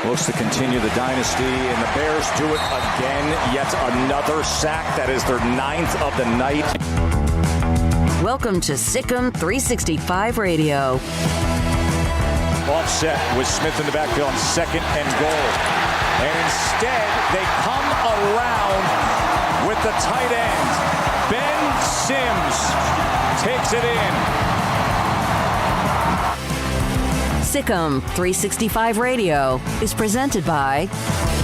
Looks to continue the dynasty, and the Bears do it again. Yet another sack. That is their 9th of the night. Welcome to Sikkim 365 Radio. Offset with Smith in the backfield on 2nd and goal. And instead, they come around with the tight end. Ben Sims takes it in. Sikkim 365 Radio is presented by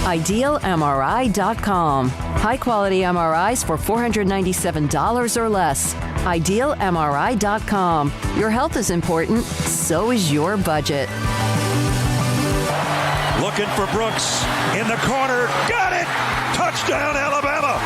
IdealMRI.com. High-quality MRIs for $497 or less. IdealMRI.com. Your health is important, so is your budget. Looking for Brooks in the corner. Got it! Touchdown, Alabama!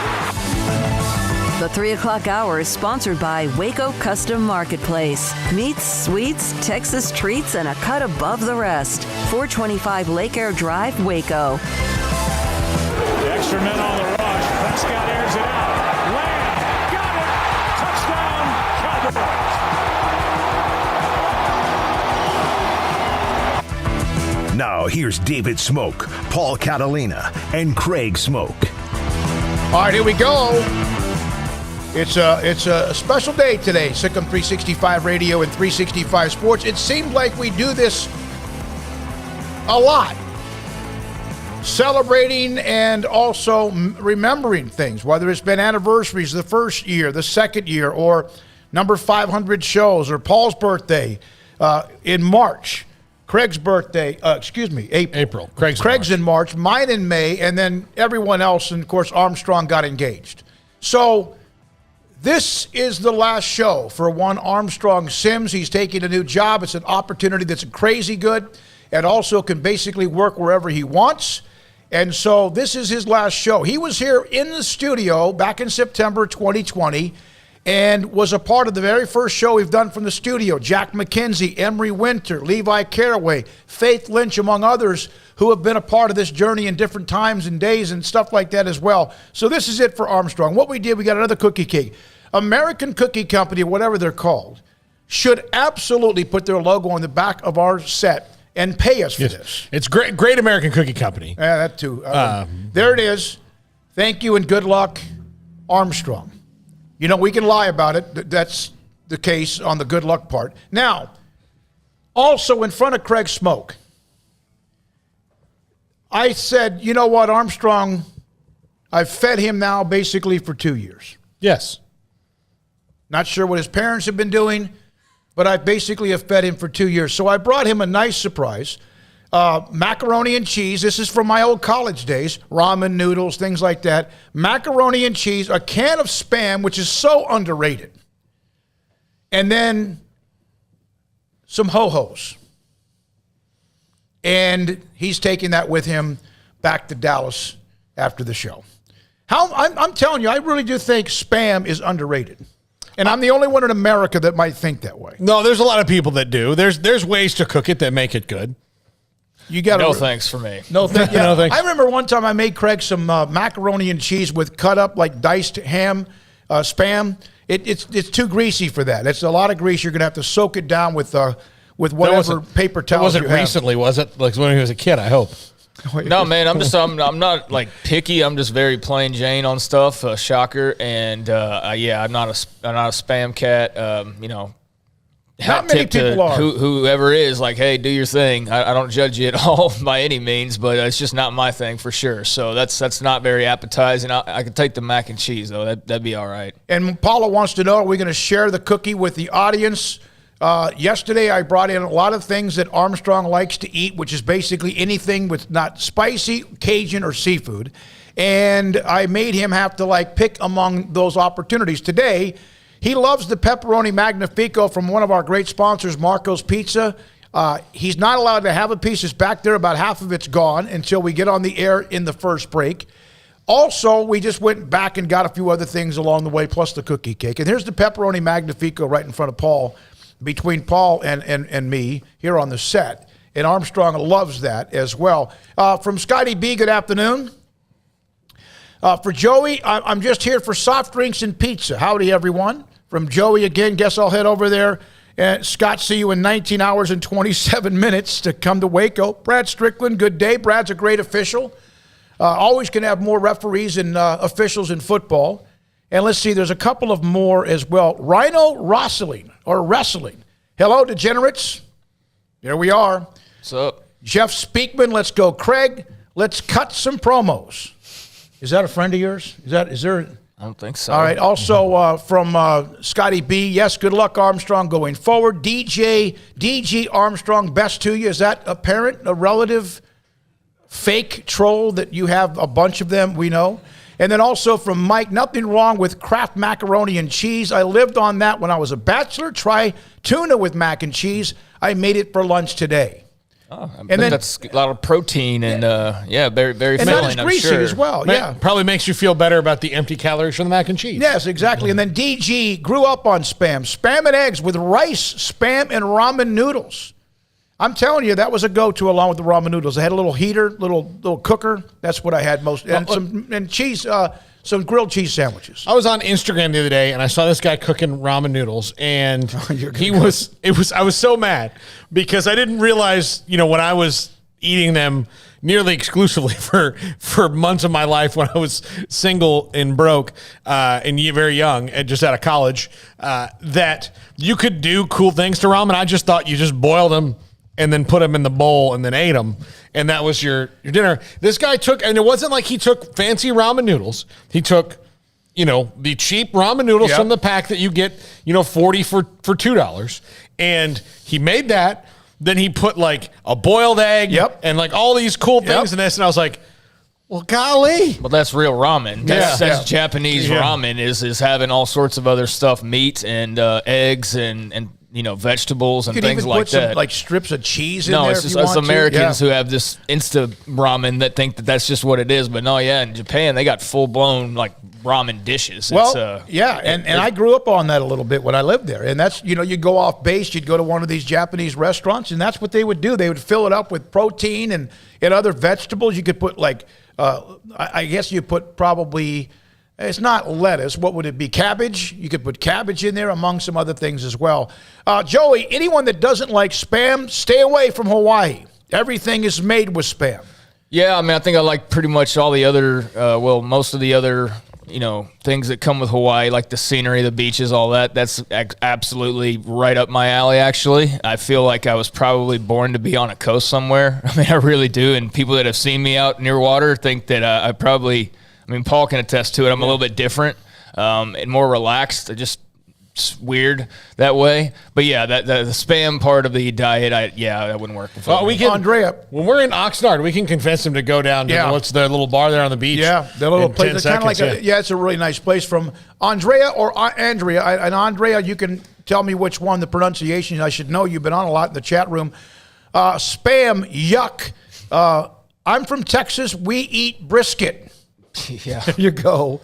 The 3 o'clock hour is sponsored by Waco Custom Marketplace. Meats, sweets, Texas treats, and a cut above the rest. 425 Lake Air Drive, Waco. The extra men on the rush. Prescott airs it out. Lamb got it. Touchdown, Cowboys. Now here's David Smoak, Paul Catalina, and Craig Smoak. All right, here we go. It's a special day today, Sikkim 365 Radio and 365 Sports. It seems like we do this a lot, celebrating and also remembering things, whether it's been anniversaries, the first year, the second year, or number 500 shows, or Paul's birthday in March, Craig's birthday, April. Craig's in March, mine in May, and then everyone else, and of course Armstrong got engaged. So this is the last show for one Armstrong Sims. He's taking a new job. It's an opportunity that's crazy good and also can basically work wherever he wants. And so this is his last show. He was here in the studio back in September 2020, and was a part of the very first show we've done from the studio. Jack McKenzie, Emery Winter, Levi Caraway, Faith Lynch, among others, who have been a part of this journey in different times and days and stuff like that as well. So this is it for Armstrong. What we did, we got another cookie cake. American Cookie Company, whatever they're called, should absolutely put their logo on the back of our set and pay us for this. It's great American Cookie Company. Yeah, that too. There it is. Thank you and good luck, Armstrong. You know, we can lie about it. That's the case on the good luck part. Now, also in front of Craig Smoak, I said, you know what, Armstrong, I've fed him now basically for 2 years. Yes. Not sure what his parents have been doing, but I basically have fed him for 2 years. So I brought him a nice surprise. Macaroni and cheese. This is from my old college days. Ramen noodles, things like that. Macaroni and cheese, a can of Spam, which is so underrated. And then some ho-hos. And he's taking that with him back to Dallas after the show. I'm telling you, I really do think Spam is underrated. And I'm the only one in America that might think that way. No, there's a lot of people that do. There's ways to cook it that make it good. You got no thanks for me. No thanks. Yeah. No thanks. I remember one time I made Craig some macaroni and cheese with cut up like diced ham, Spam. It's too greasy for that. It's a lot of grease. You're gonna have to soak it down with whatever paper towels. It wasn't you have. recently, was it? Like when he was a kid, I hope. No, man, I'm not like picky. I'm just very plain Jane on stuff. Shocker, and I'm not a spam cat. Not many people are. Whoever is like, hey, do your thing. I don't judge you at all by any means, but it's just not my thing for sure. So that's not very appetizing. I could take the mac and cheese though. That'd be all right. And Paula wants to know: are we going to share the cookie with the audience? Yesterday, I brought in a lot of things that Armstrong likes to eat, which is basically anything with not spicy, Cajun, or seafood. And I made him have to pick among those opportunities. Today, he loves the pepperoni magnifico from one of our great sponsors, Marco's Pizza. He's not allowed to have a piece. It's back there. About half of it's gone until we get on the air in the first break. Also, we just went back and got a few other things along the way, plus the cookie cake. And here's the pepperoni magnifico right in front of Paul, between Paul and me here on the set. And Armstrong loves that as well. From Scotty B, good afternoon. For Joey, I'm just here for soft drinks and pizza. Howdy, everyone. From Joey again, guess I'll head over there. And Scott, see you in 19 hours and 27 minutes to come to Waco. Brad Strickland, good day. Brad's a great official. Always can have more referees and officials in football. And let's see, there's a couple of more as well. Rhino Wrestling. Hello, degenerates. There we are. What's up? Jeff Speakman, let's go. Craig, let's cut some promos. Is that a friend of yours? Is there? I don't think so. All right. Also from Scotty B, yes, good luck, Armstrong, going forward. DG Armstrong, best to you. Is that a parent, a relative, fake troll that you have a bunch of them, we know? And then also from Mike, nothing wrong with Kraft macaroni and cheese. I lived on that when I was a bachelor. Try tuna with mac and cheese. I made it for lunch today. Oh, I think that's a lot of protein and very, very and filling, that is greasy as well. Yeah, probably makes you feel better about the empty calories from the mac and cheese. Yes, exactly. And then DG grew up on spam and eggs with rice, Spam and ramen noodles. I'm telling you, that was a go-to along with the ramen noodles. I had a little heater, little cooker. That's what I had most, and cheese, some grilled cheese sandwiches. I was on Instagram the other day and I saw this guy cooking ramen noodles, and I was so mad because I didn't realize, when I was eating them nearly exclusively for months of my life when I was single and broke and very young and just out of college, that you could do cool things to ramen. I just thought you just boiled them and then put them in the bowl and then ate them. And that was your dinner. This guy took, and it wasn't like he took fancy ramen noodles. He took, the cheap ramen noodles from the pack that you get, 40 for $2. And he made that. Then he put a boiled egg and all these cool things in this. And I was like, well, golly. Well, that's real ramen. That's Japanese ramen is having all sorts of other stuff, meat and eggs and vegetables and things like that. You could even put some strips of cheese in there. No, it's just us Americans who have this Insta ramen that think that that's just what it is. But no, in Japan they got full blown ramen dishes. Well, and I grew up on that a little bit when I lived there. And that's, you'd go off base, you'd go to one of these Japanese restaurants, and that's what they would do. They would fill it up with protein and other vegetables. You could put I guess you put probably, it's not lettuce. What would it be? Cabbage. You could put cabbage in there among some other things as well. Joey, anyone that doesn't like Spam, stay away from Hawaii. Everything is made with Spam. Yeah, I mean, I think I like pretty much all the other, most of the other, things that come with Hawaii, like the scenery, the beaches, all that. That's absolutely right up my alley, actually. I feel like I was probably born to be on a coast somewhere. I mean, I really do. And people that have seen me out near water think that Paul can attest to it. I'm a little bit different and more relaxed. Just weird that way. But yeah, the Spam part of the diet, that wouldn't work. Andrea, when we're in Oxnard, we can convince him to go down to what's the little bar there on the beach. Yeah, the little place. It's kind of like it's a really nice place. From Andrea or Andrea, and Andrea, you can tell me which one the pronunciation. I should know. You've been on a lot in the chat room. Spam, yuck. I'm from Texas. We eat brisket. Yeah, there you go.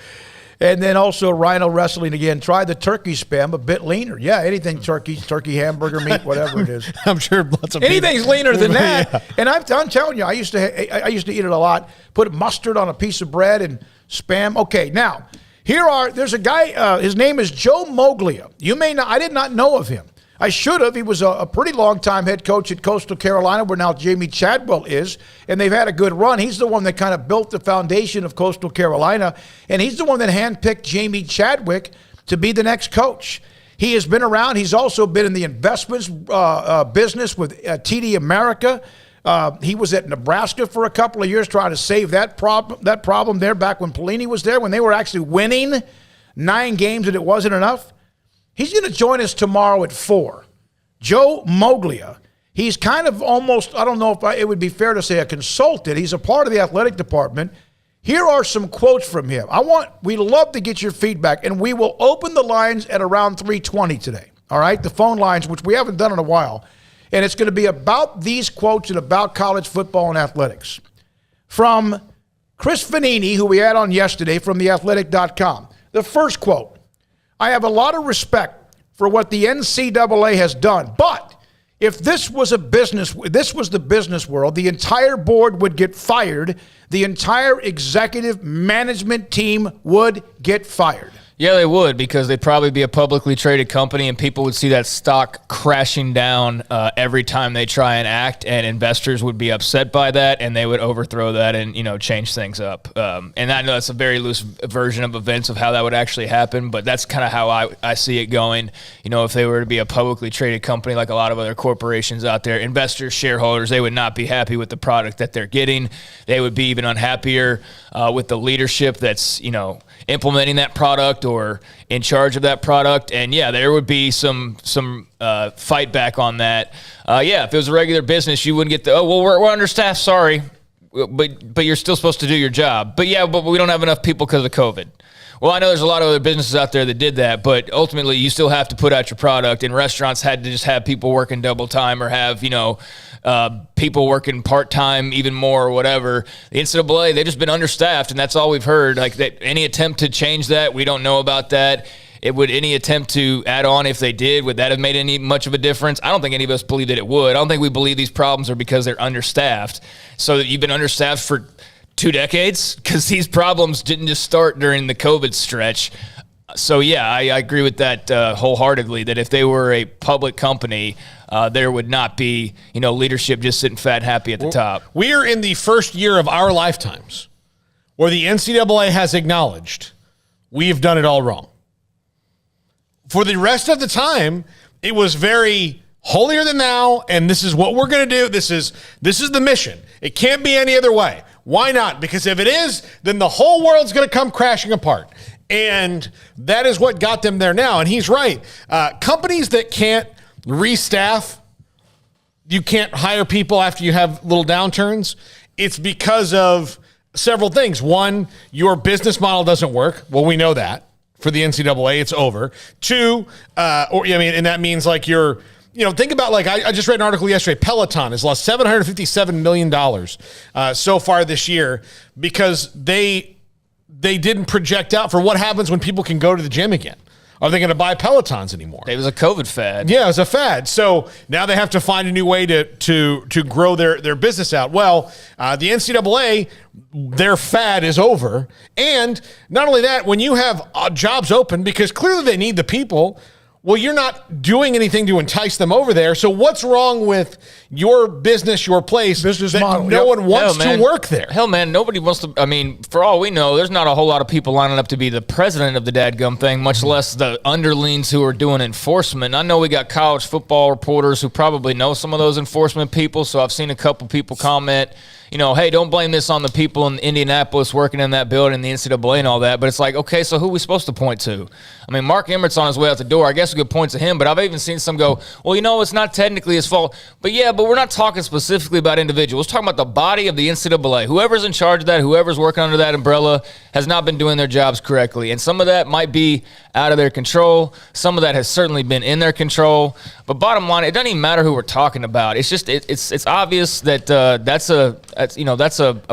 And then also Rhino Wrestling again. Try the turkey Spam, a bit leaner. Yeah, anything turkey hamburger meat, whatever it is. I'm sure lots of anything's leaner than that. Yeah. And I'm telling you, I used to eat it a lot. Put mustard on a piece of bread and Spam. Okay, now there's a guy. His name is Joe Moglia. You may not. I did not know of him. I should have. He was a pretty long-time head coach at Coastal Carolina, where now Jamie Chadwell is, and they've had a good run. He's the one that kind of built the foundation of Coastal Carolina, and he's the one that handpicked Jamie Chadwick to be the next coach. He has been around. He's also been in the investments business with TD America. He was at Nebraska for a couple of years trying to save that problem there back when Pelini was there, when they were actually winning 9 games and it wasn't enough. He's going to join us tomorrow at 4. Joe Moglia. He's kind of almost, I don't know if it would be fair to say a consultant. He's a part of the athletic department. Here are some quotes from him. We'd love to get your feedback, and we will open the lines at around 3:20 today. All right? The phone lines, which we haven't done in a while. And it's going to be about these quotes and about college football and athletics. From Chris Vanini, who we had on yesterday from theathletic.com. The first quote. I have a lot of respect for what the NCAA has done, but if this was the business world, the entire board would get fired. The entire executive management team would get fired. Yeah, they would, because they'd probably be a publicly traded company, and people would see that stock crashing down every time they try and act, and investors would be upset by that, and they would overthrow that and change things up. And I know that's a very loose version of events of how that would actually happen, but that's kind of how I see it going. If they were to be a publicly traded company like a lot of other corporations out there, investors, shareholders, they would not be happy with the product that they're getting. They would be even unhappier with the leadership that's implementing that product or in charge of that product. And yeah, there would be some fight back on that. If it was a regular business, you wouldn't get we're understaffed, sorry, but you're still supposed to do your job. But we don't have enough people because of COVID. Well, I know there's a lot of other businesses out there that did that, but ultimately you still have to put out your product, and restaurants had to just have people working double time or have, people working part-time even more or whatever. The NCAA, they've just been understaffed, and that's all we've heard. Like, that any attempt to change that, we don't know about that. Any attempt to add on, if they did, would that have made any much of a difference? I don't think any of us believe that it would. I don't think we believe these problems are because they're understaffed. So that you've been understaffed for 2 decades, because these problems didn't just start during the COVID stretch. So yeah, I agree with that wholeheartedly, that if they were a public company, there would not be, leadership just sitting fat happy at the top. We are in the first year of our lifetimes where the NCAA has acknowledged we have done it all wrong. For the rest of the time, it was very holier than thou, and this is what we're going to do. This is the mission. It can't be any other way. Why not? Because if it is, then the whole world's going to come crashing apart. And that is what got them there now. And he's right. Companies that can't restaff, you can't hire people after you have little downturns, it's because of several things. One, your business model doesn't work. Well, we know that. For the NCAA, it's over. 2, and that means like you're, think about, like, I just read an article yesterday. Peloton has lost $757 million so far this year because they they didn't project out for what happens when people can go to the gym again. Are they going to buy Pelotons anymore? It was a COVID fad. Yeah, it was a fad. So now they have to find a new way to grow their business out. Well, the NCAA, their fad is over. And not only that, when you have jobs open, because clearly they need the people, well, you're not doing anything to entice them over there. So what's wrong with your business, your place, business that model? No one wants to work there? Hell, man, nobody wants to. I mean, for all we know, there's not a whole lot of people lining up to be the president of the dadgum thing, much less the underlings who are doing enforcement. I know we got college football reporters who probably know some of those enforcement people, so I've seen a couple people comment, hey, don't blame this on the people in Indianapolis working in that building, the NCAA and all that. But it's like, okay, so who are we supposed to point to? I mean, Mark Emmert's on his way out the door. I guess we could point to him, but I've even seen some go, well, it's not technically his fault. But we're not talking specifically about individuals. We're talking about the body of the NCAA. Whoever's in charge of that, whoever's working under that umbrella has not been doing their jobs correctly. And some of that might be out of their control. Some of that has certainly been in their control. But bottom line, it doesn't even matter who we're talking about. It's just it's obvious that that's a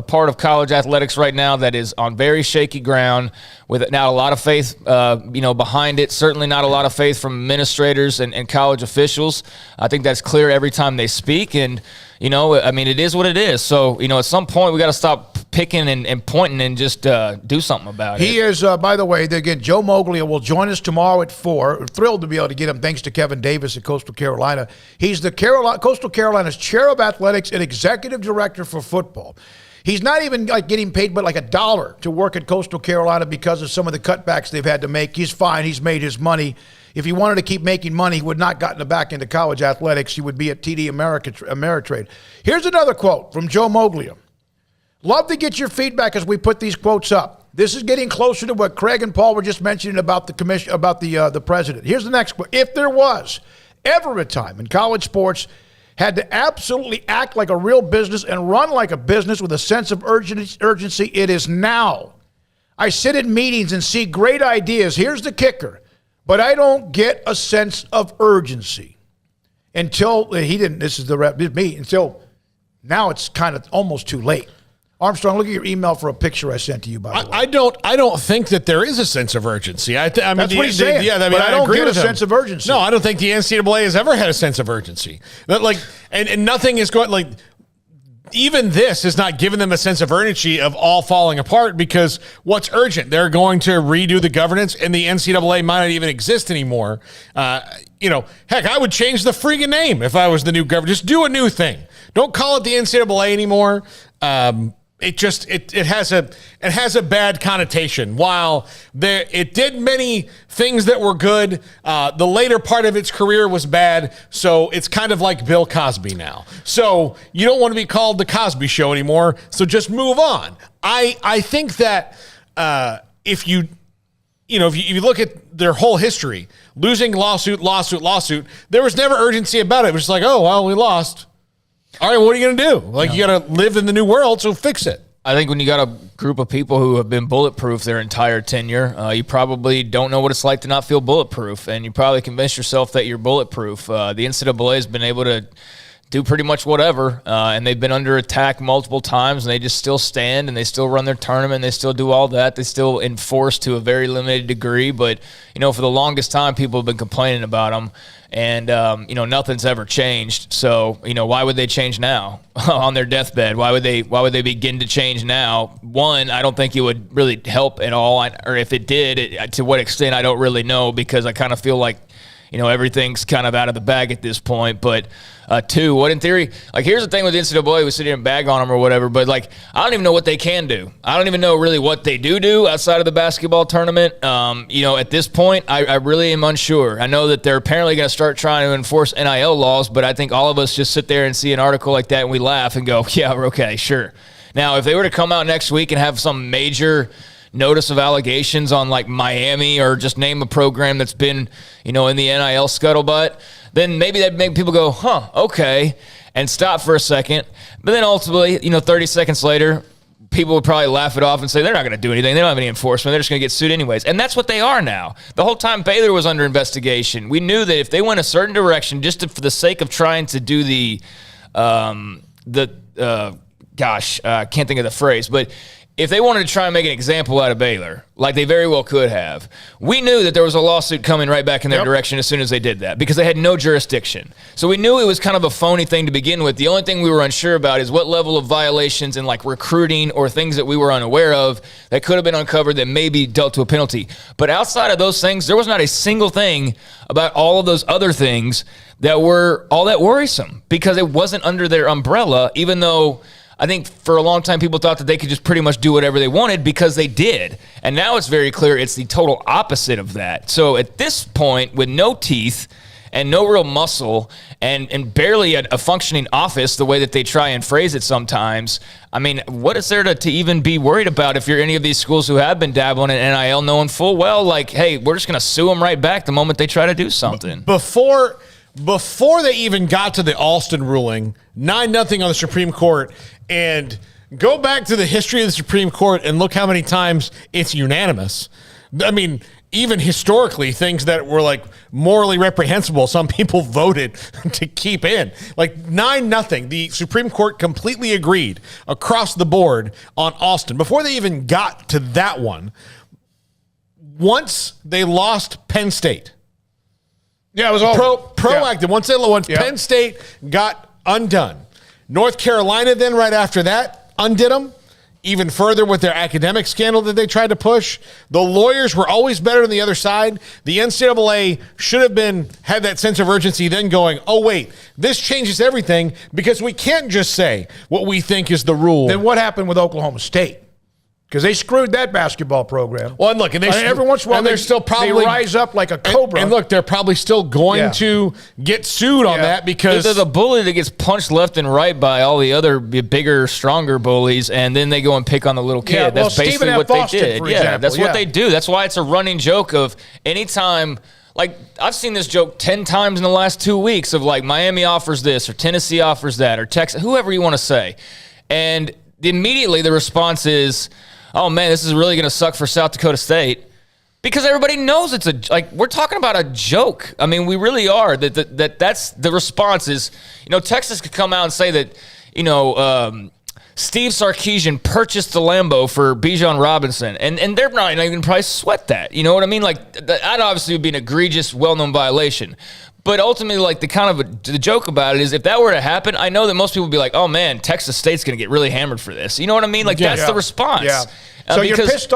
part of college athletics right now that is on very shaky ground, with not a lot of faith behind it. Certainly not a lot of faith from administrators and college officials. I think that's clear every time they speak. And it is what it is. So at some point we got to stop picking and pointing and just do something about it. He is, by the way, again, Joe Moglia will join us tomorrow at 4. We're thrilled to be able to get him, thanks to Kevin Davis at Coastal Carolina. He's the Coastal Carolina's chair of athletics and executive director for football. He's not even getting paid but $1 to work at Coastal Carolina because of some of the cutbacks they've had to make. He's fine. He's made his money. If he wanted to keep making money, he would not gotten back into college athletics. He would be at TD Ameritrade. Here's another quote from Joe Moglia. Love to get your feedback as we put these quotes up. This is getting closer to what Craig and Paul were just mentioning about the commission, about the president. Here's the next quote. If there was ever a time in college sports had to absolutely act like a real business and run like a business with a sense of urgency, it is now. I sit in meetings and see great ideas. Here's the kicker. But I don't get a sense of urgency until until now it's kind of almost too late. Armstrong, look at your email for a picture I sent to you, by the way. I don't think that there is a sense of urgency. That's what he's saying. But I don't get a sense of urgency. No, I don't think the NCAA has ever had a sense of urgency. And nothing is going even this has not given them a sense of urgency of all falling apart, because what's urgent? They're going to redo the governance, and the NCAA might not even exist anymore. Heck, I would change the freaking name if I was the new governor. Just do a new thing. Don't call it the NCAA anymore. It has a bad connotation. While it did many things that were good, the later part of its career was bad. So it's kind of like Bill Cosby now. So you don't want to be called the Cosby Show anymore. So just move on. I think that if you look at their whole history, losing lawsuit, there was never urgency about it. It was just like, oh well, we lost. All right, what are you going to do? You got to live in the new world, so fix it. I think when you got a group of people who have been bulletproof their entire tenure, you probably don't know what it's like to not feel bulletproof, and you probably convince yourself that you're bulletproof. The NCAA has been able to do pretty much whatever, and they've been under attack multiple times, and they just still stand, and they still run their tournament, they still do all that. They still enforce to a very limited degree, but, for the longest time, people have been complaining about them. And, nothing's ever changed. So, why would they change now on their deathbed? Why would they begin to change now? One, I don't think it would really help at all. Or if it did, to what extent, I don't really know, because I kind of feel like, everything's kind of out of the bag at this point. But two, what in theory, here's the thing with the NCAA, we sit here and bag on them or whatever, but I don't even know what they can do. I don't even know really what they do outside of the basketball tournament. At this point, I really am unsure. I know that they're apparently going to start trying to enforce NIL laws, but I think all of us just sit there and see an article like that and we laugh and go, yeah, okay, sure. Now, if they were to come out next week and have some major notice of allegations on Miami, or just name a program that's been, in the NIL scuttlebutt, then maybe that'd make people go, okay, and stop for a second. But then ultimately, 30 seconds later, people would probably laugh it off and say they're not going to do anything. They don't have any enforcement. They're just going to get sued anyways. And that's what they are now. The whole time Baylor was under investigation, we knew that if they went a certain direction, just for the sake of trying to do can't think of the phrase, but if they wanted to try and make an example out of Baylor, like they very well could have, we knew that there was a lawsuit coming right back in their direction as soon as they did that because they had no jurisdiction. So we knew it was kind of a phony thing to begin with. The only thing we were unsure about is what level of violations and like recruiting or things that we were unaware of that could have been uncovered that maybe dealt to a penalty. But outside of those things, there was not a single thing about all of those other things that were all that worrisome because it wasn't under their umbrella, even though I think for a long time people thought that they could just pretty much do whatever they wanted because they did. And now it's very clear it's the total opposite of that. So at this point, with no teeth and no real muscle and barely a functioning office the way that they try and phrase it sometimes, I mean, what is there to even be worried about if you're any of these schools who have been dabbling in NIL knowing full well, like, hey, we're just going to sue them right back the moment they try to do something. Before they even got to the Alston ruling, 9-0 on the Supreme Court, and go back to the history of the Supreme Court and look how many times it's unanimous. I mean, even historically, things that were like morally reprehensible, some people voted to keep in. Like 9-0, the Supreme Court completely agreed across the board on Alston. Before they even got to that one, once they lost Penn State, yeah, it was all proactive. Yeah. Once Penn State got undone, North Carolina then right after that undid them even further with their academic scandal that they tried to push. The lawyers were always better on the other side. The NCAA should have had that sense of urgency then going, oh, wait, this changes everything because we can't just say what we think is the rule. Then what happened with Oklahoma State? Because they screwed that basketball program. Well, and look, every once in a while they're still probably they rise up like a cobra. And look, they're probably still going to get sued on that because they're the bully that gets punched left and right by all the other bigger, stronger bullies, and then they go and pick on the little kid. Yeah, that's basically what they did. That's what they do. That's why it's a running joke of anytime. Like, I've seen this joke 10 times in the last 2 weeks of like Miami offers this or Tennessee offers that or Texas, whoever you want to say, and immediately the response is, oh, man, this is really going to suck for South Dakota State because everybody knows it's we're talking about a joke. I mean, we really are. That's the response is, Texas could come out and say that, Steve Sarkisian purchased the Lambo for Bijan Robinson, and they're not even probably sweat that. You know what I mean? Like, that obviously would be an egregious, well-known violation. But ultimately, like the joke about it is if that were to happen, I know that most people would be like, oh, man, Texas State's going to get really hammered for this. You know what I mean? Like, that's the response. Yeah. So you're pissed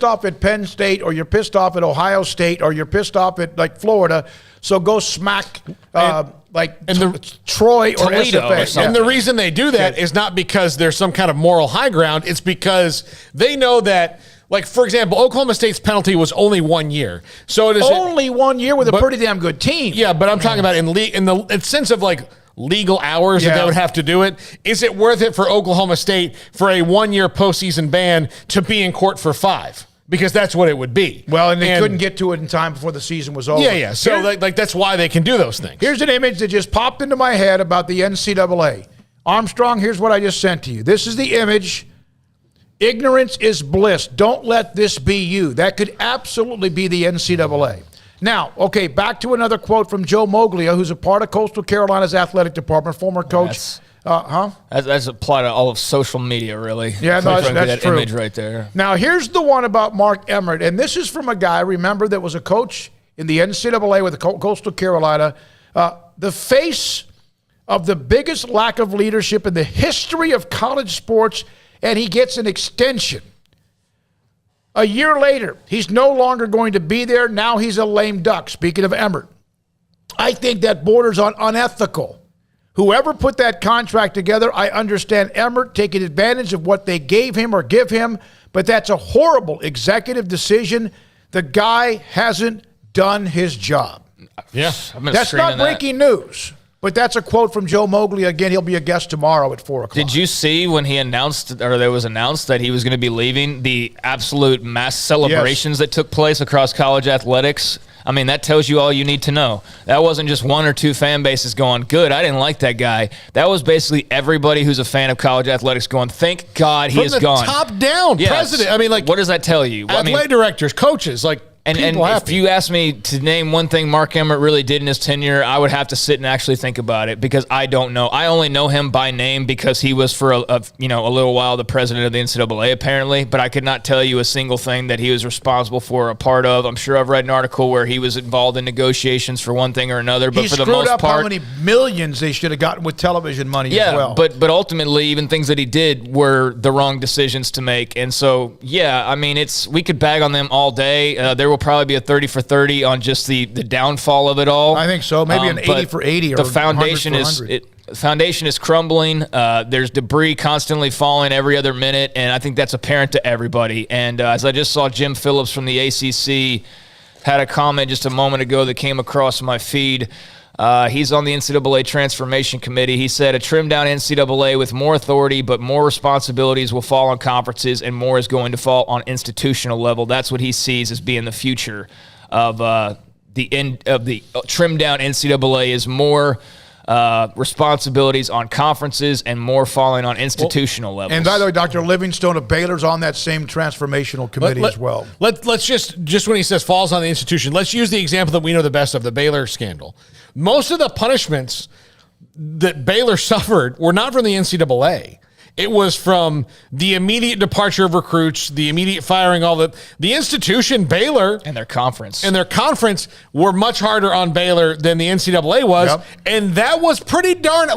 off at Penn State, or you're pissed off at Ohio State, or you're pissed off at like Florida. So go smack Troy or Toledo SFA. And the reason they do that is not because there's some kind of moral high ground. It's because they know that, like, for example, Oklahoma State's penalty was only 1 year. So it is only 1 year with a pretty damn good team. Yeah, but I'm talking about in the sense of like legal hours that they would have to do it. Is it worth it for Oklahoma State for a 1 year postseason ban to be in court for 5? Because that's what it would be. Well, and they couldn't get to it in time before the season was over. Yeah. So that's why they can do those things. Here's an image that just popped into my head about the NCAA. Armstrong, here's what I just sent to you. This is the image. Ignorance is bliss. Don't let this be you. That could absolutely be the NCAA. Now, okay, back to another quote from Joe Moglia, who's a part of Coastal Carolina's athletic department, former coach. That's applied to all of social media, really. Yeah, no, that's that true. Image right there. Now, here's the one about Mark Emmert, and this is from a guy, remember, that was a coach in the NCAA with Coastal Carolina. The face of the biggest lack of leadership in the history of college sports, and he gets an extension. A year later, he's no longer going to be there. Now he's a lame duck, speaking of Emmert. I think that borders on unethical. Whoever put that contract together, I understand Emmert taking advantage of what they gave him or give him, but that's a horrible executive decision. The guy hasn't done his job. Yeah. That's not breaking news. But that's a quote from Joe Moglia. Again, he'll be a guest tomorrow at 4 o'clock. Did you see when he announced, or there was announced that he was going to be leaving, the absolute mass celebrations that took place across college athletics? I mean, that tells you all you need to know. That wasn't just one or two fan bases going, good, I didn't like that guy. That was basically everybody who's a fan of college athletics going, thank God he is gone. From the top down, president. I mean, like, what does that tell you? Athletic directors, coaches, like, And if you ask me to name one thing Mark Emmert really did in his tenure, I would have to sit and actually think about it because I don't know. I only know him by name because he was for a little while the president of the NCAA apparently, but I could not tell you a single thing that he was responsible for or a part of. I'm sure I've read an article where he was involved in negotiations for one thing or another, but for the most part, how many millions they should have gotten with television money as well. But ultimately, even things that he did were the wrong decisions to make. And so, we could bag on them all day. There will probably be a 30 for 30 on just the downfall of it all. I think so. Maybe an 80 for 80 or the foundation 100 for 100. The foundation is crumbling. There's debris constantly falling every other minute, and I think that's apparent to everybody. And as I just saw, Jim Phillips from the ACC had a comment just a moment ago that came across my feed. He's on the NCAA Transformation Committee. He said, a trimmed-down NCAA with more authority but more responsibilities will fall on conferences and more is going to fall on institutional level. That's what he sees as being the future of the end of the trimmed-down NCAA is more responsibilities on conferences and more falling on institutional levels. And by the way, Dr. Livingstone of Baylor's on that same transformational committee as well. Let's just when he says falls on the institution, let's use the example that we know the best of, the Baylor scandal. Most of the punishments that Baylor suffered were not from the NCAA. It was from the immediate departure of recruits, the immediate firing, the institution, Baylor. And their conference. Were much harder on Baylor than the NCAA was. Yep. And that was pretty darn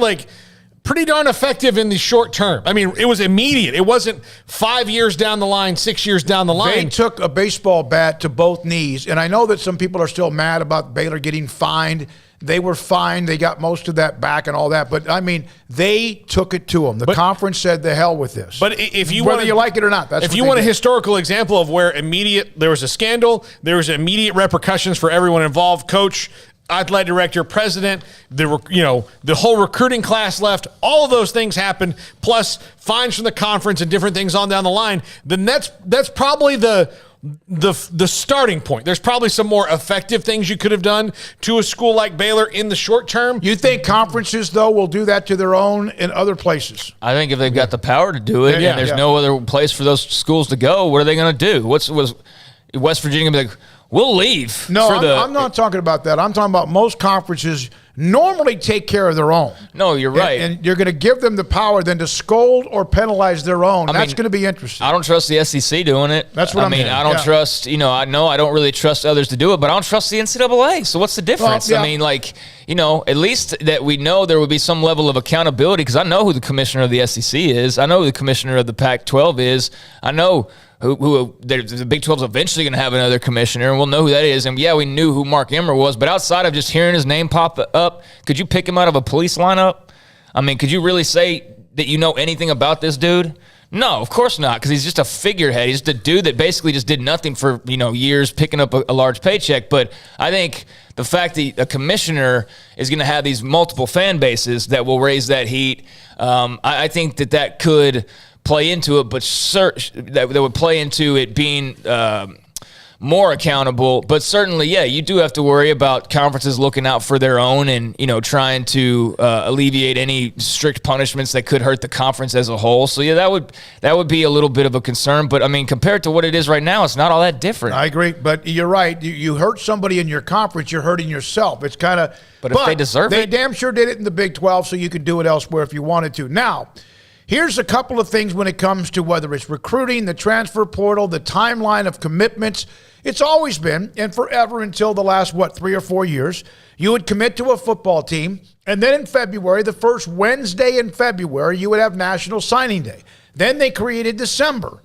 effective in the short term. I mean, it was immediate. It wasn't 5 years down the line, 6 years down the line. They took a baseball bat to both knees. And I know that some people are still mad about Baylor getting fined. They were fined. They got most of that back and all that. But, I mean, they took it to them. The conference said, the hell with this. But if you whether you like it or not, that's if you want a historical example of where there was a scandal, there was immediate repercussions for everyone involved, coach, athletic director, president, the whole recruiting class left, all of those things happened, plus fines from the conference and different things on down the line, then that's probably the starting point. There's probably some more effective things you could have done to a school like Baylor in the short term. You think conferences, though, will do that to their own in other places? I think if they've got the power to do it and there's no other place for those schools to go, what are they going to do? Was West Virginia going to be like, we'll leave? No, I'm not talking about that. I'm talking about most conferences normally take care of their own. No, you're right. And you're going to give them the power then to scold or penalize their own. That's going to be interesting. I don't trust the SEC doing it. That's what I mean. I don't trust, I don't really trust others to do it, but I don't trust the NCAA. So what's the difference? Well, I mean, at least that we know there would be some level of accountability because I know who the commissioner of the SEC is. I know who the commissioner of the Pac-12 is. I know who the Big 12 is eventually going to have another commissioner, and we'll know who that is. And, we knew who Mark Emmert was, but outside of just hearing his name pop up, could you pick him out of a police lineup? I mean, could you really say that you know anything about this dude? No, of course not, because he's just a figurehead. He's just a dude that basically just did nothing for years, picking up a large paycheck. But I think the fact that a commissioner is going to have these multiple fan bases that will raise that heat, I think that could play into it, but that would play into it being more accountable. But certainly, you do have to worry about conferences looking out for their own and trying to alleviate any strict punishments that could hurt the conference as a whole. So that would be a little bit of a concern. But I mean, compared to what it is right now, it's not all that different. I agree, but you're right. You hurt somebody in your conference, you're hurting yourself. It's kind of. But if they deserve it, they damn sure did it in the Big 12, so you could do it elsewhere if you wanted to. Now. Here's a couple of things when it comes to whether it's recruiting, the transfer portal, the timeline of commitments. It's always been, and forever until the last, 3 or 4 years, you would commit to a football team, and then in February, the first Wednesday in February, you would have National Signing Day. Then they created December,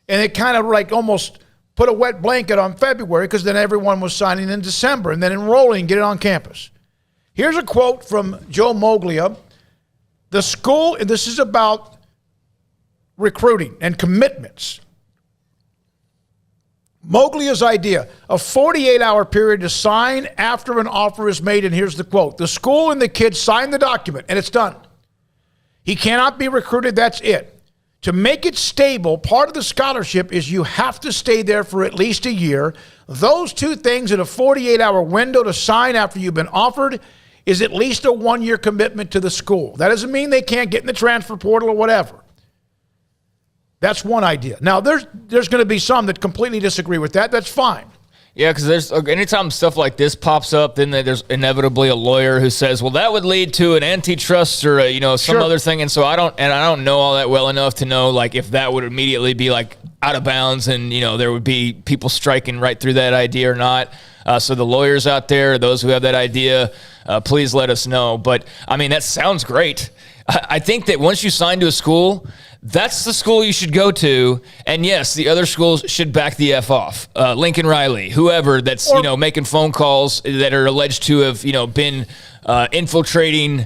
and it kind of almost put a wet blanket on February because then everyone was signing in December and then enrolling, get it on campus. Here's a quote from Joe Moglia. The school, and this is about recruiting and commitments. Moglia's idea, a 48-hour period to sign after an offer is made, and here's the quote. The school and the kids sign the document, and it's done. He cannot be recruited, that's it. To make it stable, part of the scholarship is you have to stay there for at least a year. Those two things in a 48-hour window to sign after you've been offered is at least a 1-year commitment to the school. That doesn't mean they can't get in the transfer portal or whatever. That's one idea. Now, there's going to be some that completely disagree with that. That's fine. Yeah, because there's anytime stuff like this pops up, then there's inevitably a lawyer who says, "Well, that would lead to an antitrust or some other thing." And so I don't know all that well enough to know like if that would immediately be like out of bounds, and there would be people striking right through that idea or not. So the lawyers out there, those who have that idea, please let us know. But I mean, that sounds great. I think that once you sign to a school, that's the school you should go to. And yes, the other schools should back the F off. Lincoln Riley, whoever that's, making phone calls that are alleged to have, been infiltrating,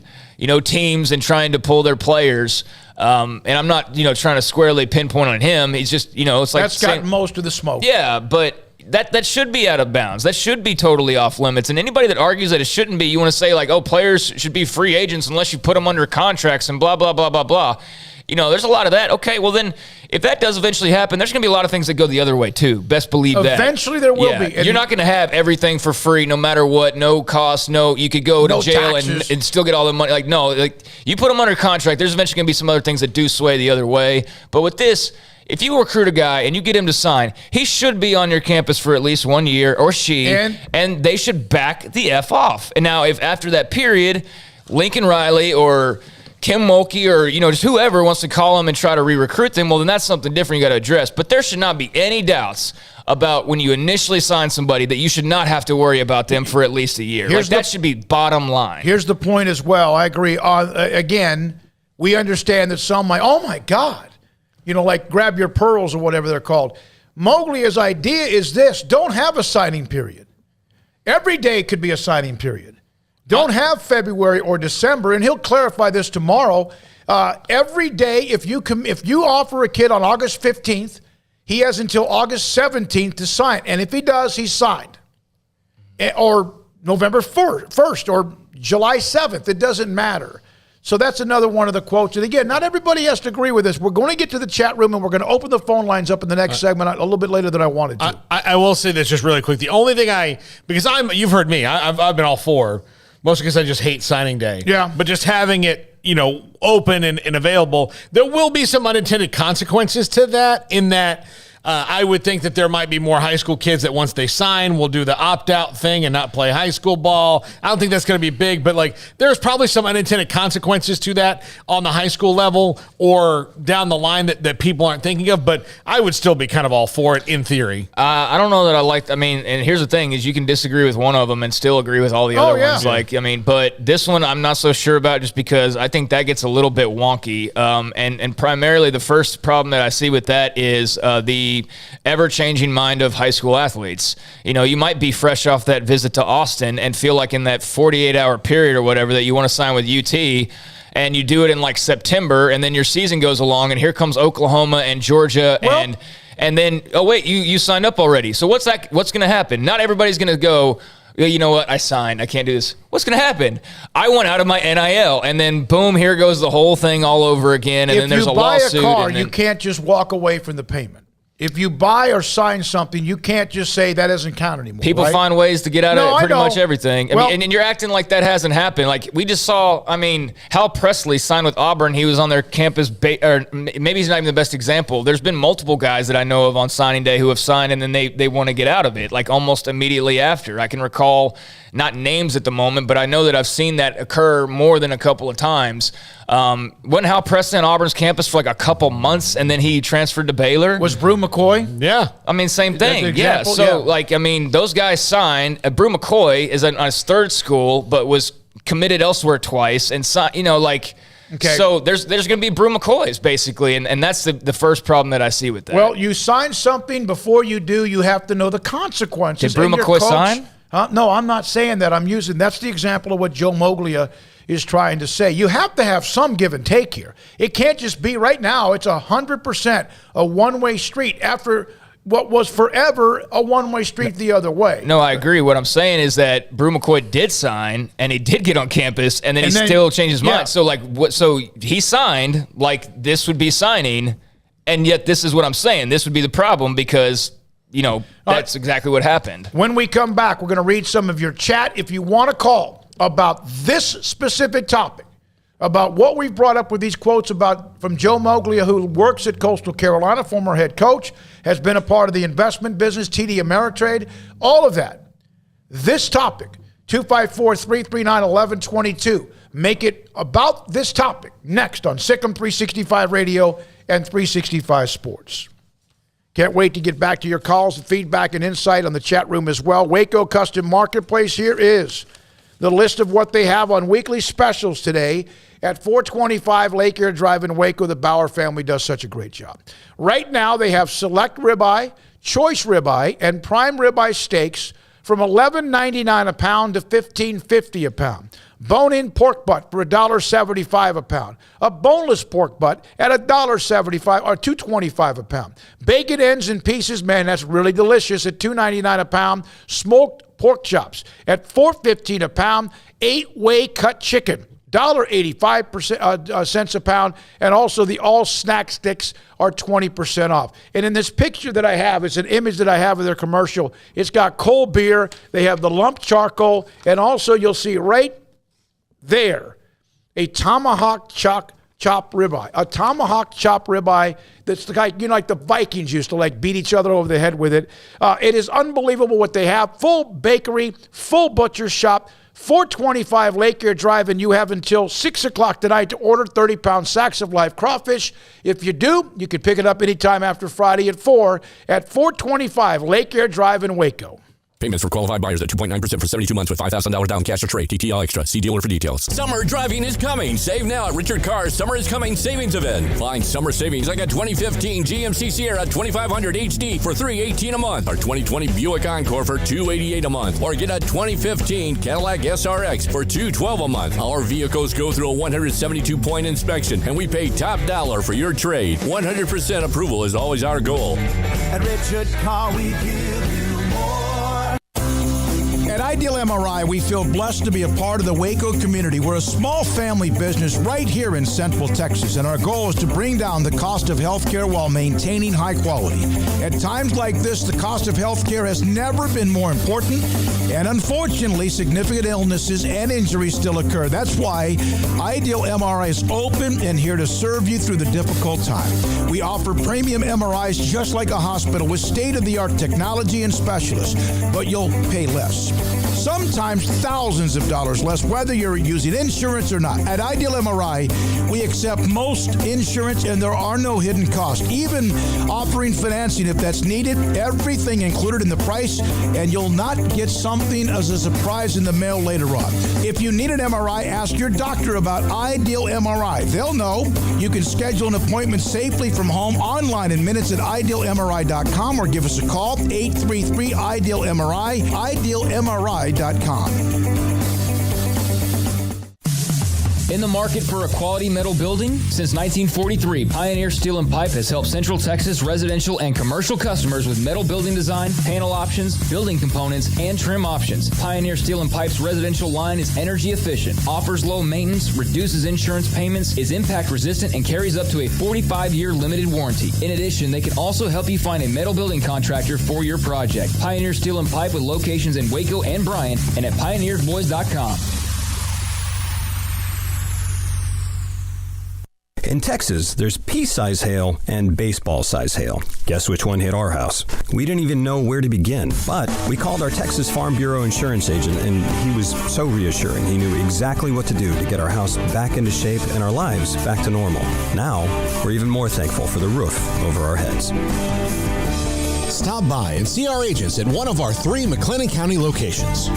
teams and trying to pull their players. And I'm not, trying to squarely pinpoint on him. He's just, it's like that's got most of the smoke. Yeah, but that should be out of bounds. That should be totally off limits. And anybody that argues that it shouldn't be, you want to say like, oh, players should be free agents unless you put them under contracts and blah, blah, blah, blah, blah. There's a lot of that. Okay, well then, if that does eventually happen, there's going to be a lot of things that go the other way too. Best believe that. Eventually there will be. And you're not going to have everything for free no matter what, no cost, you could go to jail and still get all the money. You put them under contract, there's eventually going to be some other things that do sway the other way. But with this, if you recruit a guy and you get him to sign, he should be on your campus for at least 1 year, or she, and they should back the F off. And now if after that period, Lincoln Riley or Kim Mulkey or, just whoever wants to call them and try to re-recruit them, well, then that's something different you got to address. But there should not be any doubts about when you initially sign somebody that you should not have to worry about them for at least a year. That should be bottom line. Here's the point as well. I agree. Again, we understand that some might, oh, my God, like grab your pearls or whatever they're called. Moglia's idea is this: don't have a signing period. Every day could be a signing period. Don't have February or December, and he'll clarify this tomorrow. Every day, if you offer a kid on August 15th, he has until August 17th to sign. And if he does, he's signed. Or November 1st or July 7th. It doesn't matter. So that's another one of the quotes. And again, not everybody has to agree with this. We're going to get to the chat room, and we're going to open the phone lines up in the next segment a little bit later than I wanted to. I will say this just really quick. The only thing you've heard me, I've been all for, mostly because I just hate signing day. Yeah. But just having it, open and available, there will be some unintended consequences to that, in that I would think that there might be more high school kids that once they sign will do the opt-out thing and not play high school ball. I don't think that's going to be big, but there's probably some unintended consequences to that on the high school level or down the line that people aren't thinking of, but I would still be kind of all for it in theory. I don't know that and here's the thing is you can disagree with one of them and still agree with all the other ones. But this one I'm not so sure about, just because I think that gets a little bit wonky. And primarily the first problem that I see with that is the ever-changing mind of high school athletes. You might be fresh off that visit to Austin and feel like in that 48-hour period or whatever that you want to sign with UT, and you do it in September, and then your season goes along, and here comes Oklahoma and Georgia, and then, oh wait, you signed up already. So what's going to happen? Not everybody's going to go, you know what, I signed, I can't do this. What's going to happen? I want out of my NIL, and then boom, here goes the whole thing all over again, and then there's a lawsuit. If you buy a car, you can't just walk away from the payment. If you buy or sign something, you can't just say that doesn't count anymore. People find ways to get out of pretty much everything. And you're acting like that hasn't happened. We just saw, Hal Presley signed with Auburn. He was on their campus, or maybe he's not even the best example. There's been multiple guys that I know of on signing day who have signed and then they want to get out of it, almost immediately after. I can recall, not names at the moment, but I know that I've seen that occur more than a couple of times. Wasn't Hal Presley on Auburn's campus for a couple months, and then he transferred to Baylor? Was Brew McCoy? Yeah. Same thing. Yeah. So, those guys signed. Brew McCoy is on his third school, but was committed elsewhere twice, and Okay. So there's going to be Brew McCoys, basically, and that's the first problem that I see with that. Well, you sign something. Before you do, you have to know the consequences. Did Brew McCoy sign? No, I'm not saying that. That's the example of what Joe Moglia is trying to say. You have to have some give and take here. It can't just be right now. It's 100% a one-way street after what was forever a one-way street the other way. No, I agree. What I'm saying is that Brew McCoy did sign, and he did get on campus, and then he still changed his mind. So, so he signed this would be signing, and yet this is what I'm saying. This would be the problem because that's exactly what happened. When we come back, we're going to read some of your chat. If you want to call about this specific topic, about what we've brought up with these quotes from Joe Moglia, who works at Coastal Carolina, former head coach, has been a part of the investment business, TD Ameritrade, all of that. This topic, 254-339-1122. Make it about this topic next on Sikkim 365 Radio and 365 Sports. Can't wait to get back to your calls and feedback and insight on the chat room as well. Waco Custom Marketplace, here is the list of what they have on weekly specials today at 425 Lake Air Drive in Waco. The Bauer family does such a great job. Right now they have select ribeye, choice ribeye, and prime ribeye steaks from $11.99 a pound to $15.50 a pound. Bone-in pork butt for $1.75 a pound. A boneless pork butt at $1.75 or $2.25 a pound. Bacon ends and pieces, man, that's really delicious at $2.99 a pound. Smoked pork chops at $4.15 a pound. 8-way cut chicken, $1.85 cents a pound, and also the all snack sticks are 20% off. And in this picture that I have, it's an image that I have of their commercial. It's got cold beer, they have the lump charcoal, and also you'll see right there a tomahawk chop ribeye. A tomahawk chop ribeye that's the guy, like the Vikings used to beat each other over the head with it. It is unbelievable what they have. Full bakery, full butcher shop. 425 Lake Air Drive, and you have until 6 o'clock tonight to order 30-pound sacks of live crawfish. If you do, you can pick it up anytime after Friday at 4 at 425 Lake Air Drive in Waco. Payments for qualified buyers at 2.9% for 72 months with $5,000 down cash or trade. TTL Extra. See dealer for details. Summer driving is coming. Save now at Richard Carr's Summer is Coming savings event. Find summer savings like a 2015 GMC Sierra 2500 HD for $318 a month, or 2020 Buick Encore for $288 a month, or get a 2015 Cadillac SRX for $212 a month. Our vehicles go through a 172-point inspection, and we pay top dollar for your trade. 100% approval is always our goal. At Richard Carr, we give you more. At Ideal MRI, we feel blessed to be a part of the Waco community. We're a small family business right here in Central Texas, and our goal is to bring down the cost of healthcare while maintaining high quality. At times like this, the cost of healthcare has never been more important, and unfortunately, significant illnesses and injuries still occur. That's why Ideal MRI is open and here to serve you through the difficult time. We offer premium MRIs just like a hospital with state-of-the-art technology and specialists, but you'll pay less. Sometimes thousands of dollars less, whether you're using insurance or not. At Ideal MRI, we accept most insurance and there are no hidden costs, even offering financing if that's needed. Everything included in the price, and you'll not get something as a surprise in the mail later on. If you need an MRI, ask your doctor about Ideal MRI. They'll know. You can schedule an appointment safely from home online in minutes at idealmri.com or give us a call, 833-IDEAL-MRI, idealmri.com. In the market for a quality metal building? Since 1943, Pioneer Steel and Pipe has helped Central Texas residential and commercial customers with metal building design, panel options, building components, and trim options. Pioneer Steel and Pipe's residential line is energy efficient, offers low maintenance, reduces insurance payments, is impact resistant, and carries up to a 45-year limited warranty. In addition, they can also help you find a metal building contractor for your project. Pioneer Steel and Pipe with locations in Waco and Bryan and at pioneersboys.com. In Texas, there's pea-size hail and baseball-size hail. Guess which one hit our house? We didn't even know where to begin, but we called our Texas Farm Bureau insurance agent, and he was so reassuring. He knew exactly what to do to get our house back into shape and our lives back to normal. Now, we're even more thankful for the roof over our heads. Stop by and see our agents at one of our 3 McLennan County locations.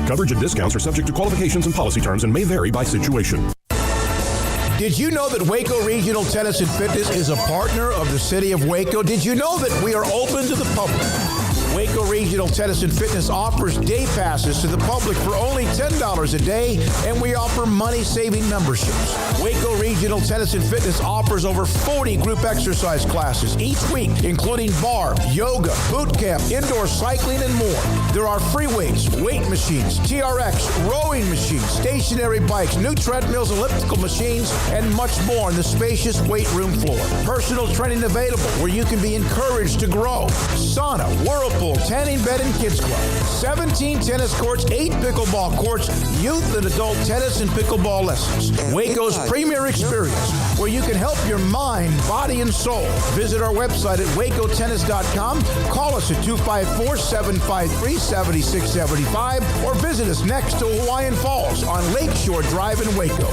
Coverage and discounts are subject to qualifications and policy terms and may vary by situation. Did you know that Waco Regional Tennis and Fitness is a partner of the City of Waco? Did you know that we are open to the public? Waco Regional Tennis and Fitness offers day passes to the public for only $10 a day, and we offer money-saving memberships. Waco Regional Tennis and Fitness offers over 40 group exercise classes each week, including bar, yoga, boot camp, indoor cycling, and more. There are free weights, weight machines, TRX, rowing machines, stationary bikes, new treadmills, elliptical machines, and much more on the spacious weight room floor. Personal training available where you can be encouraged to grow. Sauna, whirlpool, tanning bed and kids club, 17 tennis courts, 8 pickleball courts, youth and adult tennis and pickleball lessons. Waco's premier experience, where you can help your mind, body, and soul. Visit our website at wacotennis.com. Call us at 254-753-7675 or visit us next to Hawaiian Falls on Lakeshore Drive in Waco.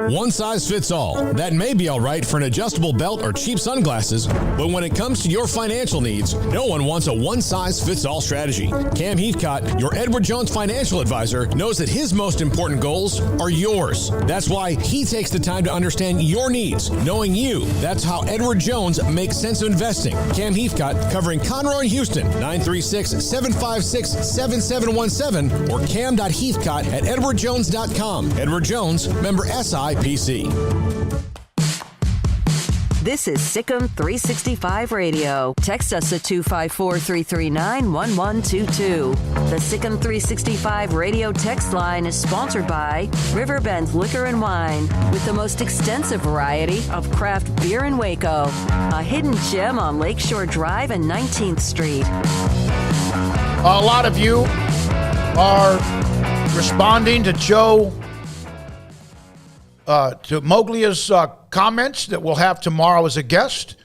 One size fits all. That may be all right for an adjustable belt or cheap sunglasses, but when it comes to your financial needs, no one wants a one-size-fits-all strategy. Cam Heathcott, your Edward Jones financial advisor, knows that his most important goals are yours. That's why he takes the time to understand your needs, knowing you. That's how Edward Jones makes sense of investing. Cam Heathcott, covering Conroe and Houston, 936-756-7717 or cam.heathcott@edwardjones.com. Edward Jones, member SIPC. This is Sikkim 365 Radio. Text us at 254-339-1122. The Sikkim 365 Radio text line is sponsored by Riverbend Liquor and Wine, with the most extensive variety of craft beer in Waco. A hidden gem on Lakeshore Drive and 19th Street. A lot of you are responding to Joe to Moglia's comments that we'll have tomorrow as a guest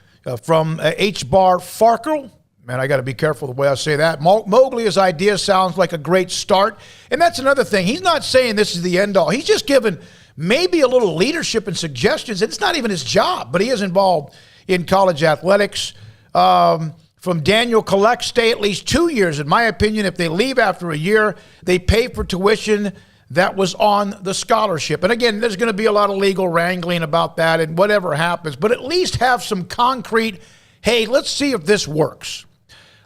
from H-Bar Farkle. Man, I got to be careful the way I say that. Moglia's idea sounds like a great start. And that's another thing. He's not saying this is the end all. He's just given maybe a little leadership and suggestions. It's not even his job, but he is involved in college athletics. From Daniel Collect, stay at least 2 years. In my opinion, if they leave after a year, they pay for tuition that was on the scholarship. And again, there's going to be a lot of legal wrangling about that and whatever happens, but at least have some concrete, hey, let's see if this works.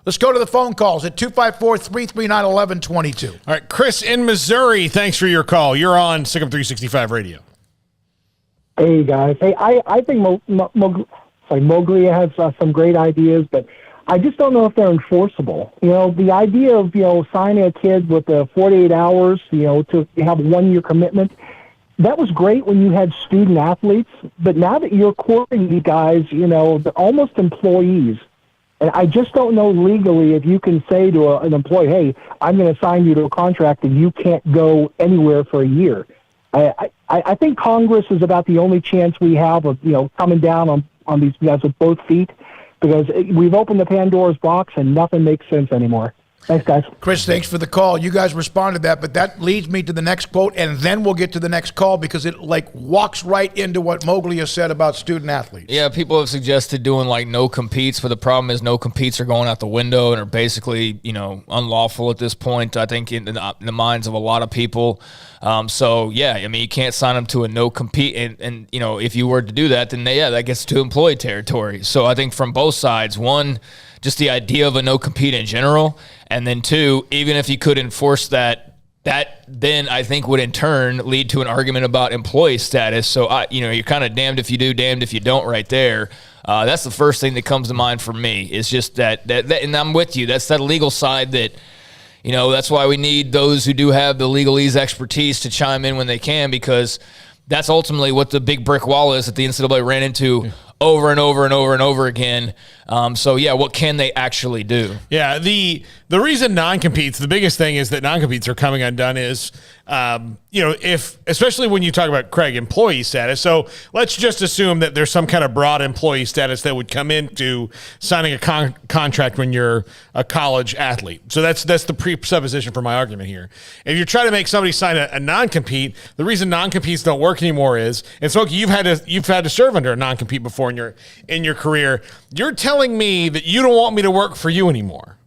Let's go to the phone calls at 254-339-1122. All right, Chris in Missouri, thanks for your call. You're on Sikkim 365 Radio. Hey, guys. Hey, I think Moglia has some great ideas, but I just don't know if they're enforceable. You know, the idea of, signing a kid with 48 hours, to have a 1-year commitment, that was great when you had student athletes. But now that you're courting these guys, they're almost employees. And I just don't know legally if you can say to an employee, hey, I'm going to sign you to a contract and you can't go anywhere for a year. I think Congress is about the only chance we have of, coming down on these guys with both feet, because we've opened the Pandora's box and nothing makes sense anymore. Thanks, guys. Chris, thanks for the call. You guys responded to that, but that leads me to the next quote, and then we'll get to the next call because it walks right into what Moglia said about student athletes. Yeah, people have suggested doing no competes, but the problem is no competes are going out the window and are basically, unlawful at this point, I think, in the minds of a lot of people. So, yeah, I mean, you can't sign them to a no compete. And if you were to do that, then, that gets to employee territory. So I think from both sides, one, just the idea of a no compete in general, and then two, even if you could enforce that then I think would in turn lead to an argument about employee status. So, you're kind of damned if you do, damned if you don't right there. That's the first thing that comes to mind for me. It's just that, and I'm with you, that's that legal side that, that's why we need those who do have the legalese expertise to chime in when they can, because that's ultimately what the big brick wall is that the NCAA ran into over and over and over and over again. What can they actually do? Yeah, the reason non-competes, the biggest thing is that non-competes are coming undone is, if, especially when you talk about, Craig, employee status. So let's just assume that there's some kind of broad employee status that would come into signing a contract when you're a college athlete. So that's the presupposition for my argument here. If you're trying to make somebody sign a non-compete, the reason non-competes don't work anymore is, and so you've had to serve under a non-compete before in your career. You're telling me that you don't want me to work for you anymore,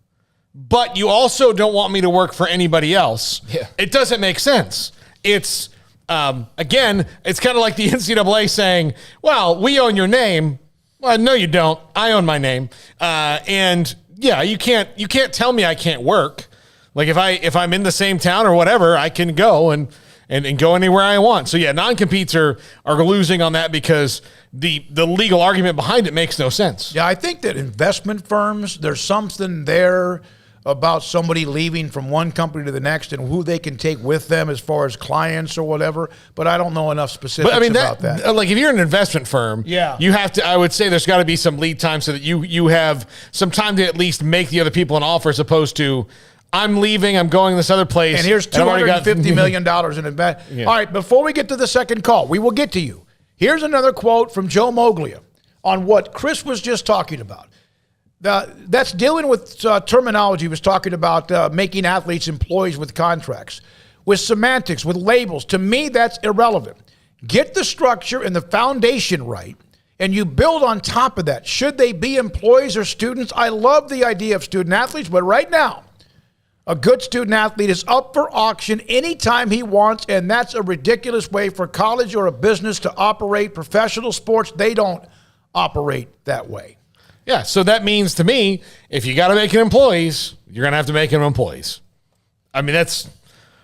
but you also don't want me to work for anybody else. Yeah. It doesn't make sense. It's, again, it's kind of like the NCAA saying, well, we own your name. Well, no, you don't. I own my name. And yeah, you can't tell me I can't work. Like if I'm in the same town or whatever, I can go and go anywhere I want. So yeah, non-competes are losing on that because the legal argument behind it makes no sense. Yeah, I think that investment firms, there's something there about somebody leaving from one company to the next and who they can take with them as far as clients or whatever. But I don't know enough specifics about that. Like if you're an investment firm, you have to. I would say there's got to be some lead time so that you have some time to at least make the other people an offer, as opposed to I'm leaving, I'm going this other place, and here's $250 million in investment. Yeah. All right, before we get to the second call, we will get to you. Here's another quote from Joe Moglia on what Chris was just talking about. That's dealing with terminology. He was talking about making athletes employees with contracts, with semantics, with labels. To me, that's irrelevant. Get the structure and the foundation right, and you build on top of that. Should they be employees or students? I love the idea of student athletes, but right now, a good student athlete is up for auction anytime he wants, and that's a ridiculous way for college or a business to operate. Professional sports, they don't operate that way. Yeah, so that means to me, if you got to make them employees, you're going to have to make them employees. I mean, that's,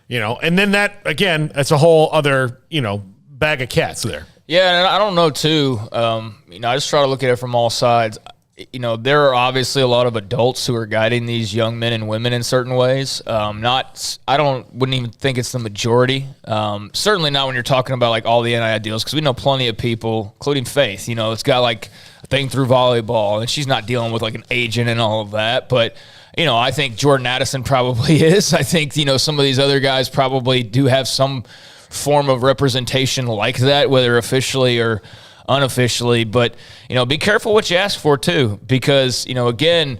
and then that, again, that's a whole other, bag of cats there. Yeah, and I don't know, too. I just try to look at it from all sides. There are obviously a lot of adults who are guiding these young men and women in certain ways. Wouldn't even think it's the majority. Certainly not when you're talking about like all the NIL deals, because we know plenty of people, including Faith. It's got like a thing through volleyball, and she's not dealing with like an agent and all of that. But I think Jordan Addison probably is. I think some of these other guys probably do have some form of representation like that, whether officially or unofficially. But be careful what you ask for too, because again,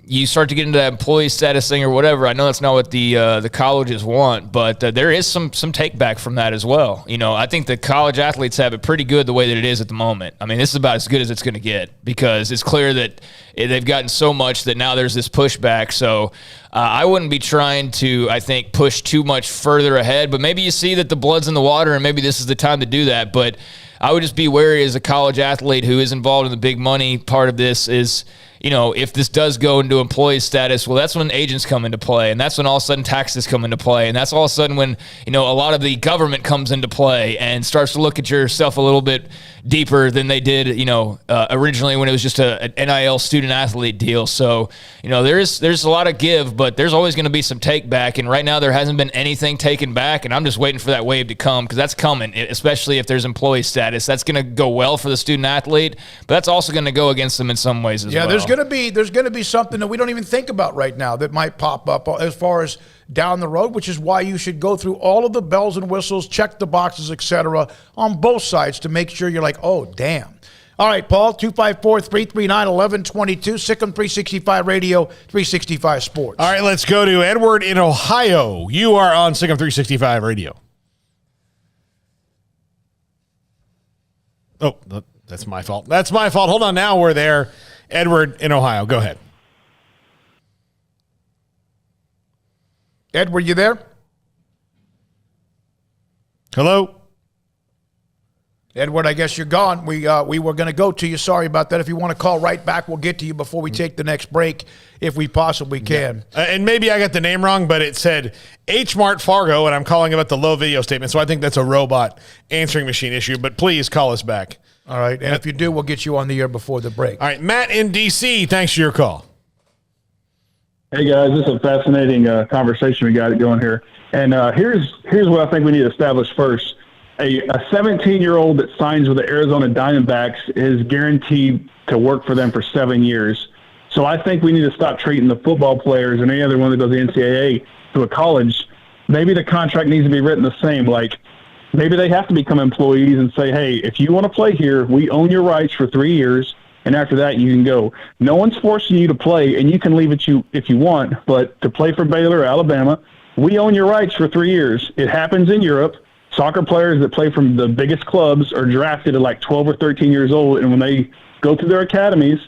you start to get into that employee status thing or whatever. I know that's not what the colleges want, but there is some take back from that as well. I think the college athletes have it pretty good the way that it is at the moment. I mean, this is about as good as it's going to get, because it's clear that they've gotten so much that now there's this pushback. So I wouldn't be trying to, I think, push too much further ahead, but maybe you see that the blood's in the water and maybe this is the time to do that. But I would just be wary as a college athlete who is involved in the big money part of this is, if this does go into employee status, well, that's when agents come into play, and that's when all of a sudden taxes come into play, and that's all of a sudden when, a lot of the government comes into play and starts to look at yourself a little bit deeper than they did, originally when it was just an NIL student-athlete deal. So, there's a lot of give, but there's always going to be some take back, and right now there hasn't been anything taken back, and I'm just waiting for that wave to come, because that's coming, especially if there's employee status. That's going to go well for the student-athlete, but that's also going to go against them in some ways as well. There's going to be something that we don't even think about right now that might pop up as far as down the road, which is why you should go through all of the bells and whistles, check the boxes, etc., on both sides to make sure you're like, oh, damn. All right, Paul, 254-339-1122, Sikkim 365 Radio, 365 Sports. All right, let's go to Edward in Ohio. You are on Sikkim 365 Radio. Oh, that's my fault. That's my fault. Hold on now. We're there. Edward in Ohio. Go ahead. Edward, you there? Hello? Edward, I guess you're gone. We were going to go to you. Sorry about that. If you want to call right back, we'll get to you before we take the next break, if we possibly can. Yeah. And maybe I got the name wrong, but it said H Mart Fargo, and I'm calling about the low video statement. So I think that's a robot answering machine issue, but please call us back. All right. And if you do, we'll get you on the air before the break. All right. Matt in D.C., thanks for your call. Hey, guys. This is a fascinating conversation we got going here. And here's what I think we need to establish first. A 17-year-old that signs with the Arizona Diamondbacks is guaranteed to work for them for 7 years. So I think we need to stop treating the football players and any other one that goes to the NCAA to a college. Maybe the contract needs to be written the same. Like, maybe they have to become employees and say, hey, if you want to play here, we own your rights for 3 years, and after that you can go. No one's forcing you to play, and you can leave it if you want, but to play for Baylor or Alabama, we own your rights for 3 years. It happens in Europe. Soccer players that play from the biggest clubs are drafted at like 12 or 13 years old, and when they go to their academies,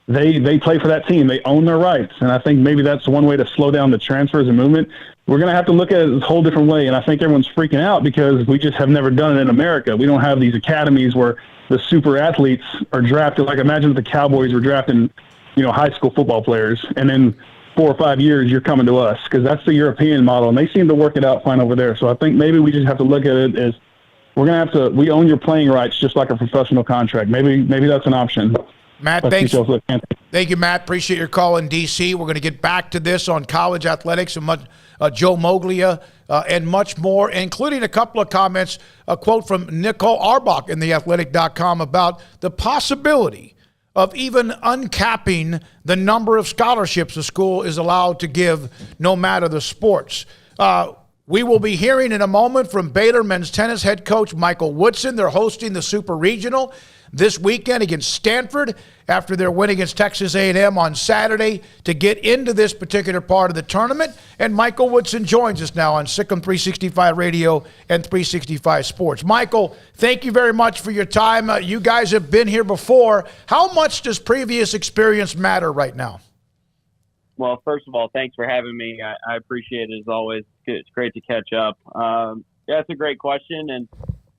they play for that team. They own their rights, and I think maybe that's one way to slow down the transfers and movement. We're going to have to look at it a whole different way, and I think everyone's freaking out because we just have never done it in America. We don't have these academies where the super athletes are drafted. Like, imagine if the Cowboys were drafting, high school football players, and then 4 or 5 years you're coming to us, because that's the European model, and they seem to work it out fine over there. So I think maybe we just have to look at it as we own your playing rights just like a professional contract. Maybe that's an option. Matt, thanks. Thank you, Matt. Appreciate your call in D.C. We're going to get back to this on college athletics and Joe Moglia and much more, including a couple of comments, a quote from Nicole Arbach in theathletic.com about the possibility of even uncapping the number of scholarships a school is allowed to give no matter the sports. We will be hearing in a moment from Baylor men's tennis head coach Michael Woodson. They're hosting the Super Regional this weekend against Stanford after their win against Texas A&M on Saturday to get into this particular part of the tournament. And Michael Woodson joins us now on Sikkim 365 Radio and 365 Sports. Michael, thank you very much for your time. You guys have been here before. How much does previous experience matter right now? Well, first of all, thanks for having me. I appreciate it as always. It's great to catch up. That's a great question, and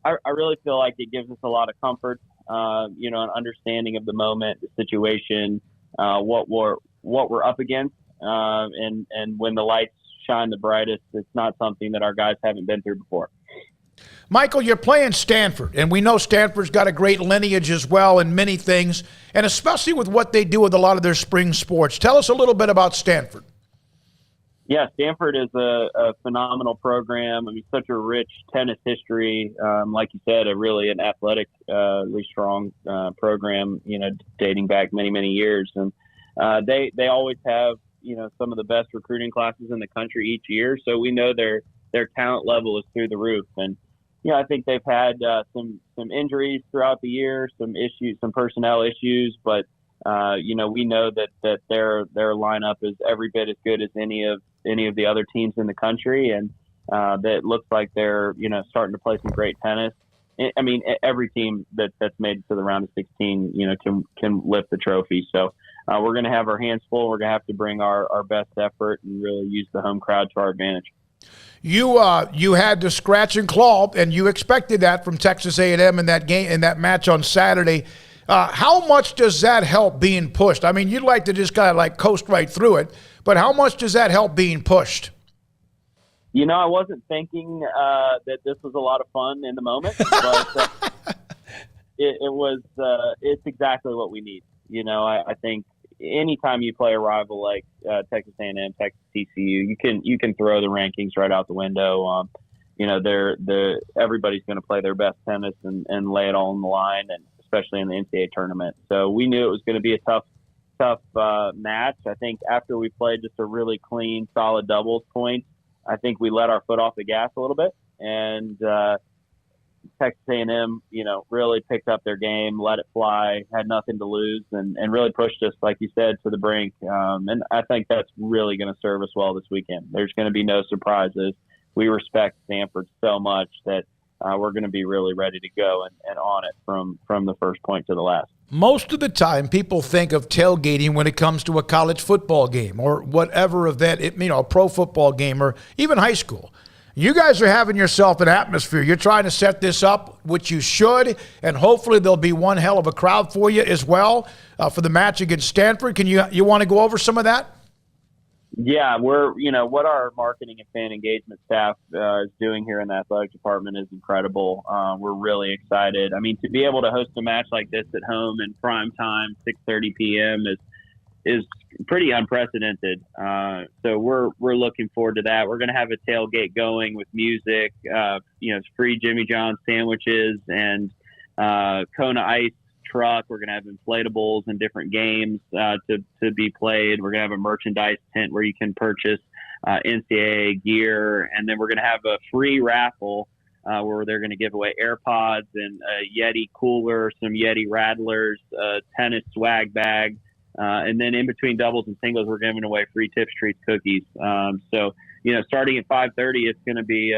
I really feel like it gives us a lot of comfort. An understanding of the moment, the situation, what we're up against, and when the lights shine the brightest, it's not something that our guys haven't been through before. Michael, you're playing Stanford, and we know Stanford's got a great lineage as well in many things, and especially with what they do with a lot of their spring sports. Tell us a little bit about Stanford. Yeah, Stanford is a phenomenal program. I mean, such a rich tennis history. Like you said, an athletically strong program, dating back many, many years. And they always have, some of the best recruiting classes in the country each year. So we know their talent level is through the roof. And, I think they've had some injuries throughout the year, some issues, some personnel issues, but we know that their lineup is every bit as good as any of the other teams in the country, and that looks like they're starting to play some great tennis. I mean, every team that's made it to the round of 16, can lift the trophy. So we're going to have our hands full. We're going to have to bring our best effort and really use the home crowd to our advantage. You had to scratch and claw, and you expected that from Texas A&M in that game, in that match on Saturday. How much does that help being pushed? I mean, you'd like to just kind of like coast right through it, but how much does that help being pushed? I wasn't thinking that this was a lot of fun in the moment, but it's exactly what we need. I think anytime you play a rival like Texas A&M, Texas TCU, you can throw the rankings right out the window. Everybody's going to play their best tennis and lay it all on the line, and especially in the NCAA tournament. So we knew it was going to be a tough match. I think after we played just a really clean, solid doubles point, I think we let our foot off the gas a little bit, and Texas A&M, really picked up their game, let it fly, had nothing to lose, and really pushed us, like you said, to the brink. And I think that's really going to serve us well this weekend. There's going to be no surprises. We respect Stanford so much that we're going to be really ready to go and on it from the first point to the last. Most of the time, people think of tailgating when it comes to a college football game or whatever event, a pro football game or even high school. You guys are having yourself an atmosphere. You're trying to set this up, which you should, and hopefully there'll be one hell of a crowd for you as well for the match against Stanford. You want to go over some of that? Yeah, we're what our marketing and fan engagement staff is doing here in the athletic department is incredible. We're really excited. I mean, to be able to host a match like this at home in prime time, 6:30 p.m. is pretty unprecedented. So we're looking forward to that. We're going to have a tailgate going with music, free Jimmy John's sandwiches and Kona Ice truck. We're going to have inflatables and different games to be played. We're going to have a merchandise tent where you can purchase NCAA gear, and then we're going to have a free raffle where they're going to give away AirPods and a Yeti cooler, some Yeti rattlers, a tennis swag bag, and then in between doubles and singles, we're giving away free Tips Treats cookies. So starting at 5:30, it's going to be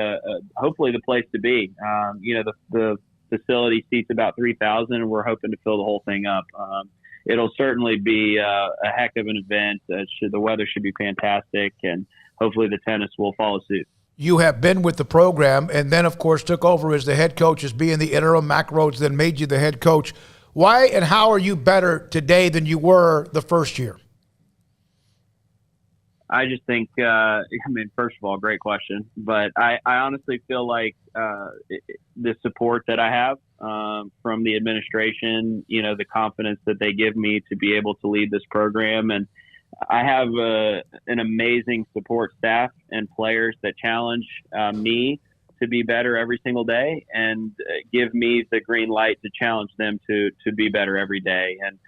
hopefully the place to be. The facility seats about 3,000, and we're hoping to fill the whole thing up. It'll certainly be a heck of an event. The weather should be fantastic, and hopefully the tennis will follow suit. You have been with the program and then, of course, took over as the head coach, as being the interim. Mac Rhodes then made you the head coach. Why and how are you better today than you were the first year? I just think, first of all, great question. But I honestly feel like the support that I have from the administration, the confidence that they give me to be able to lead this program. And I have an amazing support staff and players that challenge me to be better every single day and give me the green light to challenge them to be better every day. And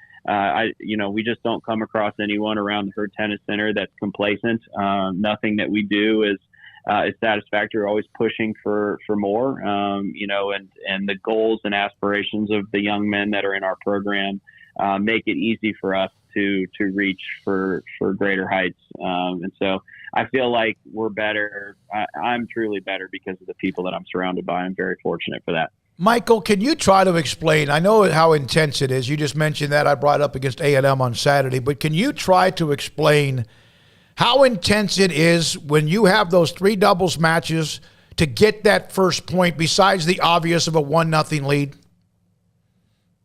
we just don't come across anyone around the Herd Tennis Center that's complacent. Nothing that we do is satisfactory. We're always pushing for more, and the goals and aspirations of the young men that are in our program make it easy for us to reach for greater heights. And so I feel like we're better. I'm truly better because of the people that I'm surrounded by. I'm very fortunate for that. Michael, can you try to explain? I know how intense it is. You just mentioned that. I brought up against A&M on Saturday. But can you try to explain how intense it is when you have those 3 doubles matches to get that first point besides the obvious of a 1-0 lead?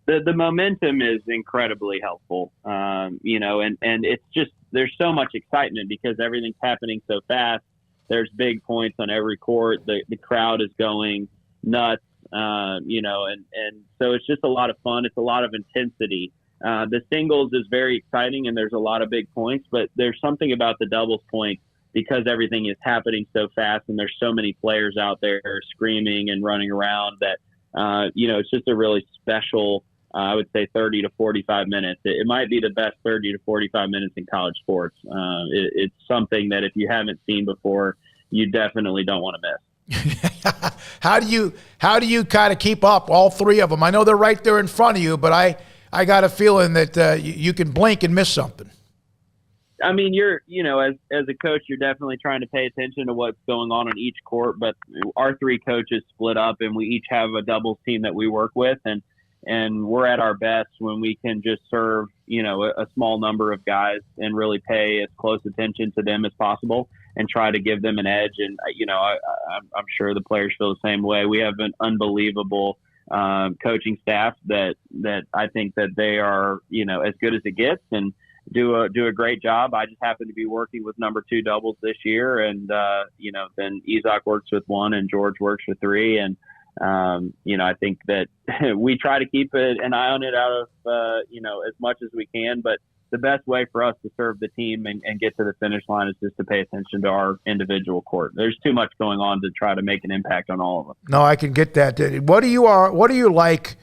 The momentum is incredibly helpful, and it's just there's so much excitement because everything's happening so fast. There's big points on every court. The crowd is going nuts. And so it's just a lot of fun. It's a lot of intensity. The singles is very exciting and there's a lot of big points, but there's something about the doubles point because everything is happening so fast and there's so many players out there screaming and running around that, it's just a really special, I would say 30 to 45 minutes. It might be the best 30 to 45 minutes in college sports. It's something that if you haven't seen before, you definitely don't want to miss. How do you kind of keep up all 3 of them? I know they're right there in front of you, but I got a feeling that you can blink and miss something. I mean, as a coach, you're definitely trying to pay attention to what's going on each court, but our 3 coaches split up and we each have a doubles team that we work with. And we're at our best when we can just serve, a small number of guys and really pay as close attention to them as possible and try to give them an edge. And, I'm sure the players feel the same way. We have an unbelievable coaching staff that I think that they are, as good as it gets and do a great job. I just happen to be working with number 2 doubles this year. And, then Isaac works with 1 and George works with 3. And, I think that we try to keep an eye on it out of, as much as we can, but the best way for us to serve the team and get to the finish line is just to pay attention to our individual court. There's too much going on to try to make an impact on all of them. No, I can get that. What do you like,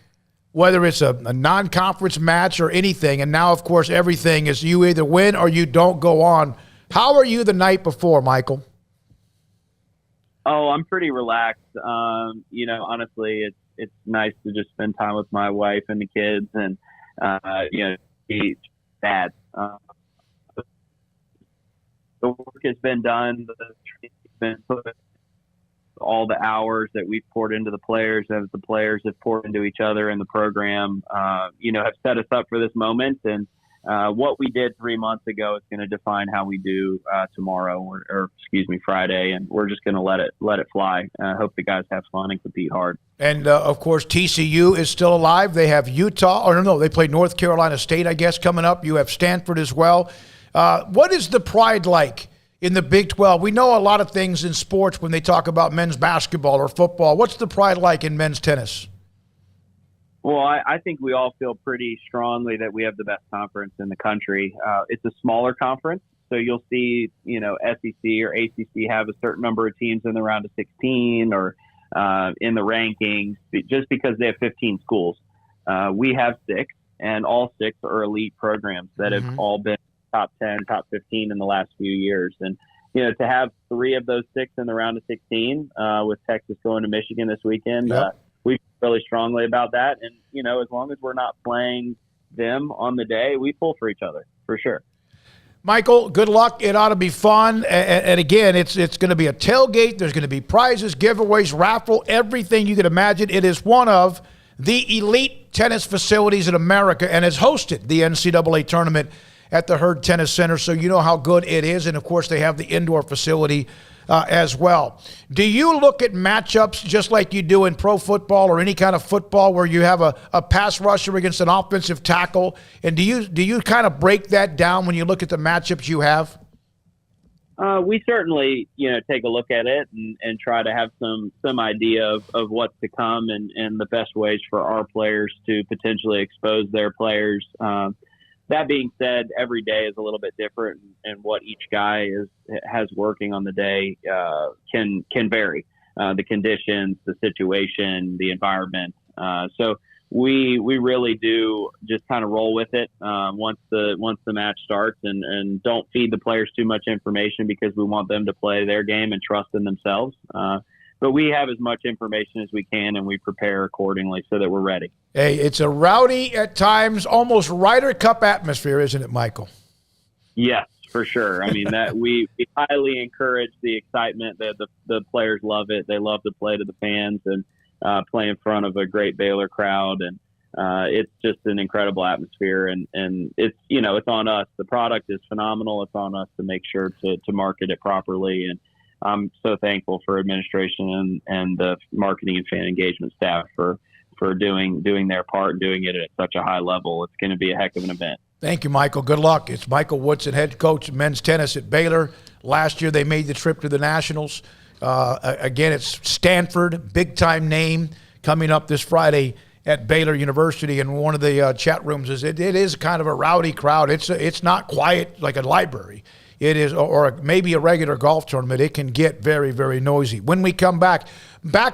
whether it's a non-conference match or anything, and now, of course, everything is you either win or you don't go on. How are you the night before, Michael? Oh, I'm pretty relaxed. Honestly, it's nice to just spend time with my wife and the kids and, eat that. The work has been done. The training's been put. All the hours that we've poured into the players, as the players have poured into each other in the program, have set us up for this moment. And what we did 3 months ago is going to define how we do tomorrow, Friday, and we're just going to let it fly. I hope the guys have fun and compete hard. And of course, TCU is still alive. They have Utah, they play North Carolina State, I guess, coming up. You have Stanford as well. What is the pride like in the Big 12? We know a lot of things in sports when they talk about men's basketball or football. What's the pride like in men's tennis? Well, I think we all feel pretty strongly that we have the best conference in the country. It's a smaller conference, so you'll see, SEC or ACC have a certain number of teams in the round of 16 or in the rankings just because they have 15 schools. We have 6, and all 6 are elite programs that have all been top 10, top 15 in the last few years. And, to have 3 of those 6 in the round of 16 with Texas going to Michigan this weekend, we feel really strongly about that. And, as long as we're not playing them on the day, we pull for each other, for sure. Michael, good luck. It ought to be fun. And again, it's going to be a tailgate. There's going to be prizes, giveaways, raffle, everything you can imagine. It is one of the elite tennis facilities in America and has hosted the NCAA tournament at the Herd Tennis Center, so you know how good it is. And, of course, they have the indoor facility as well. Do you look at matchups just like you do in pro football or any kind of football where you have a pass rusher against an offensive tackle? And do you kind of break that down when you look at the matchups you have? We certainly, take a look at it and try to have some idea of what's to come and the best ways for our players to potentially expose their players. That being said, every day is a little bit different, and what each guy has working on the day can vary. The conditions, the situation, the environment. So we really do just kind of roll with it once the match starts, and don't feed the players too much information because we want them to play their game and trust in themselves. But we have as much information as we can, and we prepare accordingly so that we're ready. Hey, it's a rowdy, at times, almost Ryder Cup atmosphere, isn't it, Michael? Yes, for sure. I mean, that we highly encourage the excitement. The players love it. They love to play to the fans and play in front of a great Baylor crowd. And it's just an incredible atmosphere. And it's, it's on us. The product is phenomenal. It's on us to make sure to market it properly. And I'm so thankful for administration and the marketing and fan engagement staff for doing their part and doing it at such a high level. It's going to be a heck of an event. Thank you, Michael. Good luck. It's Michael Woodson, head coach of men's tennis at Baylor. Last year they made the trip to the Nationals. Again, it's Stanford, big-time name, coming up this Friday at Baylor University. And one of the chat rooms is it is kind of a rowdy crowd. It's not quiet like a library. It is, or maybe a regular golf tournament. It can get very, very noisy. When we come back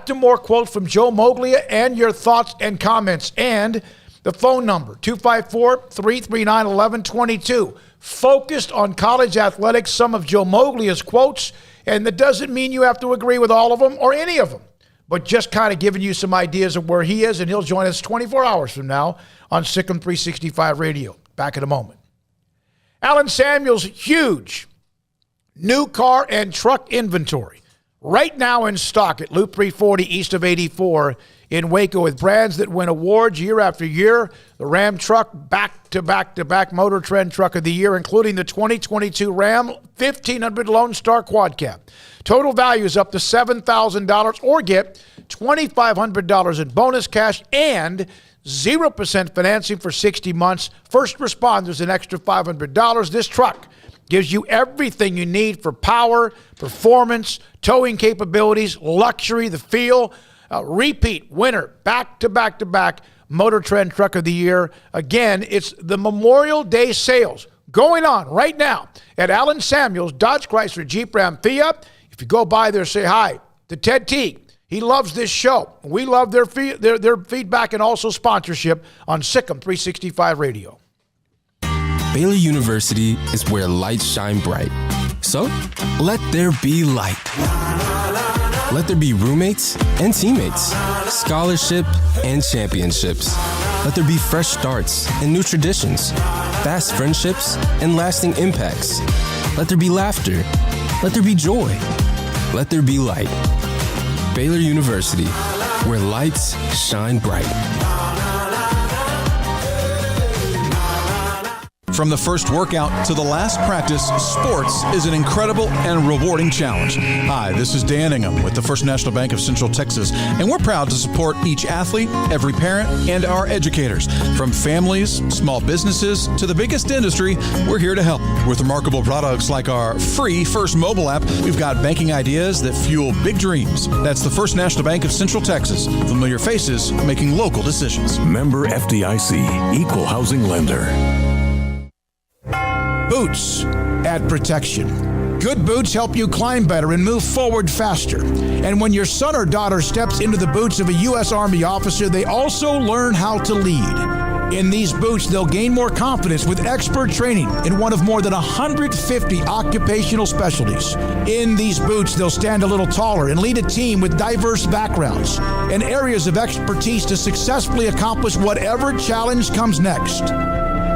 to more quotes from Joe Moglia and your thoughts and comments. And the phone number, 254-339-1122. Focused on college athletics, some of Joe Moglia's quotes. And that doesn't mean you have to agree with all of them or any of them, but just kind of giving you some ideas of where he is. And he'll join us 24 hours from now on Sikkim 365 Radio. Back in a moment. Alan Samuel's huge new car and truck inventory right now in stock at Loop 340 east of 84 in Waco, with brands that win awards year after year. The Ram truck, back-to-back Motor Trend Truck of the Year, including the 2022 Ram 1500 Lone Star Quad Cab. Total value is up to $7,000, or get $2,500 in bonus cash and 0% financing for 60 months. First responders an extra $500. This truck gives you everything you need for power, performance, towing capabilities, luxury, the feel. Repeat winner, back-to-back Motor Trend Truck of the Year. Again, it's the Memorial Day sales going on right now at Alan Samuels, Dodge, Chrysler, Jeep, Ram, Fiat. If you go by there, say hi to Ted Teague. He loves this show. We love their feedback and also sponsorship on Sikkim 365 Radio. Baylor University is where lights shine bright. So, let there be light. Let there be roommates and teammates, scholarship and championships. Let there be fresh starts and new traditions, fast friendships and lasting impacts. Let there be laughter. Let there be joy. Let there be light. Baylor University, where lights shine bright. From the first workout to the last practice, sports is an incredible and rewarding challenge. Hi, this is Dan Ingham with the First National Bank of Central Texas, and we're proud to support each athlete, every parent, and our educators. From families, small businesses, to the biggest industry, we're here to help. With remarkable products like our free First mobile app, we've got banking ideas that fuel big dreams. That's the First National Bank of Central Texas. Familiar faces making local decisions. Member FDIC, Equal Housing Lender. Boots add protection. Good boots help you climb better and move forward faster. And when your son or daughter steps into the boots of a U.S. Army officer, they also learn how to lead. In these boots, they'll gain more confidence with expert training in one of more than 150 occupational specialties. In these boots, they'll stand a little taller and lead a team with diverse backgrounds and areas of expertise to successfully accomplish whatever challenge comes next.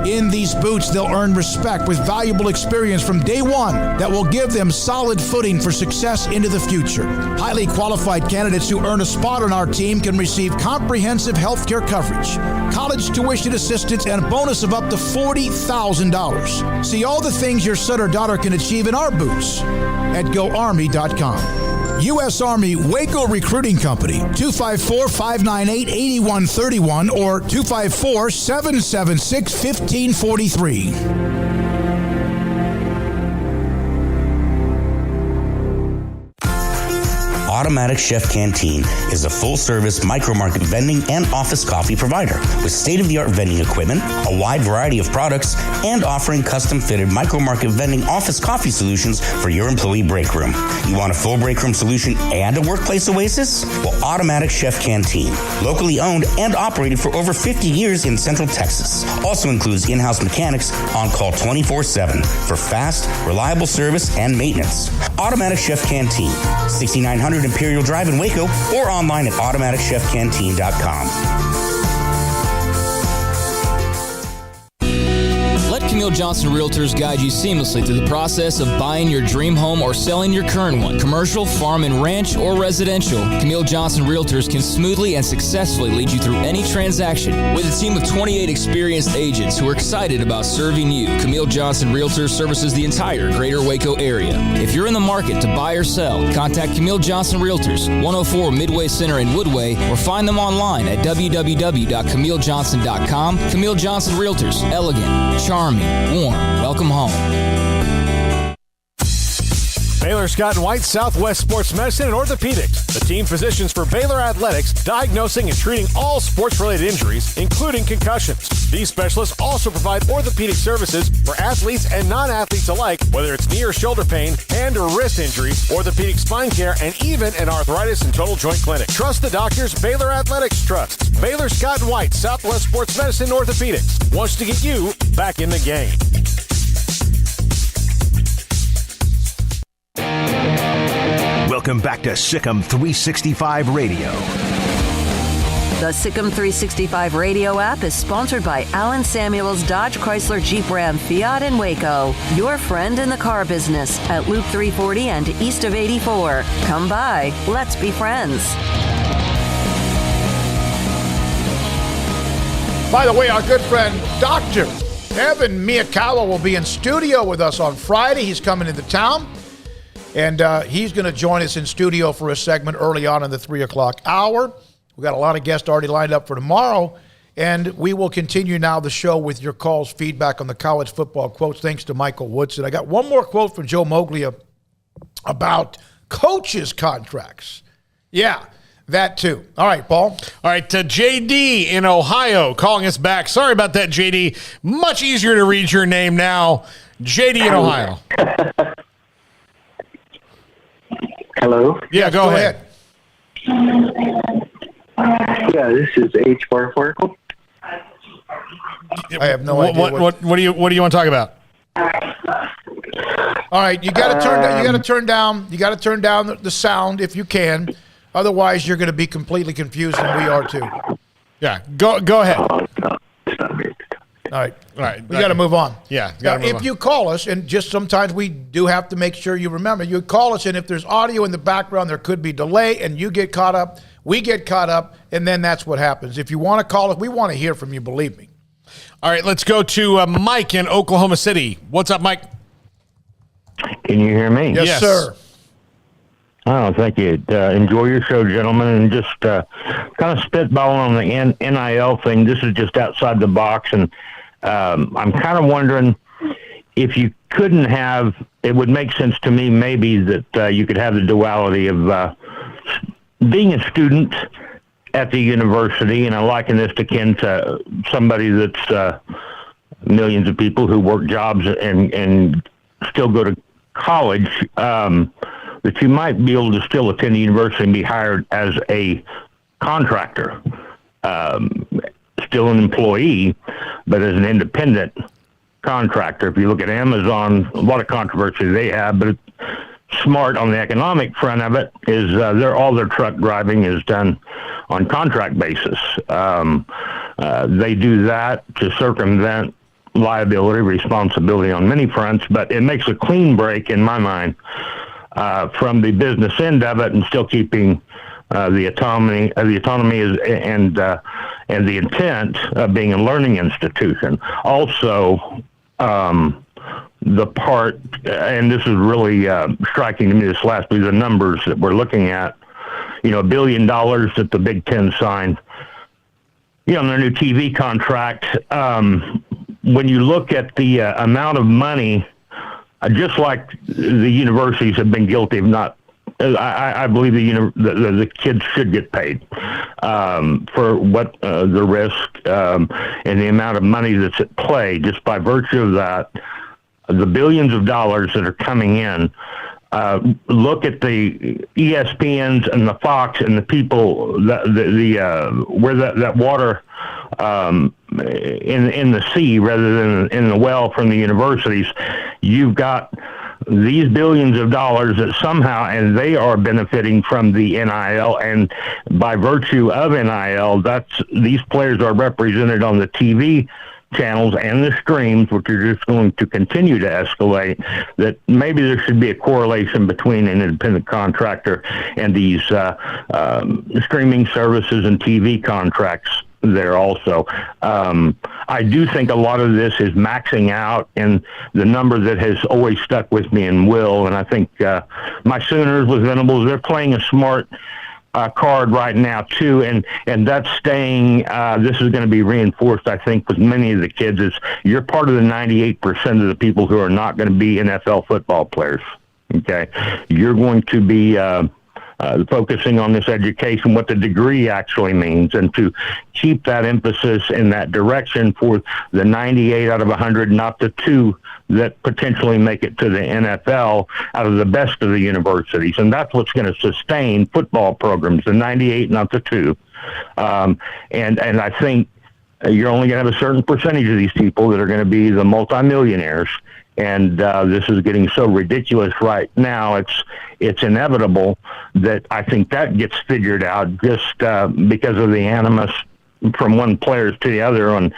In these boots, they'll earn respect with valuable experience from day one that will give them solid footing for success into the future. Highly qualified candidates who earn a spot on our team can receive comprehensive health care coverage, college tuition assistance, and a bonus of up to $40,000. See all the things your son or daughter can achieve in our boots at GoArmy.com. U.S. Army Waco Recruiting Company, 254-598-8131 or 254-776-1543. Automatic Chef Canteen is a full-service micro-market vending and office coffee provider with state-of-the-art vending equipment, a wide variety of products, and offering custom-fitted micro-market vending office coffee solutions for your employee break room. You want a full break room solution and a workplace oasis? Well, Automatic Chef Canteen, locally owned and operated for over 50 years in Central Texas, also includes in-house mechanics on call 24/7 for fast, reliable service and maintenance. Automatic Chef Canteen, 6900 Imperial Drive in Waco, or online at automaticchefcanteen.com. Let Camille Johnson Realtors guide you seamlessly through the process of buying your dream home or selling your current one. Commercial, farm and ranch, or residential, Camille Johnson Realtors can smoothly and successfully lead you through any transaction. With a team of 28 experienced agents who are excited about serving you, Camille Johnson Realtors services the entire greater Waco area. If you're in the market to buy or sell, contact Camille Johnson Realtors, 104 Midway Center in Woodway, or find them online at www.camillejohnson.com. Camille Johnson Realtors, elegant, charming, warm. Welcome home. Baylor Scott and White Southwest Sports Medicine and Orthopedics, the team physicians for Baylor Athletics, diagnosing and treating all sports-related injuries, including concussions. These specialists also provide orthopedic services for athletes and non-athletes alike, whether it's knee or shoulder pain, hand or wrist injuries, orthopedic spine care, and even an arthritis and total joint clinic. Trust the doctors Baylor Athletics trusts. Baylor Scott and White Southwest Sports Medicine and Orthopedics wants to get you back in the game. Welcome back to Sikkim 365 Radio. The Sikkim 365 Radio app is sponsored by Alan Samuels Dodge Chrysler Jeep Ram Fiat in Waco. Your friend in the car business at Loop 340 and east of 84. Come by. Let's be friends. By the way, our good friend Dr. Evan Miyakawa will be in studio with us on Friday. He's coming into town. And he's going to join us in studio for a segment early on in the 3 o'clock hour. We've got a lot of guests already lined up for tomorrow. And we will continue now the show with your calls, feedback on the college football quotes, thanks to Michael Woodson. I got one more quote from Joe Moglia about coaches' contracts. Yeah, that too. All right, Paul. All right, JD in Ohio calling us back. Sorry about that, JD. Much easier to read your name now. JD in Ohio. Hello? Yeah, go ahead. Yeah, this is H. Barfarkle. I have no idea. What do you want to talk about? All right, you got to turn down the sound if you can. Otherwise, you're going to be completely confused, and we are too. Yeah, go ahead. All right. We got to move on. Yeah. If you call us, and just sometimes we do have to make sure you remember, you call us, and if there's audio in the background, there could be delay, and you get caught up, we get caught up, and then that's what happens. If you want to call us, we want to hear from you, believe me. All right, let's go to Mike in Oklahoma City. What's up, Mike? Can you hear me? Yes. Sir. Oh, thank you. Enjoy your show, gentlemen, and just kind of spitballing on the NIL thing. This is just outside the box, and I'm kind of wondering if you couldn't have, it would make sense to me maybe that you could have the duality of being a student at the university, and I liken this akin to somebody that's millions of people who work jobs and still go to college, that you might be able to still attend the university and be hired as a contractor, still an employee, but as an independent contractor. If you look at Amazon, a lot of controversy they have, but it's smart on the economic front of it is all their truck driving is done on contract basis. They do that to circumvent liability, responsibility on many fronts, but it makes a clean break in my mind from the business end of it and still keeping the autonomy and the intent of being a learning institution. Also, the part, and this is really striking to me this last week, the numbers that we're looking at, $1 billion that the Big Ten signed, on their new TV contract. When you look at the amount of money, just like the universities have been guilty of not I believe the kids should get paid for what the risk and the amount of money that's at play. Just by virtue of that, the billions of dollars that are coming in. Look at the ESPNs and the Fox and the people where that water in the sea rather than in the well from the universities. You've got these billions of dollars that somehow, and they are benefiting from the NIL, and by virtue of NIL, these players are represented on the TV channels and the streams, which are just going to continue to escalate. That maybe there should be a correlation between an independent contractor and these streaming services and TV contracts there also. I do think a lot of this is maxing out, and the number that has always stuck with me and will, and I think my Sooners with Venables, they're playing a smart card right now too, and that's staying. This is going to be reinforced, I think, with many of the kids. Is you're part of the 98% of the people who are not going to be NFL football players. Okay, you're going to be focusing on this education, what the degree actually means, and to keep that emphasis in that direction for the 98 out of 100, not the 2 that potentially make it to the NFL out of the best of the universities. And that's what's going to sustain football programs, the 98, not the 2. And I think you're only going to have a certain percentage of these people that are going to be the multimillionaires. And this is getting so ridiculous right now. It's inevitable that I think that gets figured out just because of the animus from one player to the other on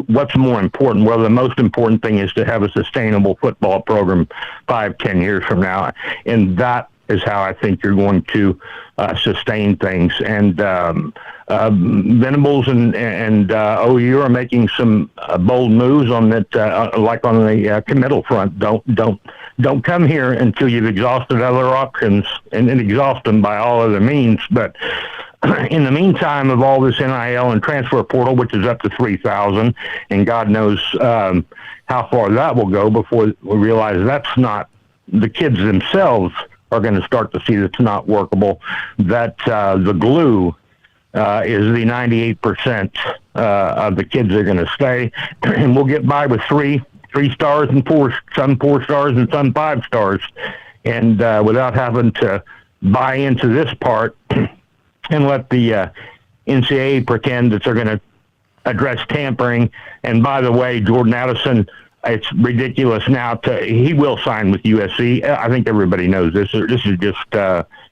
what's more important. Well, the most important thing is to have a sustainable football program 5-10 years from now, and that is how I think you're going to sustain things. And Venables and OU are making some bold moves on that, like on the committal front. Don't come here until you've exhausted other options, and exhaust them by all other means. But in the meantime of all this NIL and transfer portal, which is up to 3,000, and God knows how far that will go before we realize that's not the kids themselves are going to start to see that's not workable. That the glue is the 98% of the kids that are going to stay, and we'll get by with three stars and some 4 stars and some 5 stars, and without having to buy into this part and let the NCAA pretend that they're going to address tampering. And by the way, Jordan Addison, it's ridiculous now. He will sign with USC. I think everybody knows this. This is just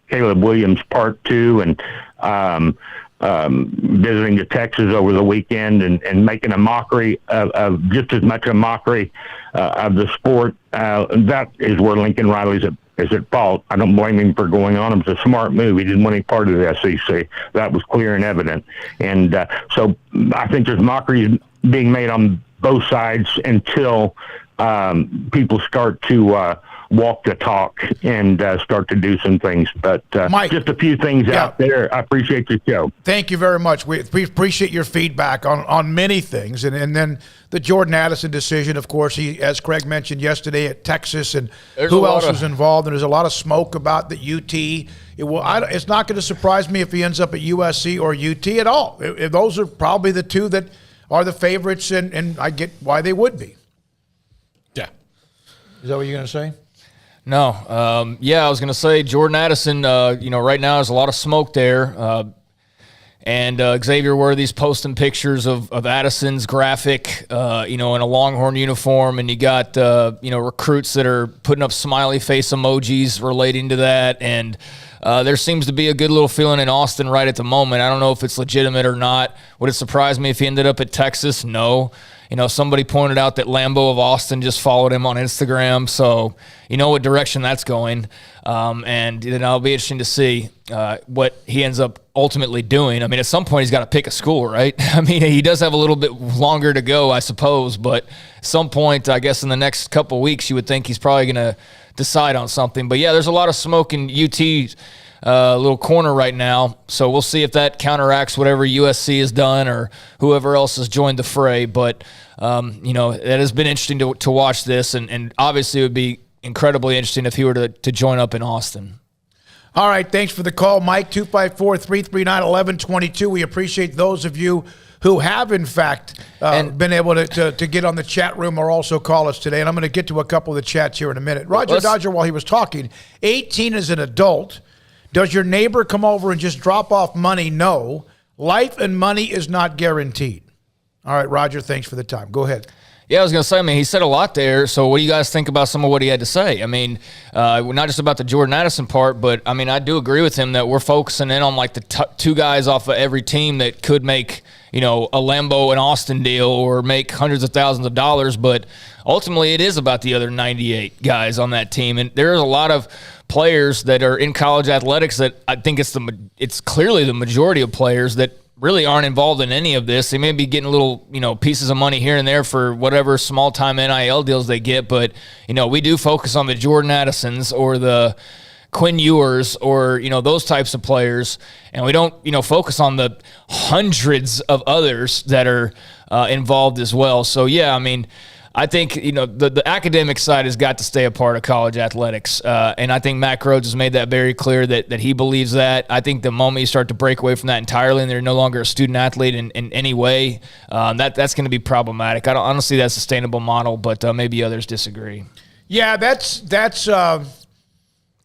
Caleb Williams Part 2, and visiting to Texas over the weekend and making a mockery of just as much a mockery of the sport. That is where Lincoln Riley's is at fault. I don't blame him for going on. It was a smart move. He didn't want any part of the SEC. That was clear and evident. And so I think there's mockery being made on both sides until people start to walk the talk and start to do some things. But Mike, just a few things out there. I appreciate your show. Thank you very much. We appreciate your feedback on many things. And then the Jordan Addison decision, of course, he, as Craig mentioned yesterday at Texas, and who else was involved. And there's a lot of smoke about the UT. It's not going to surprise me if he ends up at USC or UT at all. Those are probably the 2 that are the favorites, and I get why they would be. Yeah. Is that what you're going to say? No. I was going to say Jordan Addison, right now there's a lot of smoke there. And Xavier Worthy's posting pictures of Addison's graphic, in a Longhorn uniform. And you got, recruits that are putting up smiley face emojis relating to that. And there seems to be a good little feeling in Austin right at the moment. I don't know if it's legitimate or not. Would it surprise me if he ended up at Texas? No. Somebody pointed out that Lambeau of Austin just followed him on Instagram, so you know what direction that's going. And it'll be interesting to see what he ends up ultimately doing. I mean, at some point he's got to pick a school, right? I mean, he does have a little bit longer to go, I suppose, but at some point, I guess in the next couple of weeks, you would think he's probably going to decide on something. But yeah, there's a lot of smoke in UT. Little corner right now, so we'll see if that counteracts whatever USC has done or whoever else has joined the fray. But it has been interesting to watch this, and obviously it would be incredibly interesting if he were to join up in Austin. All right, thanks for the call, Mike, 254-339-1122. We appreciate those of you who have, in fact, been able to get on the chat room or also call us today. And I'm going to get to a couple of the chats here in a minute. Roger Dodger, while he was talking, 18 as an adult. Does your neighbor come over and just drop off money? No. Life and money is not guaranteed. All right, Roger, thanks for the time. Go ahead. Yeah, I was going to say, he said a lot there. So what do you guys think about some of what he had to say? Not just about the Jordan Addison part, but, I do agree with him that we're focusing in on, like, the two guys off of every team that could make, a Lambeau and Austin deal or make hundreds of thousands of dollars. But ultimately it is about the other 98 guys on that team. And there's a lot of players that are in college athletics that I think it's clearly the majority of players that really aren't involved in any of this. They may be getting little, pieces of money here and there for whatever small-time NIL deals they get, but, we do focus on the Jordan Addisons or the Quinn Ewers or, those types of players, and we don't, focus on the hundreds of others that are involved as well. So, yeah, I think, the academic side has got to stay a part of college athletics. And I think Matt Rhodes has made that very clear that he believes that. I think the moment you start to break away from that entirely and they're no longer a student athlete in any way, that's going to be problematic. I don't see that sustainable model, but maybe others disagree. Yeah, that's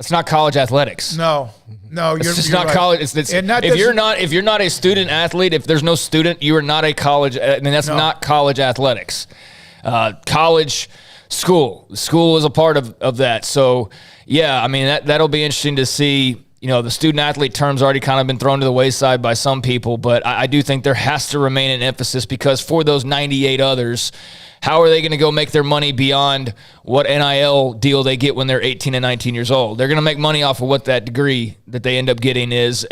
it's not college athletics. No, it's just not right. college. If you're not a student athlete, if there's no student, you are not a college. That's not college athletics. College, school is a part of that. So, yeah, that'll be interesting to see. The student athlete term's already kind of been thrown to the wayside by some people, but I do think there has to remain an emphasis because for those 98 others, how are they going to go make their money beyond what NIL deal they get when they're 18 and 19 years old? They're going to make money off of what that degree that they end up getting is,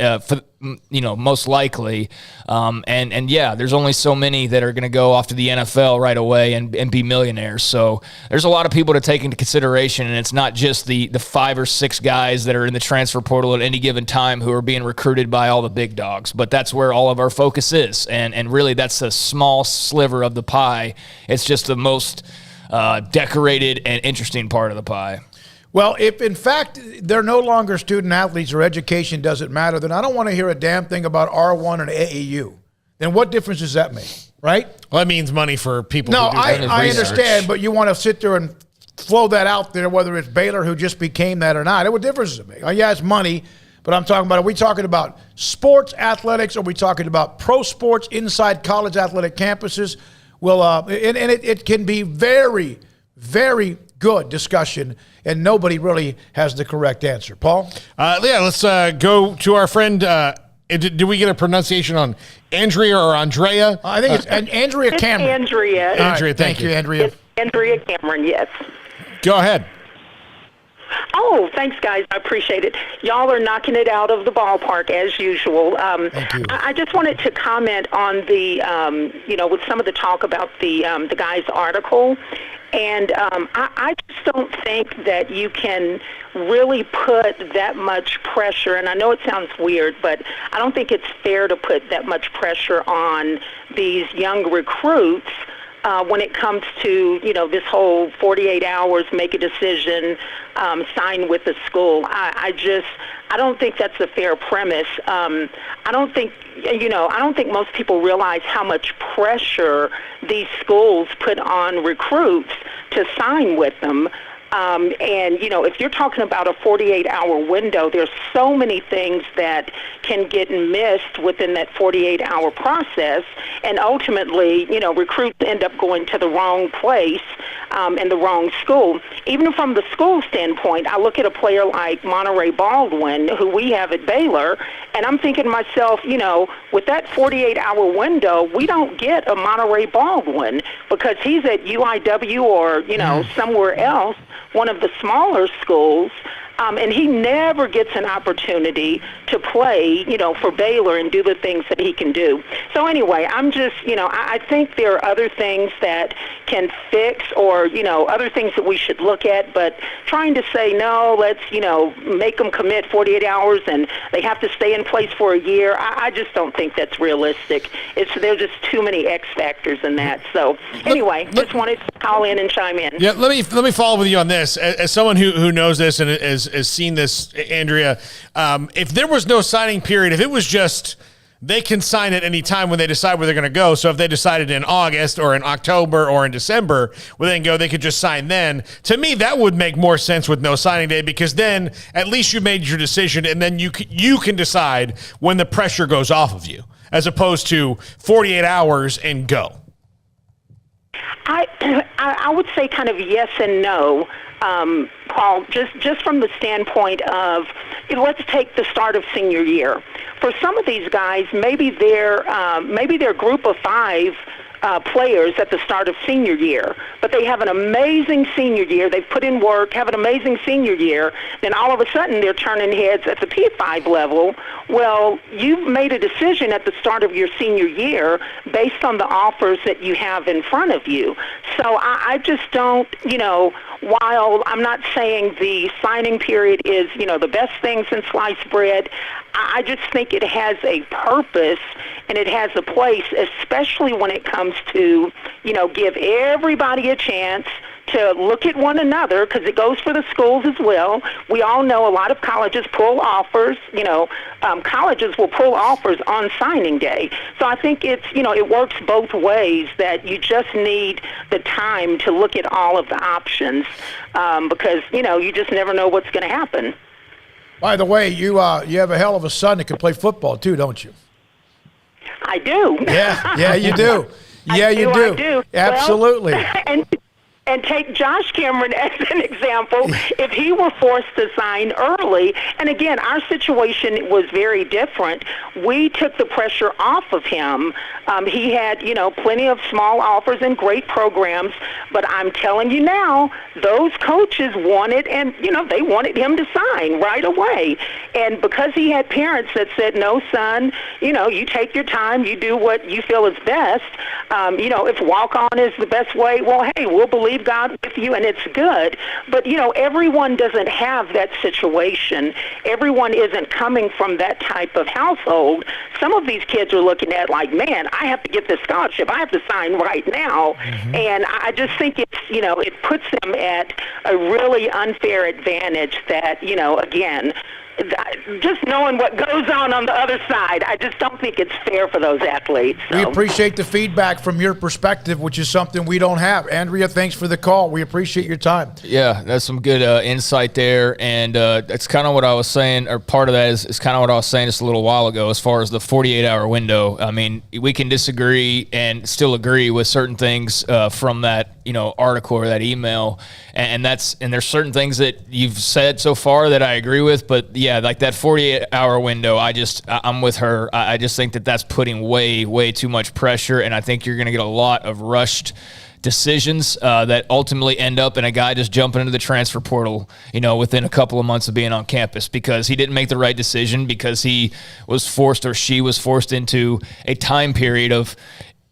most likely. And yeah, there's only so many that are going to go off to the NFL right away and be millionaires. So there's a lot of people to take into consideration, and it's not just the 5 or 6 guys that are in the transfer portal at any given time who are being recruited by all the big dogs. But that's where all of our focus is. And really, that's a small sliver of the pie. It's just the most decorated and interesting part of the pie. Well, if in fact they're no longer student athletes or education doesn't matter, then I don't want to hear a damn thing about R1 and AAU. Then what difference does that make, right? Well, that means money for people No, who do I understand, but you want to sit there and flow that out there, whether it's Baylor who just became that or not. What difference does it make? Yeah, it's money, but I'm talking about, are we talking about sports athletics? Are we talking about pro sports inside college athletic campuses? Well, it can be very, very good discussion, and nobody really has the correct answer. Paul? Let's go to our friend. Did we get a pronunciation on Andrea or Andrea? I think it's Andrea Cameron. Andrea. Andrea, thank you, Andrea. It's Andrea Cameron, yes. Go ahead. Oh, thanks, guys. I appreciate it. Y'all are knocking it out of the ballpark, as usual. Thank you. I just wanted to comment on the, with some of the talk about the guy's article. And I just don't think that you can really put that much pressure, and I know it sounds weird, but I don't think it's fair to put that much pressure on these young recruits when it comes to, this whole 48 hours, make a decision, sign with the school. I don't think that's a fair premise. I don't think most people realize how much pressure these schools put on recruits to sign with them. If you're talking about a 48-hour window, there's so many things that can get missed within that 48-hour process, and ultimately, recruits end up going to the wrong place and the wrong school. Even from the school standpoint, I look at a player like Monterey Baldwin, who we have at Baylor, and I'm thinking to myself, with that 48-hour window, we don't get a Monterey Baldwin because he's at UIW or, somewhere else, one of the smaller schools, and he never gets an opportunity to play, for Baylor and do the things that he can do. So anyway, I'm just, I think there are other things that can fix or, other things that we should look at, but trying to say, no, let's, make them commit 48 hours and they have to stay in place for a year, I just don't think that's realistic. There's just too many X factors in that. So anyway, just wanted to call in and chime in. Yeah, let me follow with you on this. As someone who knows this and has seen this, Andrea. If there was no signing period, if it was just they can sign at any time when they decide where they're going to go. So if they decided in August or in October or in December where they can go, they could just sign then. To me, that would make more sense with no signing day, because then at least you made your decision, and then you can decide when the pressure goes off of you, as opposed to 48 hours and go. I would say kind of yes and no, Paul, just from the standpoint of, let's take the start of senior year. For some of these guys, maybe they're group of 5 players at the start of senior year, but they have an amazing senior year. They've put in work, have an amazing senior year. Then all of a sudden they're turning heads at the P5 level. Well, you've made a decision at the start of your senior year based on the offers that you have in front of you. So I just don't, while I'm not saying the signing period is, the best thing since sliced bread, I just think it has a purpose and it has a place, especially when it comes to, give everybody a chance to look at one another, because it goes for the schools as well. We all know a lot of colleges pull offers. Colleges will pull offers on signing day. So I think it's, it works both ways, that you just need the time to look at all of the options, because, you just never know what's going to happen. By the way, you have a hell of a son that can play football too, don't you? I do. Yeah, you do. Yeah, you do. I do. Absolutely. Well, and take Josh Cameron as an example. If he were forced to sign early, and again, our situation was very different. We took the pressure off of him. He had, plenty of small offers and great programs, but I'm telling you now, those coaches wanted, and, they wanted him to sign right away. And because he had parents that said, no, son, you take your time, you do what you feel is best. If walk-on is the best way, well, hey, we'll believe God with you, and it's good. But, everyone doesn't have that situation. Everyone isn't coming from that type of household. Some of these kids are looking at like, man, I have to get this scholarship. I have to sign right now. Mm-hmm. And I just think it's, it puts them at a really unfair advantage that, again, just knowing what goes on the other side, I just don't think it's fair for those athletes. So. We appreciate the feedback from your perspective, which is something we don't have. Andrea, thanks for the call. We appreciate your time. Yeah, that's some good insight there, and that's kind of what I was saying, or part of that is kind of what I was saying just a little while ago as far as the 48-hour window. I mean, we can disagree and still agree with certain things from that article or that email, and there's certain things that you've said so far that I agree with, but yeah, like that 48-hour window, I'm with her. I just think that that's putting way too much pressure, and I think you're going to get a lot of rushed decisions that ultimately end up in a guy just jumping into the transfer portal, within a couple of months of being on campus, because he didn't make the right decision, because he was forced, or she was forced into a time period of,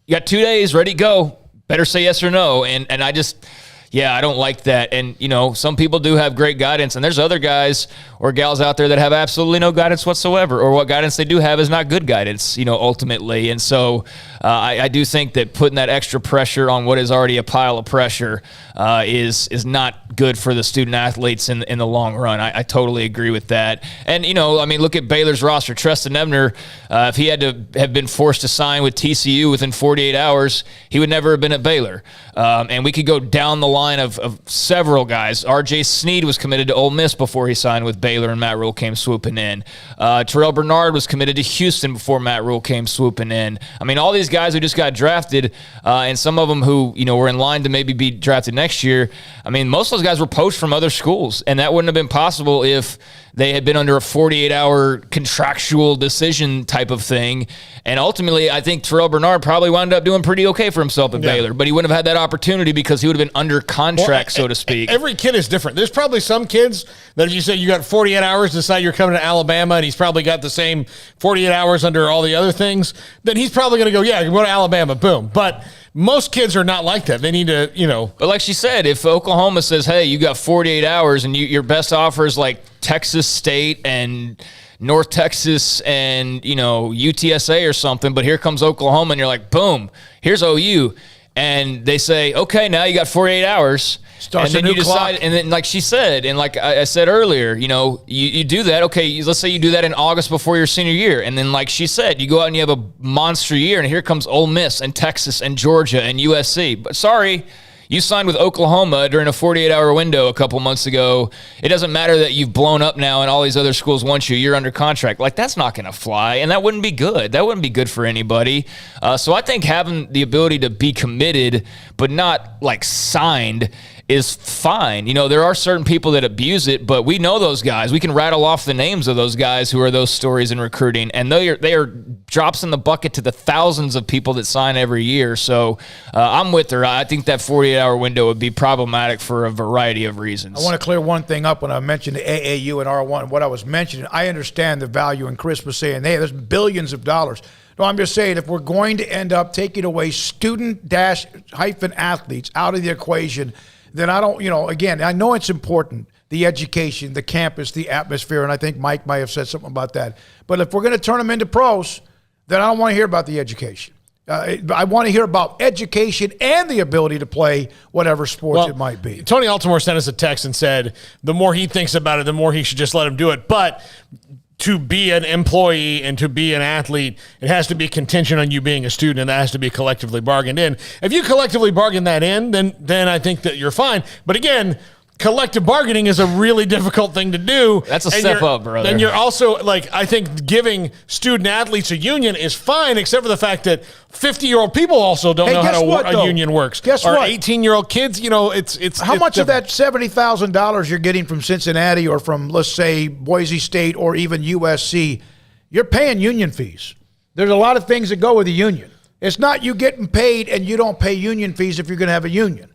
you got 2 days, ready to go, better say yes or no. And I just, I don't like that. And, some people do have great guidance, and there's other guys or gals out there that have absolutely no guidance whatsoever, or what guidance they do have is not good guidance, ultimately. And so I do think that putting that extra pressure on what is already a pile of pressure is not good for the student athletes in the long run. I totally agree with that. And, look at Baylor's roster. Treston Ebner, if he had to have been forced to sign with TCU within 48 hours, he would never have been at Baylor. And we could go down the line of several guys. R.J. Sneed was committed to Ole Miss before he signed with Baylor, and Matt Rule came swooping in. Terrell Bernard was committed to Houston before Matt Rule came swooping in. I mean, all these guys who just got drafted, and some of them who, were in line to maybe be drafted next year, I mean, most of those guys were poached from other schools, and that wouldn't have been possible if they had been under a 48-hour contractual decision type of thing. And ultimately, I think Terrell Bernard probably wound up doing pretty okay for himself at Baylor, but he wouldn't have had that opportunity because he would have been under contract, so to speak. Every kid is different. There's probably some kids that if you say you got 48 hours to decide you're coming to Alabama, and he's probably got the same 48 hours under all the other things, then he's probably going to go, go to Alabama, boom. But most kids are not like that. They need to, But like she said, if Oklahoma says, hey, you got 48 hours and your best offer is like Texas State and North Texas and, UTSA or something, but here comes Oklahoma and you're like, boom, here's OU. and they say, okay, now you got 48 hours. Starts and then a new you decide, clock. and then like she said, and like I said earlier, you do that. Okay, let's say you do that in August before your senior year, and then like she said, you go out and you have a monster year, and here comes Ole Miss and Texas and Georgia and USC. But sorry, you signed with Oklahoma during a 48-hour window a couple months ago. It doesn't matter that you've blown up now and all these other schools want you. You're under contract. Like, that's not going to fly, and that wouldn't be good. That wouldn't be good for anybody. So I think having the ability to be committed but not, like, signed is fine. There are certain people that abuse it, but we know those guys. We can rattle off the names of those guys who are those stories in recruiting, and they are drops in the bucket to the thousands of people that sign every year. So I'm with her. I think that 48-hour window would be problematic for a variety of reasons. I want to clear one thing up when I mentioned the AAU and R1. What I was mentioning, I understand the value, and Chris was saying, hey, there's billions of dollars. No, I'm just saying if we're going to end up taking away student-athletes out of the equation, then I don't, again, I know it's important, the education, the campus, the atmosphere, and I think Mike might have said something about that. But if we're going to turn them into pros, then I don't want to hear about the education. I want to hear about education and the ability to play whatever sports it might be. Tony Altimore sent us a text and said the more he thinks about it, the more he should just let him do it. But to be an employee and to be an athlete, it has to be contingent on you being a student, and that has to be collectively bargained in. If you collectively bargain that in, then I think that you're fine. But again, collective bargaining is a really difficult thing to do. That's a step up, brother. Then you're also, I think giving student athletes a union is fine, except for the fact that 50-year-old people also don't know how a union works. Guess what? 18-year-old kids, it's how much different. of that $70,000 you're getting from Cincinnati or from, let's say, Boise State or even USC, you're paying union fees. There's a lot of things that go with the union. It's not you getting paid and you don't pay union fees if you're going to have a union.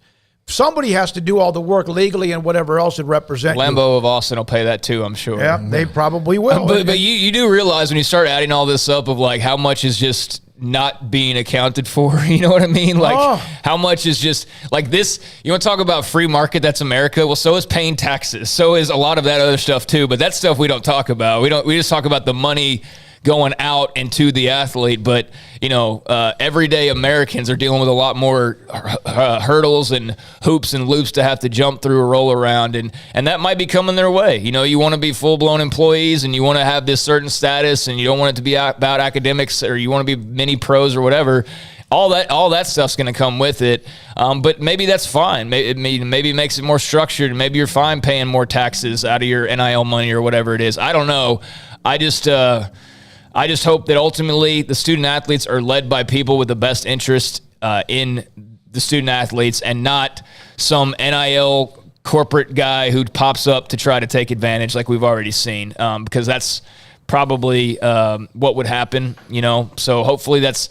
Somebody has to do all the work legally and whatever else would represent Lambeau of Austin will pay that too, I'm sure. Yeah, they probably will. But you do realize when you start adding all this up of like how much is just not being accounted for, you know what I mean? Like how much is just like this, you want to talk about free market, that's America. Well, so is paying taxes. So is a lot of that other stuff too, but that stuff we don't talk about. We just talk about the money going out and to the athlete, but everyday Americans are dealing with a lot more hurdles and hoops and loops to have to jump through or roll around, and that might be coming their way. You want to be full-blown employees, and you want to have this certain status, and you don't want it to be about academics, or you want to be mini pros or whatever. All that stuff's going to come with it, but maybe that's fine. Maybe it makes it more structured. Maybe you're fine paying more taxes out of your NIL money or whatever it is. I don't know. I just hope that ultimately the student athletes are led by people with the best interest in the student athletes and not some NIL corporate guy who pops up to try to take advantage like we've already seen, because that's probably what would happen, So hopefully that's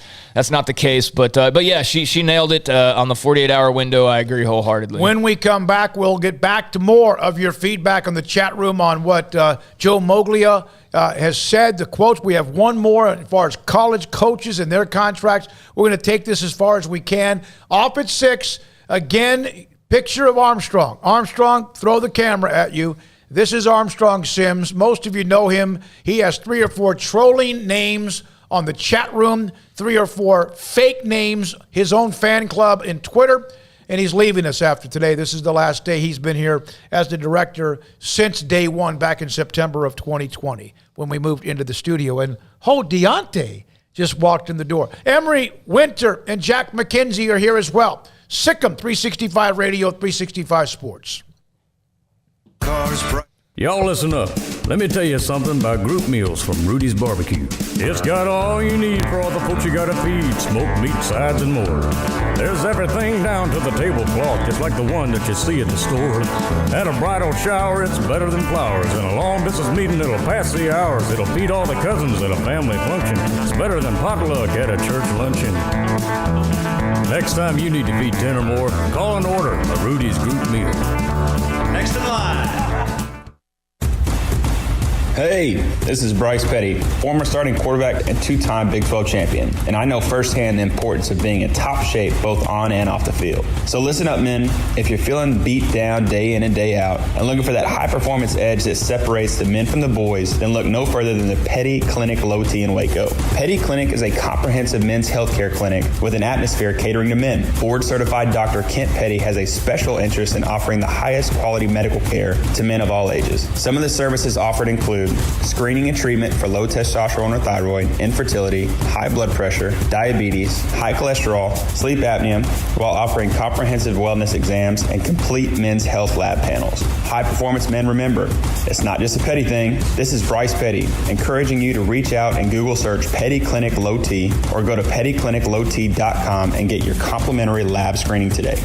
not the case. But yeah, she nailed it on the 48-hour window. I agree wholeheartedly. When we come back, we'll get back to more of your feedback on the chat room on what Joe Moglia has said, the quotes. We have one more as far as college coaches and their contracts. We're going to take this as far as we can. Off at 6, again, picture of Armstrong. Armstrong, throw the camera at you. This is Armstrong Sims. Most of you know him. He has 3 or 4 trolling names on the chat room, 3 or 4 fake names, his own fan club in Twitter, and he's leaving us after today. This is the last day he's been here as the director since day one back in September of 2020 when we moved into the studio. And Deontay just walked in the door. Emery Winter and Jack McKenzie are here as well. Sikkim 365 Radio, 365 Sports. Y'all listen up. Let me tell you something about group meals from Rudy's Barbecue. It's got all you need for all the folks you gotta feed, smoked meat, sides, and more. There's everything down to the tablecloth, just like the one that you see at the store. At a bridal shower, it's better than flowers. And a long distance meeting, it'll pass the hours. It'll feed all the cousins at a family function. It's better than potluck at a church luncheon. Next time you need to feed 10 or more, call and order a Rudy's group meal. Next in line. Hey, this is Bryce Petty, former starting quarterback and two-time Big 12 champion, and I know firsthand the importance of being in top shape both on and off the field. So listen up, men. If you're feeling beat down day in and day out and looking for that high-performance edge that separates the men from the boys, then look no further than the Petty Clinic Low T in Waco. Petty Clinic is a comprehensive men's healthcare clinic with an atmosphere catering to men. Board-certified Dr. Kent Petty has a special interest in offering the highest quality medical care to men of all ages. Some of the services offered include screening and treatment for low testosterone or thyroid, infertility, high blood pressure, diabetes, high cholesterol, sleep apnea, while offering comprehensive wellness exams and complete men's health lab panels. High performance men, remember, it's not just a Petty thing. This is Bryce Petty, encouraging you to reach out and Google search Petty Clinic Low T or go to pettycliniclowt.com and get your complimentary lab screening today.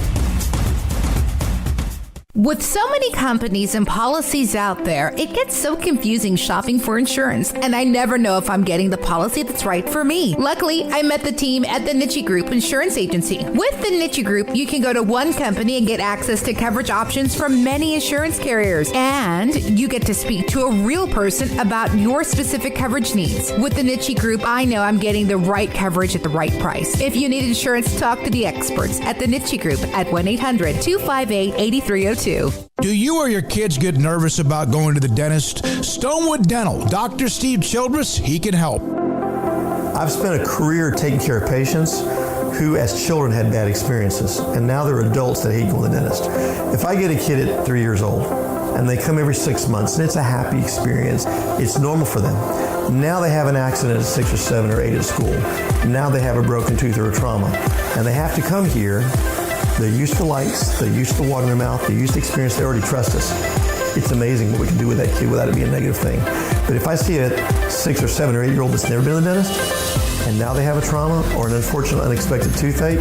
With so many companies and policies out there, it gets so confusing shopping for insurance, and I never know if I'm getting the policy that's right for me. Luckily, I met the team at the Niche Group Insurance Agency. With the Niche Group, you can go to one company and get access to coverage options from many insurance carriers, and you get to speak to a real person about your specific coverage needs. With the Niche Group, I know I'm getting the right coverage at the right price. If you need insurance, talk to the experts at the Niche Group at 1-800-258-8302. Do you or your kids get nervous about going to the dentist? Stonewood Dental, Dr. Steve Childress, he can help. I've spent a career taking care of patients who as children had bad experiences, and now they're adults that hate going to the dentist. If I get a kid at 3 years old and they come every 6 months and it's a happy experience, it's normal for them. Now they have an accident at 6 or 7 or 8 at school. Now they have a broken tooth or a trauma, and they have to come here. They're used to lights, they're used to water in their mouth, they're used to experience, they already trust us. It's amazing what we can do with that kid without it being a negative thing. But if I see a 6 or 7 or 8 year old that's never been to the dentist, and now they have a trauma or an unfortunate unexpected toothache,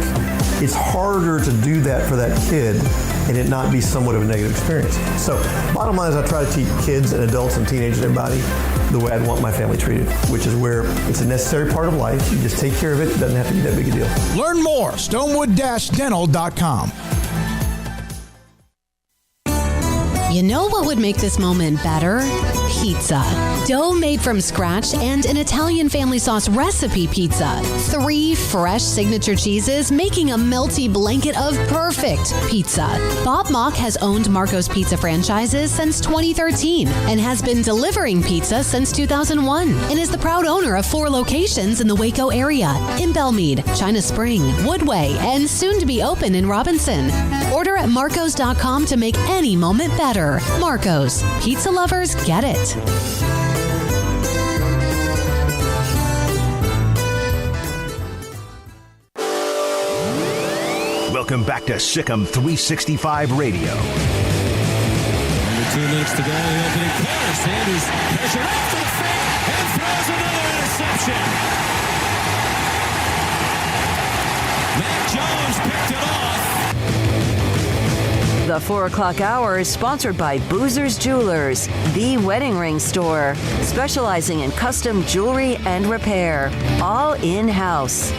it's harder to do that for that kid and it not be somewhat of a negative experience. So bottom line is I try to teach kids and adults and teenagers and everybody the way I'd want my family treated, which is where it's a necessary part of life. You just take care of it. It doesn't have to be that big a deal. Learn more, stonewood-dental.com. You know what would make this moment better? Pizza. Dough made from scratch and an Italian family sauce recipe pizza. 3 fresh signature cheeses making a melty blanket of perfect pizza. Bob Mock has owned Marco's Pizza franchises since 2013 and has been delivering pizza since 2001 and is the proud owner of 4 locations in the Waco area, in Belmead, China Spring, Woodway, and soon to be open in Robinson. Order at marcos.com to make any moment better. Marco's. Pizza lovers get it. Welcome back to Sikkim 365 Radio. Under 2 minutes to go in the opening quarter. Sanders pressured off the fake and throws another interception. Mac Jones picked it off. The 4 o'clock hour is sponsored by Boozer's Jewelers, the wedding ring store, specializing in custom jewelry and repair, all in-house.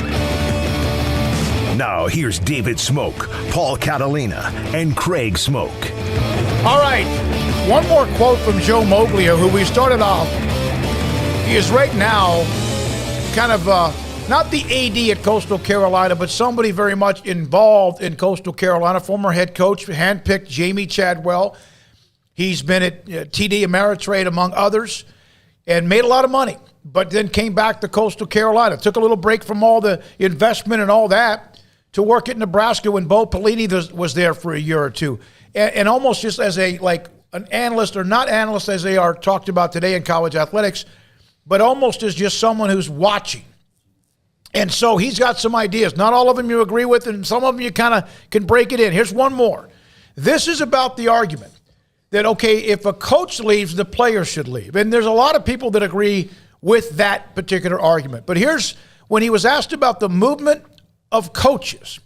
Now here's David Smoak, Paul Catalina, and Craig Smoak. All right, one more quote from Joe Moglio, who we started off. He is right now kind of not the AD at Coastal Carolina, but somebody very much involved in Coastal Carolina, former head coach, handpicked Jamie Chadwell. He's been at TD Ameritrade, among others, and made a lot of money, but then came back to Coastal Carolina. Took a little break from all the investment and all that to work at Nebraska when Bo Pelini was there for a year or two. And almost just as an analyst, or not analyst as they are talked about today in college athletics, but almost as just someone who's watching. And so he's got some ideas. Not all of them you agree with, and some of them you kind of can break it in. Here's one more. This is about the argument that, okay, if a coach leaves, the player should leave. And there's a lot of people that agree with that particular argument. But here's when he was asked about the movement of coaches.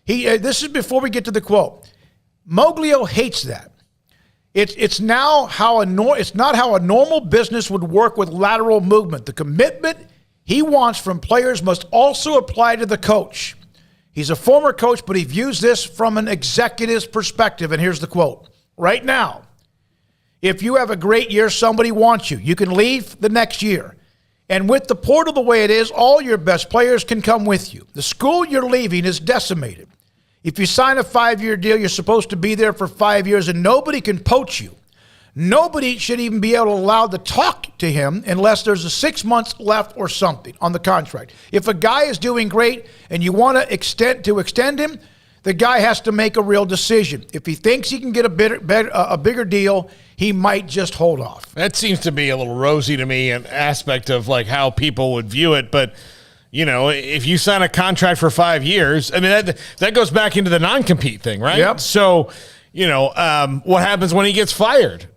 This is before we get to the quote. Moglio hates that. It's not how a normal business would work with lateral movement. The commitment he wants from players must also apply to the coach. He's a former coach, but he views this from an executive's perspective. And here's the quote. Right now, If you have a great year, somebody wants you. You can leave the next year. And with the portal the way it is, all your best players can come with you. The school you're leaving is decimated. If you sign a 5-year deal, you're supposed to be there for 5 years, and nobody can poach you. Nobody should even be able to allow to talk to him unless there's a 6 months left or something on the contract. If a guy is doing great and you want to extend him, the guy has to make a real decision. If he thinks he can get a bigger deal, he might just hold off. That seems to be a little rosy to me, an aspect of like how people would view it. But, you know, if you sign a contract for 5 years, I mean, that goes back into the non-compete thing, right? Yep. So, you know, what happens when he gets fired?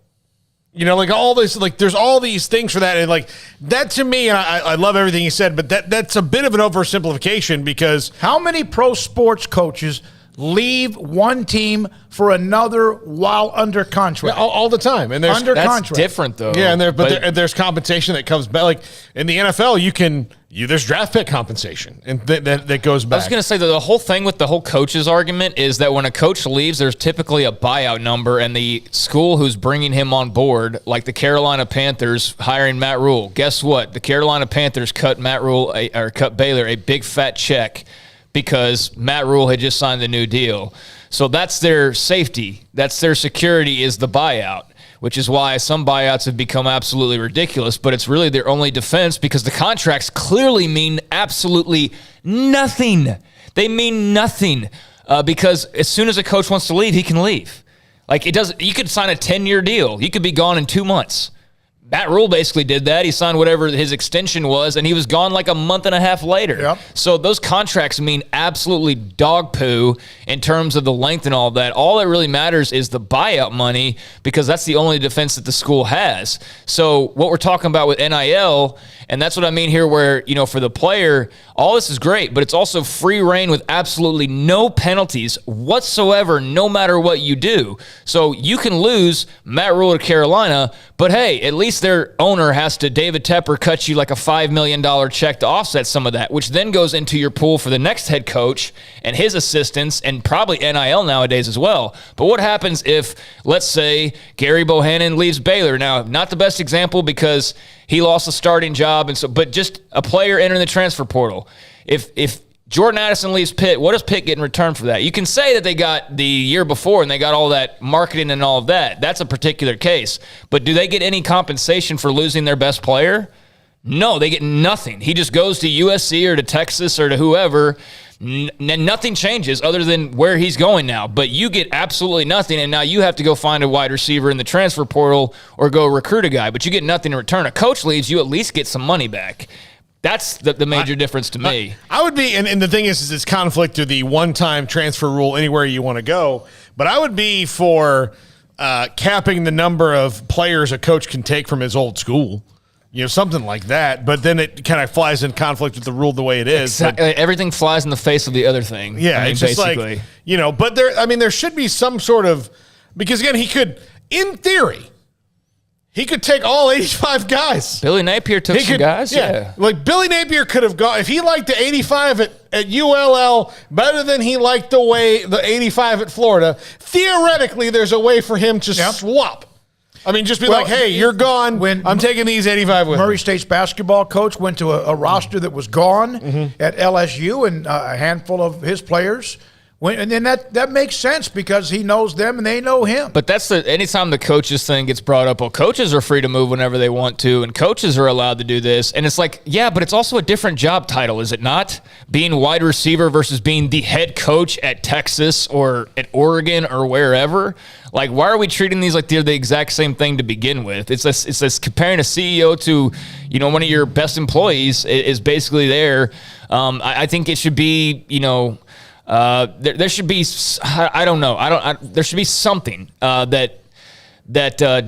You know, like all this, like there's all these things for that. And like that to me, and I love everything he said, but that's a bit of an oversimplification because how many pro sports coaches leave one team for another while under contract? Yeah, all the time. And there's that's different though. Yeah, and there's compensation that comes back. Like in the NFL, there's draft pick compensation and that goes back. I was going to say that the whole thing with the whole coaches argument is that when a coach leaves, there's typically a buyout number, and the school who's bringing him on board, like the Carolina Panthers hiring Matt Rule. Guess what? The Carolina Panthers cut cut Baylor a big fat check because Matt Rule had just signed the new deal. So that's their safety. That's their security, is the buyout, which is why some buyouts have become absolutely ridiculous, but it's really their only defense because the contracts clearly mean absolutely nothing. They mean nothing because as soon as a coach wants to leave, he can leave. Like you could sign a 10-year deal. You could be gone in 2 months. Matt Rule basically did that. He signed whatever his extension was, and he was gone like a month and a half later. Yep. So those contracts mean absolutely dog poo in terms of the length and all of that. All that really matters is the buyout money because that's the only defense that the school has. So what we're talking about with NIL, and that's what I mean here where, you know, for the player, all this is great, but it's also free reign with absolutely no penalties whatsoever, no matter what you do. So you can lose Matt Rule to Carolina, but hey, at least their owner has to, David Tepper, cut you like a $5 million check to offset some of that, which then goes into your pool for the next head coach and his assistants and probably NIL nowadays as well. But what happens if, let's say, Gary Bohannon leaves Baylor? Now, not the best example because he lost a starting job, but just a player entering the transfer portal. If Jordan Addison leaves Pitt, what does Pitt get in return for that? You can say that they got the year before and they got all that marketing and all of that. That's a particular case. But do they get any compensation for losing their best player? No, they get nothing. He just goes to USC or to Texas or to whoever. Nothing changes other than where he's going now. But you get absolutely nothing, and now you have to go find a wide receiver in the transfer portal or go recruit a guy. But you get nothing in return. A coach leaves, you at least get some money back. That's the major difference to me. I would be, and the thing is it's conflict to the one-time transfer rule anywhere you want to go, but I would be for capping the number of players a coach can take from his old school. You know, something like that, but then it kind of flies in conflict with the rule the way it is. Exactly. Everything flies in the face of the other thing. Yeah, it's just basically. Like, you know, but there should be some sort of, because again, he could, in theory, he could take all 85 guys. Billy Napier took some guys, yeah. Like Billy Napier could have gone, if he liked the 85 at ULL better than he liked the 85 at Florida, theoretically there's a way for him to swap. I mean, just be like, hey, you're gone. I'm taking these 85 with Murray me. State's basketball coach went to a roster that was gone at LSU, and a handful of his players and then that makes sense because he knows them and they know him. But that's anytime the coaches thing gets brought up, well, coaches are free to move whenever they want to, and coaches are allowed to do this. And it's like, yeah, but it's also a different job title, is it not? Being wide receiver versus being the head coach at Texas or at Oregon or wherever. Like, why are we treating these like they're the exact same thing to begin with? It's this comparing a CEO to, you know, one of your best employees is basically there. I think it should be, you know, there should be, I don't know. There should be something that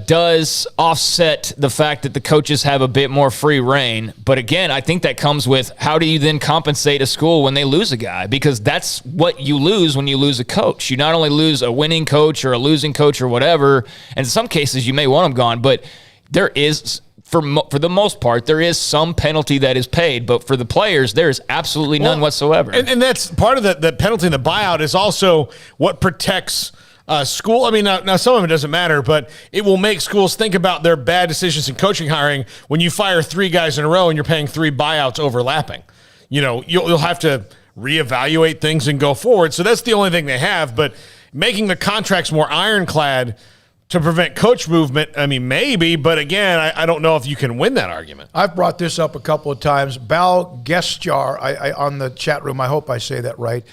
does offset the fact that the coaches have a bit more free reign. But again, I think that comes with how do you then compensate a school when they lose a guy? Because that's what you lose when you lose a coach. You not only lose a winning coach or a losing coach or whatever, and in some cases you may want them gone, but there is, for the most part, there is some penalty that is paid, but for the players, there is absolutely none whatsoever. And that's part of the penalty in the buyout is also what protects school. I mean, now some of it doesn't matter, but it will make schools think about their bad decisions in coaching hiring when you fire 3 guys in a row and you're paying 3 buyouts overlapping. You'll have to reevaluate things and go forward. So that's the only thing they have. But making the contracts more ironclad to prevent coach movement, I mean, maybe. But again, I don't know if you can win that argument. I've brought this up a couple of times. Bal Gesjar, I on the chat room, I hope I say that right.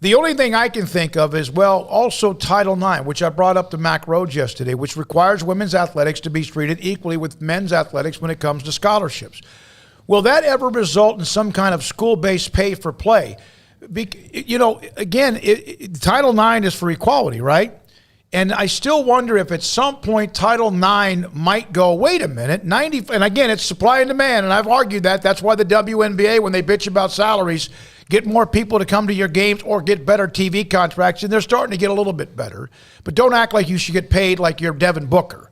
The only thing I can think of is, also Title IX, which I brought up to Mac Rhodes yesterday, which requires women's athletics to be treated equally with men's athletics when it comes to scholarships. Will that ever result in some kind of school-based pay for play? Again, Title IX is for equality, right? And I still wonder if at some point Title IX might go, wait a minute, and again, it's supply and demand, and I've argued that. That's why the WNBA, when they bitch about salaries, get more people to come to your games or get better TV contracts, and they're starting to get a little bit better. But don't act like you should get paid like you're Devin Booker.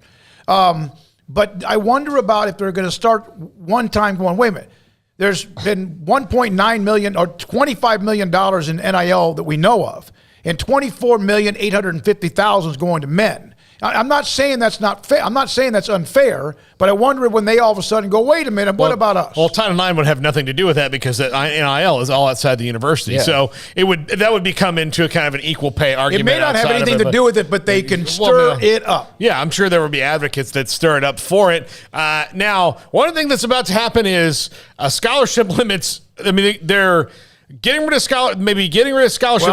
But I wonder about if they're going to start one time going, wait a minute, there's been $1.9 million or $25 million in NIL that we know of, and $24,850,000 is going to men. I'm not saying that's not fair. I'm not saying that's unfair, but I wonder when they all of a sudden go, wait a minute, what about us? Well, Title IX would have nothing to do with that because that NIL is all outside the university. Yeah. So that would become into a kind of an equal pay argument. It may not have anything to do with it, but they can stir it up. Yeah, I'm sure there would be advocates that stir it up for it. Now, one thing that's about to happen is scholarship limits. I mean, they're getting rid of scholarship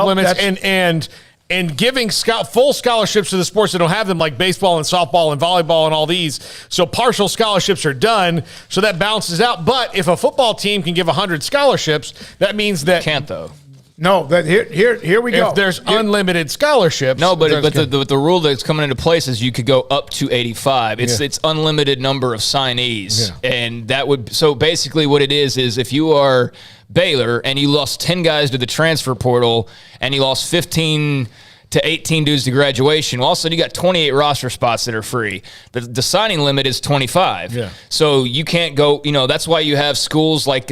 limits and giving full scholarships to the sports that don't have them, like baseball and softball and volleyball and all these. So partial scholarships are done, so that balances out. But if a football team can give 100 scholarships, that means that... Can't, though. No, here we go. If there's unlimited scholarships... No, but the rule that's coming into place is you could go up to 85. It's unlimited number of signees. Yeah. And that would... So basically what it is if you are Baylor and you lost 10 guys to the transfer portal and you lost 15 to 18 dudes to graduation, well, all of a sudden you got 28 roster spots that are free. The signing limit is 25. Yeah. So you can't go... that's why you have schools like...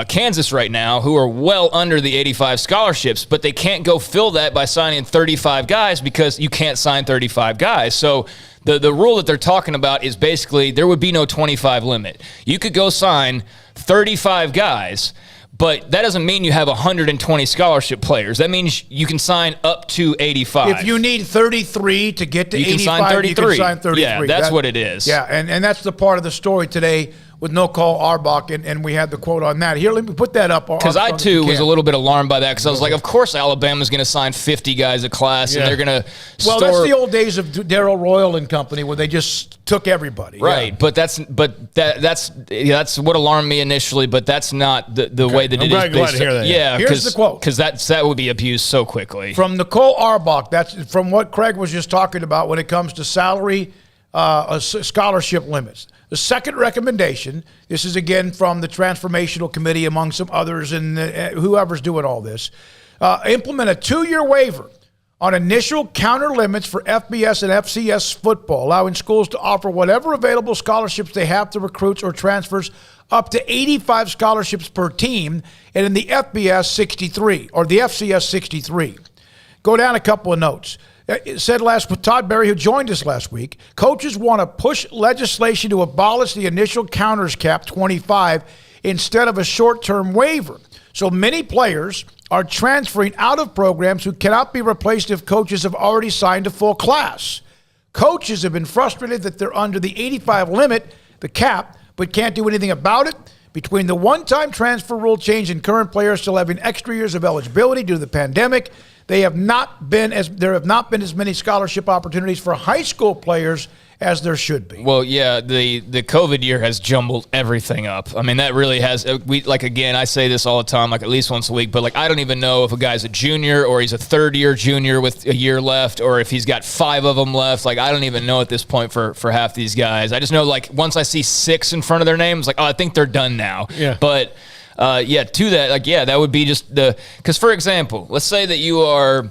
Kansas right now, who are well under the 85 scholarships, but they can't go fill that by signing 35 guys because you can't sign 35 guys. So the rule that they're talking about is basically there would be no 25 limit. You could go sign 35 guys, but that doesn't mean you have 120 scholarship players. That means you can sign up to 85. If you need 33 to get to 85, you can sign 33. Yeah, that's what it is. Yeah, and that's the part of the story today with Nicole Auerbach, and we had the quote on that. Here, let me put that up. Because I, too, was a little bit alarmed by that, because I was like, of course Alabama's going to sign 50 guys a class, and they're going to Well, that's the old days of Darrell Royal and company, where they just took everybody. Right, yeah. that's what alarmed me initially, but that's not the way that it is. I'm glad to hear that. Yeah, here's the quote. Because that would be abused so quickly. From Nicole Auerbach, that's from what Craig was just talking about when it comes to salary scholarship limits. The second recommendation, this is again from the Transformational Committee among some others and whoever's doing all this, implement a 2-year waiver on initial counter limits for FBS and FCS football, allowing schools to offer whatever available scholarships they have to recruits or transfers, up to 85 scholarships per team, and in the FBS 63, or the FCS 63. Go down a couple of notes. It said with Todd Berry, who joined us last week, coaches want to push legislation to abolish the initial counters cap 25 instead of a short-term waiver. So many players are transferring out of programs who cannot be replaced if coaches have already signed a full class. Coaches have been frustrated that they're under the 85 limit, the cap, but can't do anything about it. Between the one-time transfer rule change and current players still having extra years of eligibility due to the pandemic, there have not been as many scholarship opportunities for high school players as there should be. Well, yeah, the COVID year has jumbled everything up. I mean, that really has. Again, I say this all the time, at least once a week, but I don't even know if a guy's a junior or he's a third-year junior with a year left, or if he's got 5 of them left. I don't even know at this point for half these guys. I just know, once I see 6 in front of their names, I think they're done now. Yeah. But to that, that would be just because, for example, let's say that you are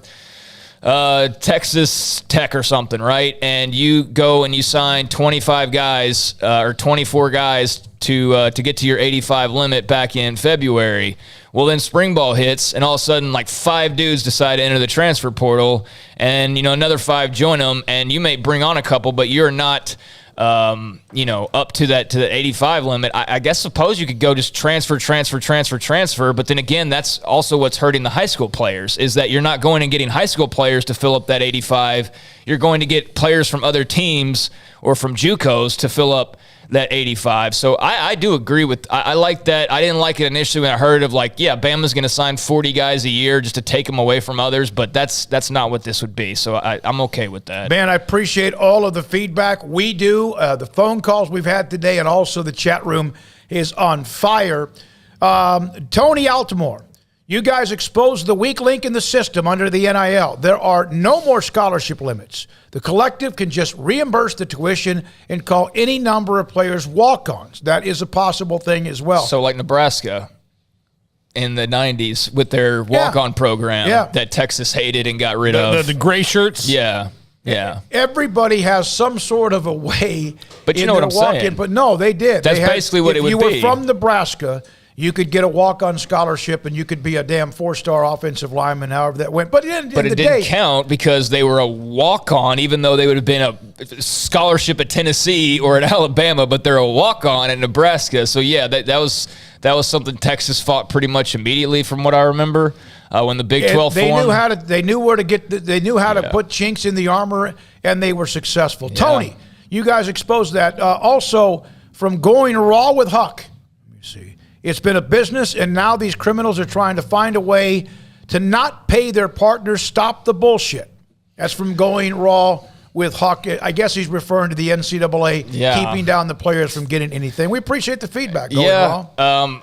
Texas Tech or something, right? And you go and you sign 25 guys or 24 guys to get to your 85 limit back in February. Well, then spring ball hits, and all of a sudden, like 5 dudes decide to enter the transfer portal, and another 5 join them, and you may bring on a couple, but you're not up to the 85 limit. I guess suppose you could go just transfer, but then again, that's also what's hurting the high school players, is that you're not going and getting high school players to fill up that 85. You're going to get players from other teams or from JUCOs to fill up that 85. So I do agree with, I like that. I didn't like it initially when I heard of Bama's going to sign 40 guys a year just to take them away from others, but that's not what this would be. So I'm okay with that. Man, I appreciate all of the feedback. We do. The phone calls we've had today, and also the chat room is on fire. Tony Altamore, you guys exposed the weak link in the system under the NIL. There are no more scholarship limits. The collective can just reimburse the tuition and call any number of players walk-ons. That is a possible thing as well. So like Nebraska in the 90s with their walk-on program that Texas hated and got rid of. The gray shirts? Yeah. Everybody has some sort of a way. But you know what I'm saying. But no, they did. That's basically what it would be. If you were from Nebraska, you could get a walk-on scholarship, and you could be a damn 4-star offensive lineman, however that went. But it didn't count because they were a walk-on, even though they would have been a scholarship at Tennessee or at Alabama, but they're a walk-on at Nebraska. So, yeah, that was something Texas fought pretty much immediately from what I remember when the Big 12 formed. They knew how to put chinks in the armor, and they were successful. Yeah. Tony, you guys exposed that. Also, from going raw with Huck, let me see. It's been a business, and now these criminals are trying to find a way to not pay their partners. Stop the bullshit. That's from going raw with Huck. I guess he's referring to the NCAA keeping down the players from getting anything. We appreciate the feedback. Going raw.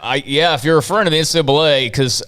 If you're referring to the NCAA, because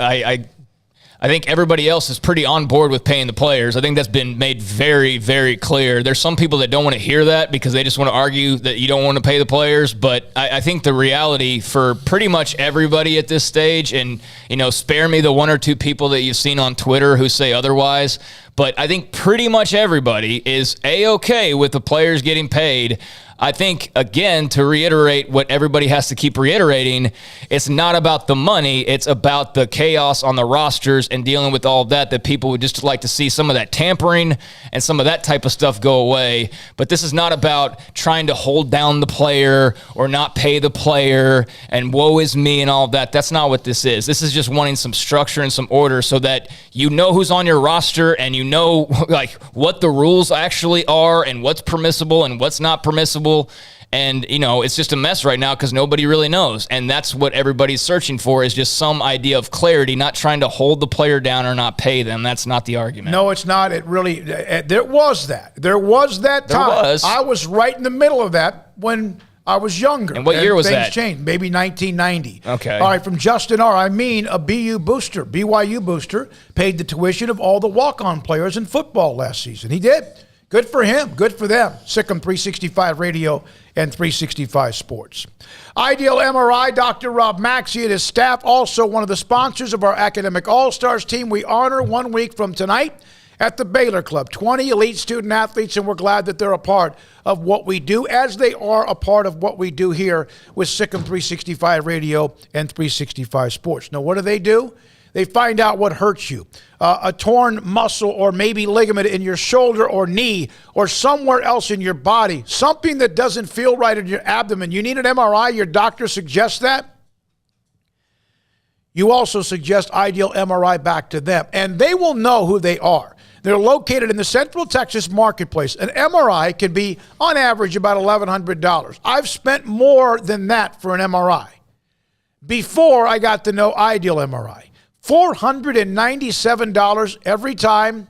I think everybody else is pretty on board with paying the players. I think that's been made very, very clear. There's some people that don't want to hear that because they just want to argue that you don't want to pay the players. But I think the reality for pretty much everybody at this stage, and, spare me the 1 or 2 people that you've seen on Twitter who say otherwise, but I think pretty much everybody is A-okay with the players getting paid. I think, again, to reiterate what everybody has to keep reiterating, it's not about the money. It's about the chaos on the rosters and dealing with all of that people would just like to see some of that tampering and some of that type of stuff go away. But this is not about trying to hold down the player or not pay the player and woe is me and all of that. That's not what this is. This is just wanting some structure and some order so that you know who's on your roster and you know what the rules actually are and what's permissible and what's not permissible. And, it's just a mess right now because nobody really knows. And that's what everybody's searching for, is just some idea of clarity, not trying to hold the player down or not pay them. That's not the argument. No, it's not. It really, there was that. There was that time. I was right in the middle of that when I was younger. And what year was that? Things changed. Maybe 1990. Okay. All right, from Justin R. A BYU booster, paid the tuition of all the walk-on players in football last season. He did. Good for him. Good for them. Sikkim 365 Radio and 365 Sports. Ideal MRI, Dr. Rob Maxey and his staff, also one of the sponsors of our Academic All-Stars team. We honor 1 week from tonight at the Baylor Club. 20 elite student athletes, and we're glad that they're a part of what we do, as they are a part of what we do here with Sikkim 365 Radio and 365 Sports. Now, what do? They find out what hurts you. A torn muscle or maybe ligament in your shoulder or knee or somewhere else in your body. Something that doesn't feel right in your abdomen. You need an MRI. Your doctor suggests that. You also suggest Ideal MRI back to them. And they will know who they are. They're located in the Central Texas marketplace. An MRI can be, on average, about $1,100. I've spent more than that for an MRI before I got to know Ideal MRI. $497 every time,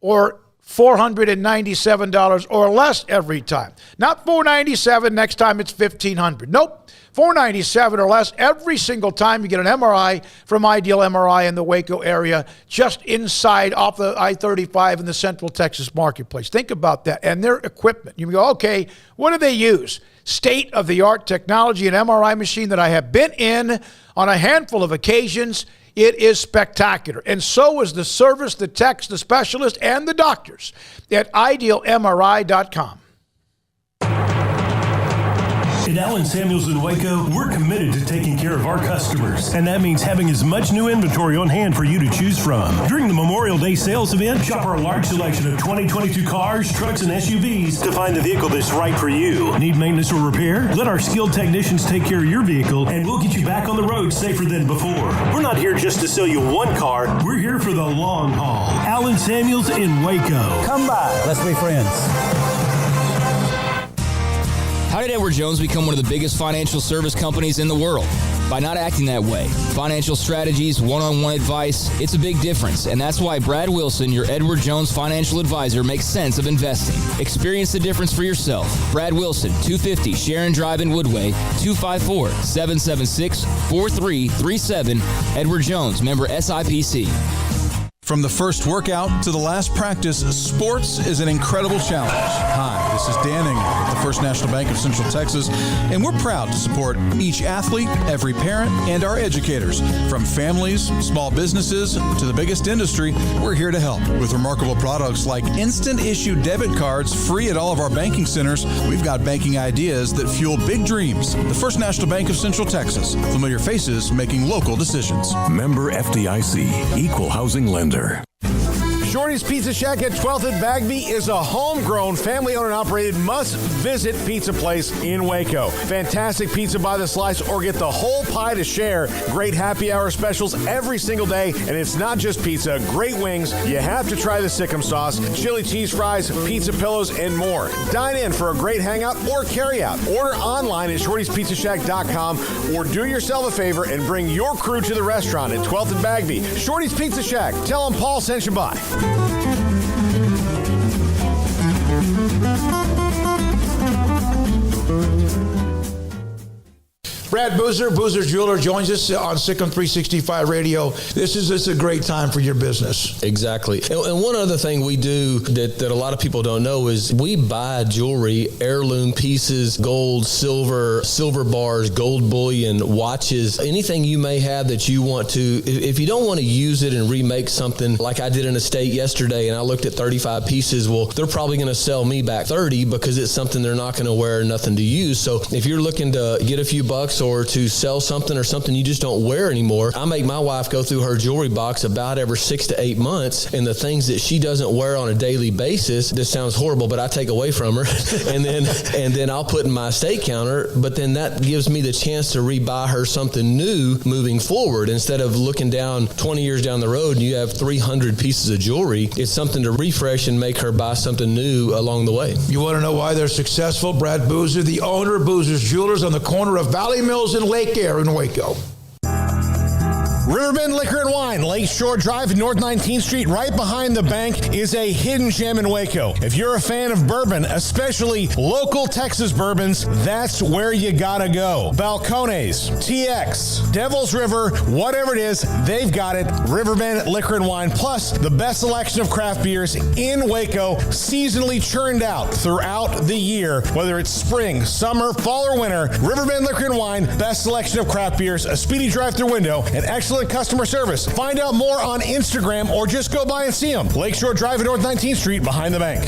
or $497 or less every time. Not $497, next time it's $1,500. Nope, $497 or less every single time you get an MRI from Ideal MRI in the Waco area, just inside off the I-35 in the Central Texas marketplace. Think about that. And their equipment. You go, okay, what do they use? State-of-the-art technology, an MRI machine that I have been in on a handful of occasions. It is spectacular. And so is the service, the techs, the specialists, and the doctors at idealmri.com. At Allen Samuels in Waco, we're committed to taking care of our customers, and that means having as much new inventory on hand for you to choose from. During the Memorial Day sales event, shop our large selection of 2022 cars, trucks, and SUVs to find the vehicle that's right for you. Need maintenance or repair? Let our skilled technicians take care of your vehicle, and we'll get you back on the road safer than before. We're not here just to sell you one car. We're here for the long haul. Allen Samuels in Waco. Come by. Let's be friends. How did Edward Jones become one of the biggest financial service companies in the world? By not acting that way. Financial strategies, one-on-one advice, it's a big difference. And that's why Brad Wilson, your Edward Jones financial advisor, makes sense of investing. Experience the difference for yourself. Brad Wilson, 250 Sharon Drive in Woodway, 254-776-4337. Edward Jones, member SIPC. From the first workout to the last practice, sports is an incredible challenge. Hi, this is Dan Engel with the First National Bank of Central Texas, and we're proud to support each athlete, every parent, and our educators. From families, small businesses, to the biggest industry, we're here to help. With remarkable products like instant issue debit cards free at all of our banking centers, we've got banking ideas that fuel big dreams. The First National Bank of Central Texas. Familiar faces making local decisions. Member FDIC, Equal Housing Lender. Shorty's Pizza Shack at 12th and Bagby is a homegrown, family-owned and operated must-visit pizza place in Waco. Fantastic pizza by the slice or get the whole pie to share. Great happy hour specials every single day, and it's not just pizza. Great wings. You have to try the Sikkim sauce, chili cheese fries, pizza pillows, and more. Dine in for a great hangout or carry-out. Order online at shortyspizzashack.com or do yourself a favor and bring your crew to the restaurant at 12th and Bagby. Shorty's Pizza Shack. Tell them Paul sent you by. Brad Boozer, Boozer's Jeweler, joins us on Sikkim 365 Radio. This is a great time for your business. Exactly. And one other thing we do that a lot of people don't know is we buy jewelry, heirloom pieces, gold, silver bars, gold bullion, watches, anything you may have that you want to. If you don't want to use it and remake something like I did in a state yesterday and I looked at 35 pieces, well, they're probably going to sell me back 30 because it's something they're not going to wear, nothing to use. So if you're looking to get a few bucks or to sell something or something you just don't wear anymore, I make my wife go through her jewelry box about every 6 to 8 months, and the things that she doesn't wear on a daily basis, this sounds horrible, but I take away from her, and then I'll put in my estate counter, but then that gives me the chance to rebuy her something new moving forward. Instead of looking down 20 years down the road and you have 300 pieces of jewelry, it's something to refresh and make her buy something new along the way. You want to know why they're successful? Brad Boozer, the owner of Boozer's Jewelers on the corner of Valley Mills and Lake Air in Waco. Riverbend Liquor and Wine, Lakeshore Drive, North 19th Street, right behind the bank, is a hidden gem in Waco. If you're a fan of bourbon, especially local Texas bourbons, that's where you gotta go. Balcones, TX, Devil's River, whatever it is, they've got it. Riverbend Liquor and Wine, plus the best selection of craft beers in Waco, seasonally churned out throughout the year, whether it's spring, summer, fall, or winter. Riverbend Liquor and Wine, best selection of craft beers, a speedy drive-through window, and excellent customer service. Find out more on Instagram or just go by and see them. Lakeshore Drive at North 19th Street behind the bank.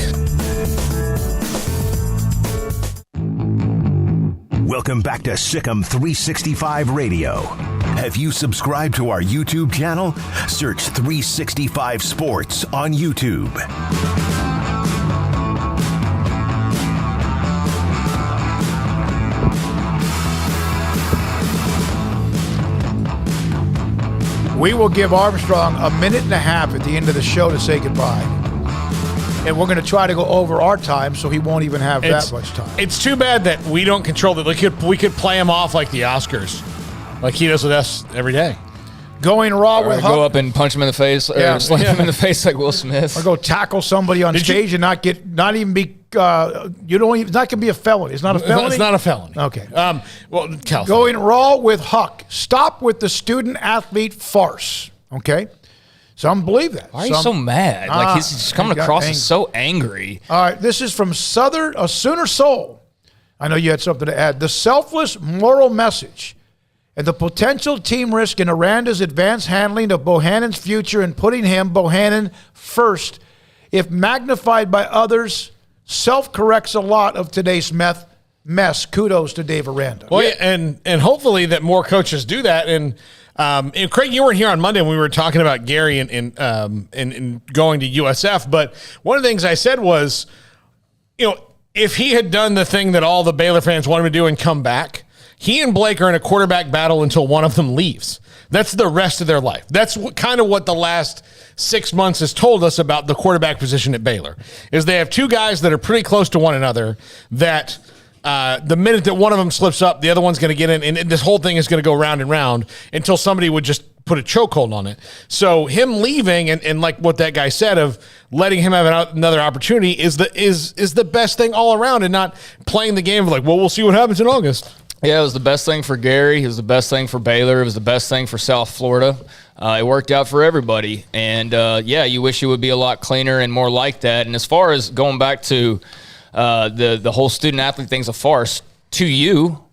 Welcome back to Sikkim 365 Radio. Have you subscribed to our YouTube channel? Search 365 Sports on YouTube. We will give Armstrong a minute and a half at the end of the show to say goodbye. And we're going to try to go over our time so he won't even have that much time. It's too bad that we don't control that. We could play him off like the Oscars, like he does with us every day. Going raw with Huck. Go up and punch him in the face, or slam him in the face like Will Smith. Or go tackle somebody on stage and not be. It's not going to be a felony. It's not a felony? It's not a felony. Okay. California. Going raw with Huck. Stop with the student-athlete farce. Okay? Some believe that. Why are you so mad? Like he's just coming across as so angry. All right. This is from Sooner Soul. I know you had something to add. The selfless moral message. and the potential team risk in Aranda's advanced handling of Bohannon's future and putting Bohannon first, if magnified by others, self-corrects a lot of today's mess. Kudos to Dave Aranda. Well, and hopefully that more coaches do that. And Craig, you weren't here on Monday when we were talking about Gary and going to USF. But one of the things I said was, if he had done the thing that all the Baylor fans want him to do and come back, he and Blake are in a quarterback battle until one of them leaves. That's the rest of their life. That's kind of what the last 6 months has told us about the quarterback position at Baylor, is they have two guys that are pretty close to one another that the minute that one of them slips up, the other one's going to get in, and this whole thing is going to go round and round until somebody would just put a chokehold on it. So him leaving and like what that guy said of letting him have another opportunity is the best thing all around, and not playing the game of like, well, we'll see what happens in August. Yeah, it was the best thing for Gary. It was the best thing for Baylor. It was the best thing for South Florida. It worked out for everybody. And, you wish it would be a lot cleaner and more like that. And as far as going back to the whole student-athlete thing's a farce, to you,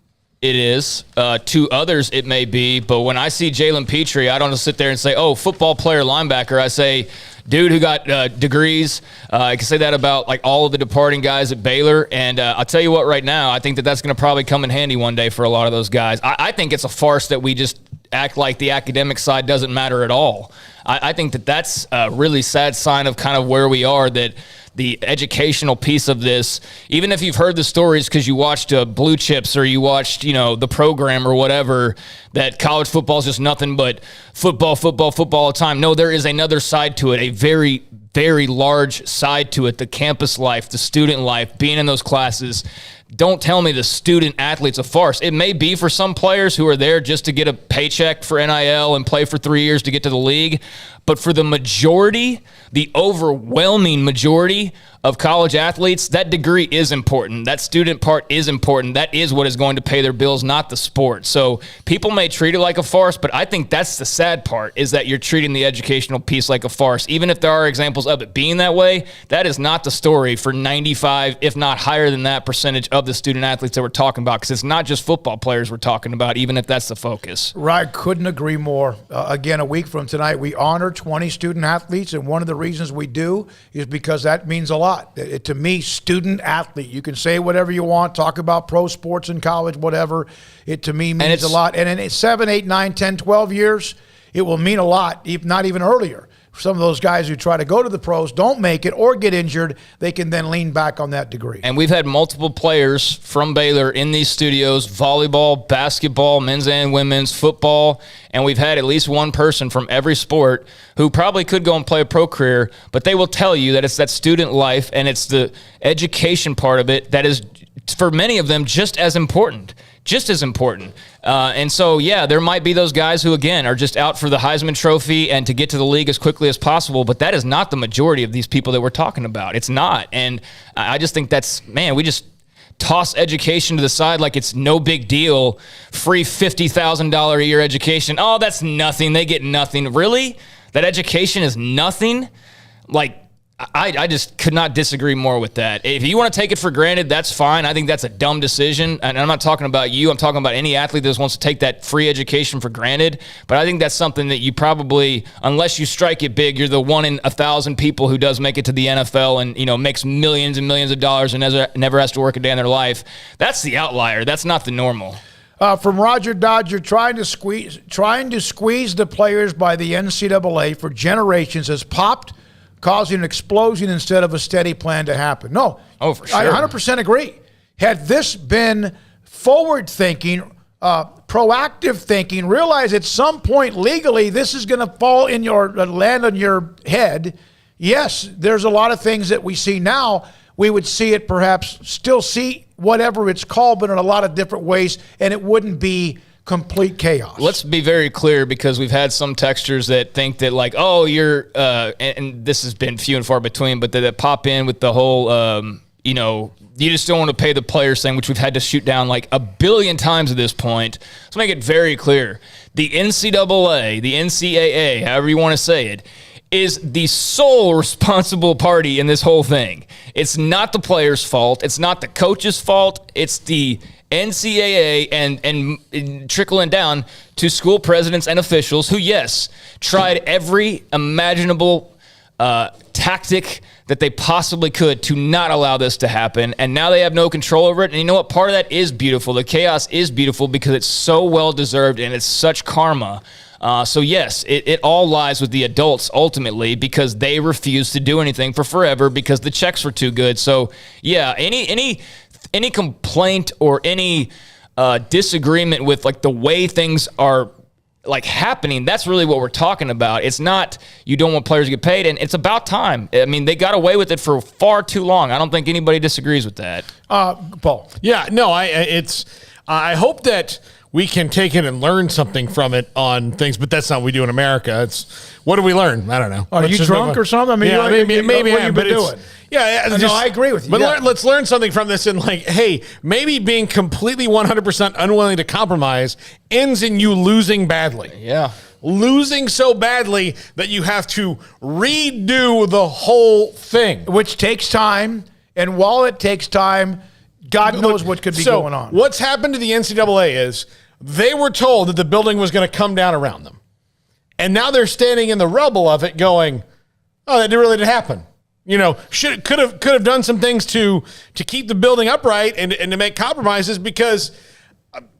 it is. To others, it may be. But when I see Jalen Petrie, I don't just sit there and say, oh, football player, linebacker. I say, dude who got degrees. I can say that about like all of the departing guys at Baylor. And I'll tell you what, right now, I think that's going to probably come in handy one day for a lot of those guys. I think it's a farce that we just act like the academic side doesn't matter at all. I think that's a really sad sign of kind of where we are, that the educational piece of this, even if you've heard the stories because you watched Blue Chips or you watched, the program or whatever, that college football is just nothing but football all the time. No, there is another side to it, a very, very large side to it, the campus life, the student life, being in those classes. Don't tell me the student athlete's a farce. It may be for some players who are there just to get a paycheck for NIL and play for 3 years to get to the league. But for the majority, the overwhelming majority of college athletes, that degree is important. That student part is important. That is what is going to pay their bills, not the sport. So people may treat it like a farce, but I think that's the sad part, is that you're treating the educational piece like a farce. Even if there are examples of it being that way, that is not the story for 95, if not higher than that percentage of the student athletes that we're talking about, because it's not just football players we're talking about, even if that's the focus. Right, couldn't agree more. Again, a week from tonight, we honor 20 student athletes, and one of the reasons we do is because that means a lot. To me, student athlete, you can say whatever you want, talk about pro sports in college, whatever. It to me means a lot. And in 7, 8, 9, 10, 12 years, it will mean a lot, if not even earlier. Some of those guys who try to go to the pros, don't make it, or get injured, they can then lean back on that degree. And we've had multiple players from Baylor in these studios, volleyball, basketball, men's and women's, football, and we've had at least one person from every sport who probably could go and play a pro career, but they will tell you that it's that student life and it's the education part of it that is, for many of them, just as important. And so, there might be those guys who, again, are just out for the Heisman Trophy and to get to the league as quickly as possible, but that is not the majority of these people that we're talking about. It's not. And I just think we just toss education to the side like it's no big deal. Free $50,000 a year education. Oh, that's nothing. They get nothing. Really? That education is nothing? I just could not disagree more with that. If you want to take it for granted, that's fine. I think that's a dumb decision. And I'm not talking about you. I'm talking about any athlete that just wants to take that free education for granted. But I think that's something that you probably, unless you strike it big, you're the 1 in 1,000 people who does make it to the NFL and, makes millions and millions of dollars and never has to work a day in their life. That's the outlier. That's not the normal. From Roger Dodger, trying to squeeze the players by the NCAA for generations has popped, causing an explosion instead of a steady plan to happen. No. Oh, for sure. I 100% agree. Had this been forward-thinking, proactive thinking, realize at some point legally this is going to land on your head. Yes, there's a lot of things that we see now. We would see it perhaps still see whatever it's called, but in a lot of different ways, and it wouldn't be complete chaos. Let's be very clear, because we've had some textures that think that you're and this has been few and far between, but that pop in with the whole you just don't want to pay the players thing, which we've had to shoot down like a billion times at this point. Let's make it very clear. The NCAA, the NCAA, however you want to say it, is the sole responsible party in this whole thing. It's not the players' fault. It's not the coach's fault. It's the NCAA and trickling down to school presidents and officials who, yes, tried every imaginable tactic that they possibly could to not allow this to happen, and now they have no control over it. And you know what? Part of that is beautiful. The chaos is beautiful because it's so well-deserved and it's such karma. So yes, it all lies with the adults ultimately because they refused to do anything for forever because the checks were too good. So yeah, any complaint or any disagreement with like the way things are like happening, that's really what we're talking about. It's not you don't want players to get paid, and it's about time. I mean, they got away with it for far too long. I don't think anybody disagrees with that. Paul. Yeah, no, I hope that we can take it and learn something from it on things, but that's not what we do in America. It's what do we learn? I don't know. Are you drunk or something? I mean, yeah, maybe I am, but it's doing. Yeah, no, I agree with you. But let's learn something from this and like, hey, maybe being completely 100% unwilling to compromise ends in you losing badly. Yeah. Losing so badly that you have to redo the whole thing. Which takes time, and while it takes time, God knows what could be going on. What's happened to the NCAA is they were told that the building was going to come down around them. And now they're standing in the rubble of it going, oh, that really did happen. You know, could have done some things to keep the building upright and to make compromises because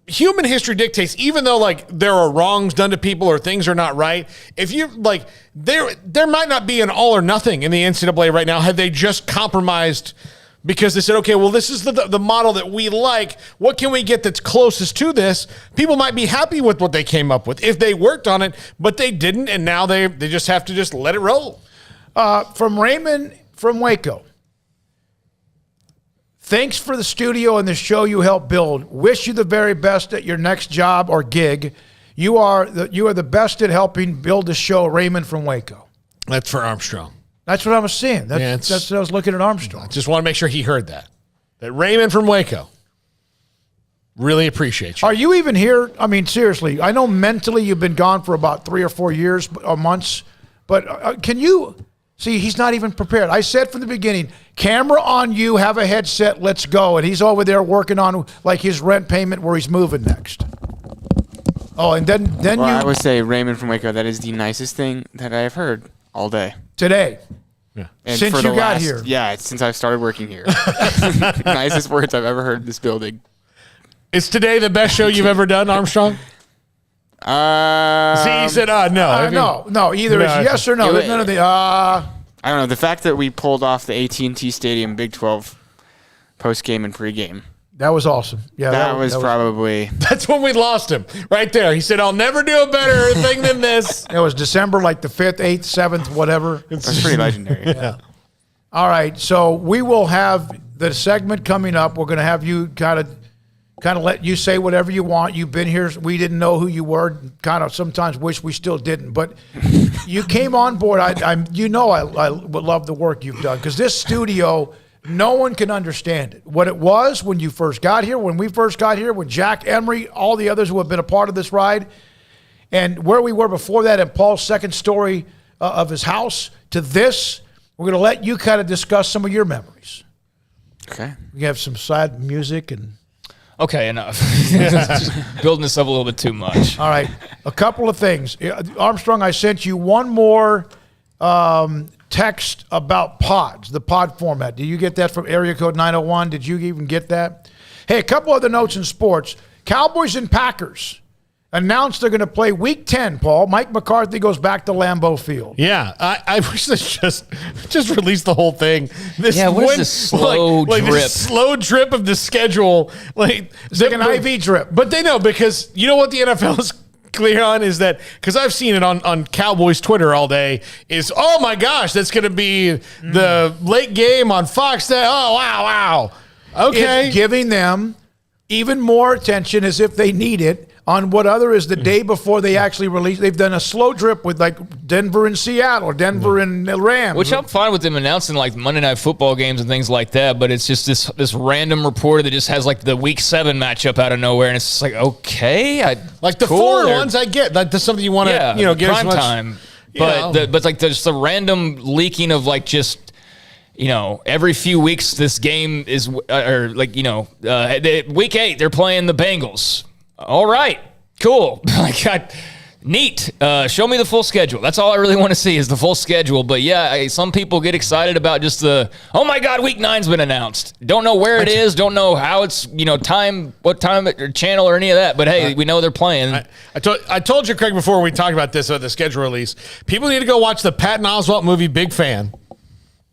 human history dictates, even though like there are wrongs done to people or things are not right, if you like there might not be an all or nothing in the NCAA right now had they just compromised because they said, okay, well, this is the model that we like. What can we get that's closest to this? People might be happy with what they came up with if they worked on it, but they didn't, and now they just have to just let it roll. From Raymond from Waco. Thanks for the studio and the show you helped build. Wish you the very best at your next job or gig. You are the best at helping build the show, Raymond from Waco. That's for Armstrong. That's what I was seeing. That's what I was looking at Armstrong. I just want to make sure he heard that. That Raymond from Waco. Really appreciate you. Are you even here? I mean, seriously, I know mentally you've been gone for about 3 or 4 years or months, but can you... See, he's not even prepared. I said from the beginning, camera on you, have a headset, let's go. And he's over there working on like his rent payment where he's moving next. Oh, and then well, I would say Raymond from Waco, that is the nicest thing that I have heard all day. Today. Yeah. And since you got here. Yeah, since I've started working here. Nicest words I've ever heard in this building. Is today the best show you've ever done, Armstrong? See, he said, no. No, either it's yes or no. There's none of the, I don't know. The fact that we pulled off the AT&T Stadium Big 12 post-game and pre-game. That was awesome. Yeah, that was probably... That's when we lost him, right there. He said, I'll never do a better thing than this. It was December like the 5th, 8th, 7th, whatever. That's pretty legendary. Yeah. All right, so we will have the segment coming up. We're going to have you kind of let you say whatever you want. You've been here. We didn't know who you were. Kind of sometimes wish we still didn't. But you came on board. I would love the work you've done because this studio, no one can understand it. What it was when you first got here, when we first got here, when Jack Emery, all the others who have been a part of this ride, and where we were before that in Paul's second story of his house to this, we're going to let you kind of discuss some of your memories. Okay. We have some sad music and... Okay, enough. Building this up a little bit too much. All right. A couple of things. Armstrong, I sent you one more text about pods, the pod format. Did you get that from area code 901? Did you even get that? Hey, a couple other notes in sports. Cowboys and Packers announced they're going to play Week 10, Paul. Mike McCarthy goes back to Lambeau Field. Yeah, I wish they just released the whole thing. What is this slow drip? This slow drip of the schedule. It's like an IV drip. But they know because you know what the NFL is clear on is that, because I've seen it on Cowboys Twitter all day, is, oh my gosh, that's going to be the late game on Fox. Oh, wow. Okay. It's giving them even more attention as if they need it on what other is the day before they actually release. They've done a slow drip with like Denver and Seattle, or Denver and the Rams. Which I'm fine with them announcing like Monday Night Football games and things like that, but it's just this random reporter that just has like the Week 7 matchup out of nowhere, and it's just like, okay. Like the foreign ones I get. Like that's something you want to, get prime as much time. But like there's the random leaking of like just, every few weeks this game is, week 8 they're playing the Bengals. All right, cool. Neat. Show me the full schedule. That's all I really want to see is the full schedule. But yeah, some people get excited about just oh my God, week 9's been announced. Don't know where it is. Don't know how it's, time, what time or channel or any of that. But hey, we know they're playing. I told you, Craig, before we talked about this, the schedule release, people need to go watch the Patton Oswalt movie, Big Fan.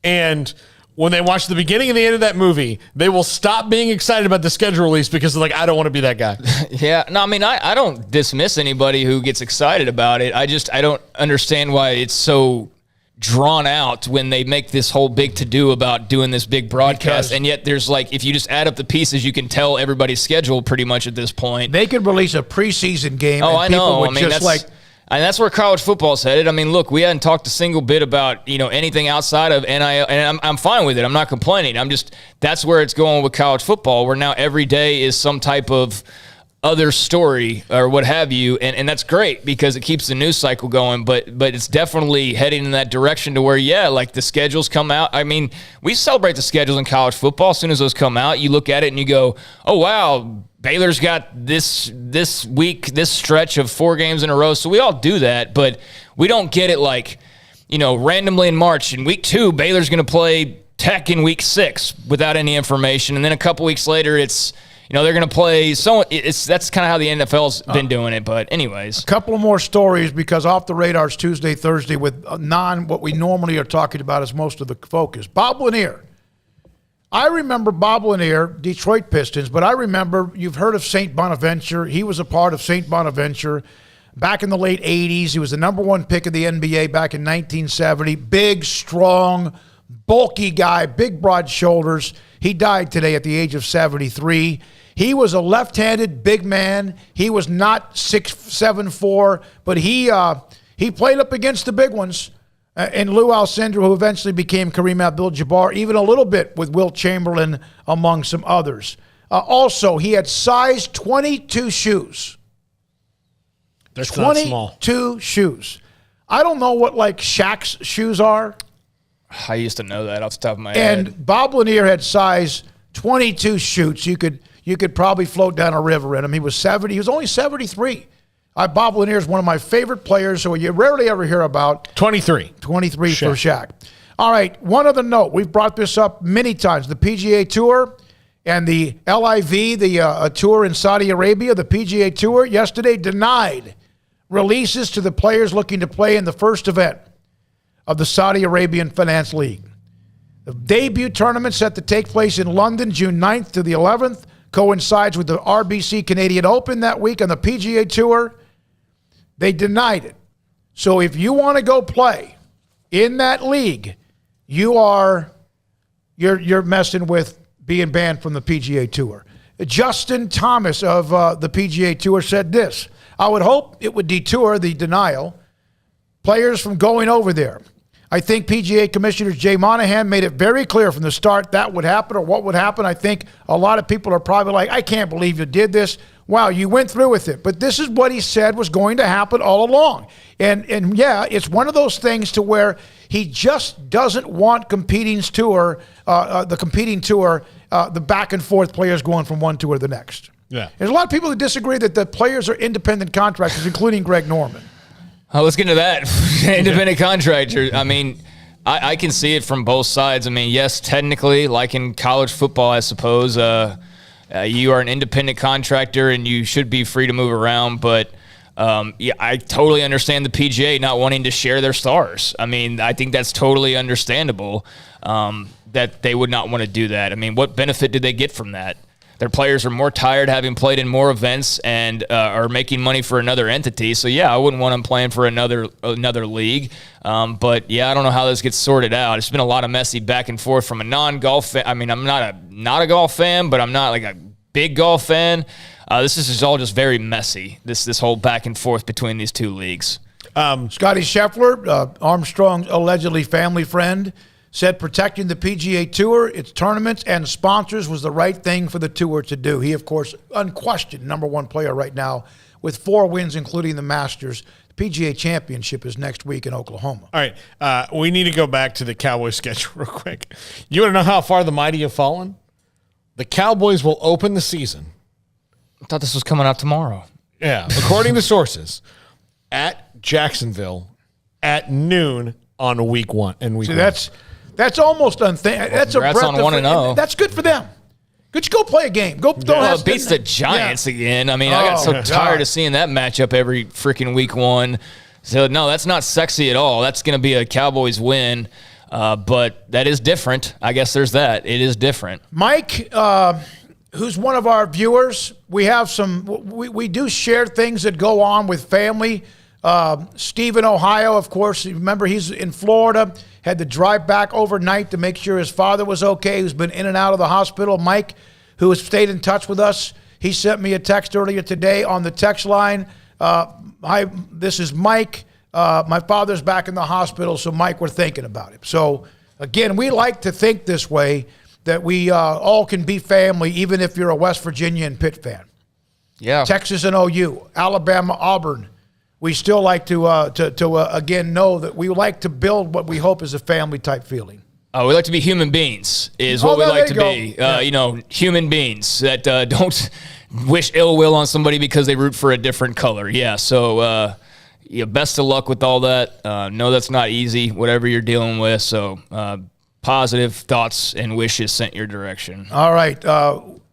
And when they watch the beginning and the end of that movie, they will stop being excited about the schedule release because they're like, I don't want to be that guy. Yeah. No, I mean, I don't dismiss anybody who gets excited about it. I don't understand why it's so drawn out when they make this whole big to-do about doing this big broadcast. And yet there's if you just add up the pieces, you can tell everybody's schedule pretty much at this point. They could release a preseason game. Oh, I know. And that's where college football's headed. I mean, look, we hadn't talked a single bit about, anything outside of NIL, and I'm fine with it. I'm not complaining. That's where it's going with college football, where now every day is some type of other story or what have you, and that's great because it keeps the news cycle going, but it's definitely heading in that direction to where, the schedules come out. I mean, we celebrate the schedules in college football. As soon as those come out, you look at it and you go, oh, wow, Baylor's got this week, this stretch of 4 games in a row. So we all do that, but we don't get it randomly in March. In week 2, Baylor's going to play Tech in week 6 without any information. And then a couple weeks later, it's, they're going to play. That's kind of how the NFL's been doing it. But anyways. A couple of more stories because Off the Radar's Tuesday, Thursday with what we normally are talking about is most of the focus. Bob Lanier. I remember Bob Lanier, Detroit Pistons, but I remember you've heard of St. Bonaventure. He was a part of St. Bonaventure back in the late 80s. He was the number 1 pick of the NBA back in 1970. Big, strong, bulky guy, big, broad shoulders. He died today at the age of 73. He was a left-handed big man. He was not 6'7", but he played up against the big ones. And Lou Alcindor, who eventually became Kareem Abdul-Jabbar, even a little bit with Wilt Chamberlain among some others. Also, he had size 22 shoes. That's not small. 22 shoes. I don't know what Shaq's shoes are. I used to know that off the top of my head. And Bob Lanier had size 22 shoes. You could probably float down a river in him. He was 70. He was only 73. Bob Lanier is one of my favorite players who you rarely ever hear about. 23 Shaq. For Shaq. All right, one other note. We've brought this up many times. The PGA Tour and the LIV, the tour in Saudi Arabia, the PGA Tour, yesterday denied releases to the players looking to play in the first event of the Saudi Arabian Finance League. The debut tournament set to take place in London June 9th to the 11th, coincides with the RBC Canadian Open that week on the PGA Tour. They denied it. So if you want to go play in that league, you're messing with being banned from the PGA Tour. Justin Thomas of the PGA Tour said this: I would hope it would deter the denial players from going over there. I think PGA Commissioner Jay Monahan made it very clear from the start that would happen or what would happen. I think a lot of people are probably like, I can't believe you did this. Wow, you went through with it. But this is what he said was going to happen all along. And yeah, it's one of those things to where he just doesn't want the competing tour, the back and forth players going from one tour to the next. Yeah. There's a lot of people that disagree that the players are independent contractors, including Greg Norman. Let's get into that. Independent contractor. I mean, I can see it from both sides. I mean, yes, technically, like in college football, I suppose, you are an independent contractor and you should be free to move around. But, yeah, I totally understand the PGA not wanting to share their stars. I mean, I think that's totally understandable that they would not want to do that. I mean, what benefit did they get from that? Their players are more tired having played in more events and are making money for another entity. So, yeah, I wouldn't want them playing for another league. But, yeah, I don't know how this gets sorted out. It's been a lot of messy back and forth from a non-golf fan. I mean, I'm not a golf fan, but I'm not like a big golf fan. This is just all just very messy, this whole back and forth between these two leagues. Scotty Scheffler, Armstrong's allegedly family friend, said protecting the PGA Tour, its tournaments, and sponsors was the right thing for the tour to do. He, of course, unquestioned #1 player right now with 4 wins, including the Masters. The PGA Championship is next week in Oklahoma. All right. We need to go back to the Cowboys schedule real quick. You want to know how far the mighty have fallen? The Cowboys will open the season. I thought this was coming out tomorrow. Yeah. According to sources, at Jacksonville at noon on week one. That's almost unthinkable. That's a breath on 1-0. That's good for them. Good, go play a game. It beats the Giants again. I mean, I got so tired of seeing that matchup every freaking week one. So, no, that's not sexy at all. That's going to be a Cowboys win, but that is different. I guess there's that. It is different. Mike, who's one of our viewers, we have we do share things that go on with family. Steve in Ohio, of course, remember he's in Florida, had to drive back overnight to make sure his father was okay, who's been in and out of the hospital. Mike, who has stayed in touch with us, he sent me a text earlier today on the text line. Hi, this is Mike. My father's back in the hospital, so Mike, we're thinking about it. So, again, we like to think this way, that we all can be family, even if you're a West Virginia and Pitt fan. Yeah. Texas and OU, Alabama, Auburn. We still like to again know that we like to build what we hope is a family-type feeling. Oh, we like to be human beings is what we like to be. Human beings that don't wish ill will on somebody because they root for a different color. Yeah, so best of luck with all that. No, that's not easy, whatever you're dealing with. So positive thoughts and wishes sent your direction. All right.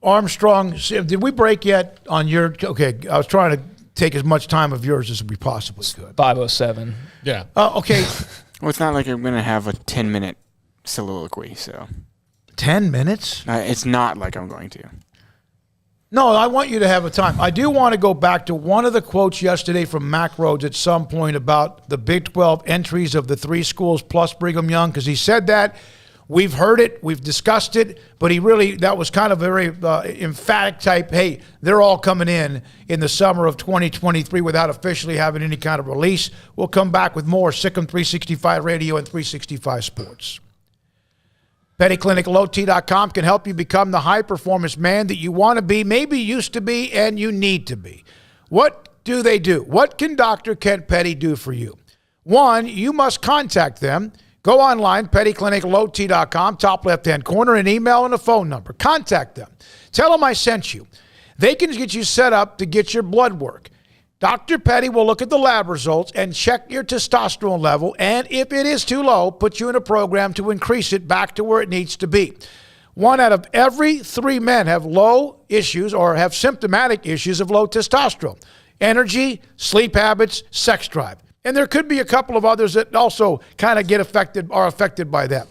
Armstrong, did we break yet on your – okay, I was trying to take as much time of yours as we possibly could. 5:07. Yeah. Okay. Well, it's not like I'm going to have a 10-minute soliloquy, so. 10 minutes? It's not like I'm going to. No, I want you to have a time. I do want to go back to one of the quotes yesterday from Mack Rhodes at some point about the Big 12 entries of the 3 schools plus Brigham Young, because he said that. We've heard it, we've discussed it, but that was kind of a very emphatic type, hey, they're all coming in the summer of 2023 without officially having any kind of release. We'll come back with more Sikkim 365 Radio and 365 Sports. PettyClinicLowT.com can help you become the high-performance man that you want to be, maybe used to be, and you need to be. What do they do? What can Dr. Kent Petty do for you? One, you must contact them. Go online, PettyClinicLowT.com, top left-hand corner, an email and a phone number. Contact them. Tell them I sent you. They can get you set up to get your blood work. Dr. Petty will look at the lab results and check your testosterone level, and if it is too low, put you in a program to increase it back to where it needs to be. 1 out of every 3 men have low issues or have symptomatic issues of low testosterone. Energy, sleep habits, sex drive. And there could be a couple of others that also kind of are affected by that.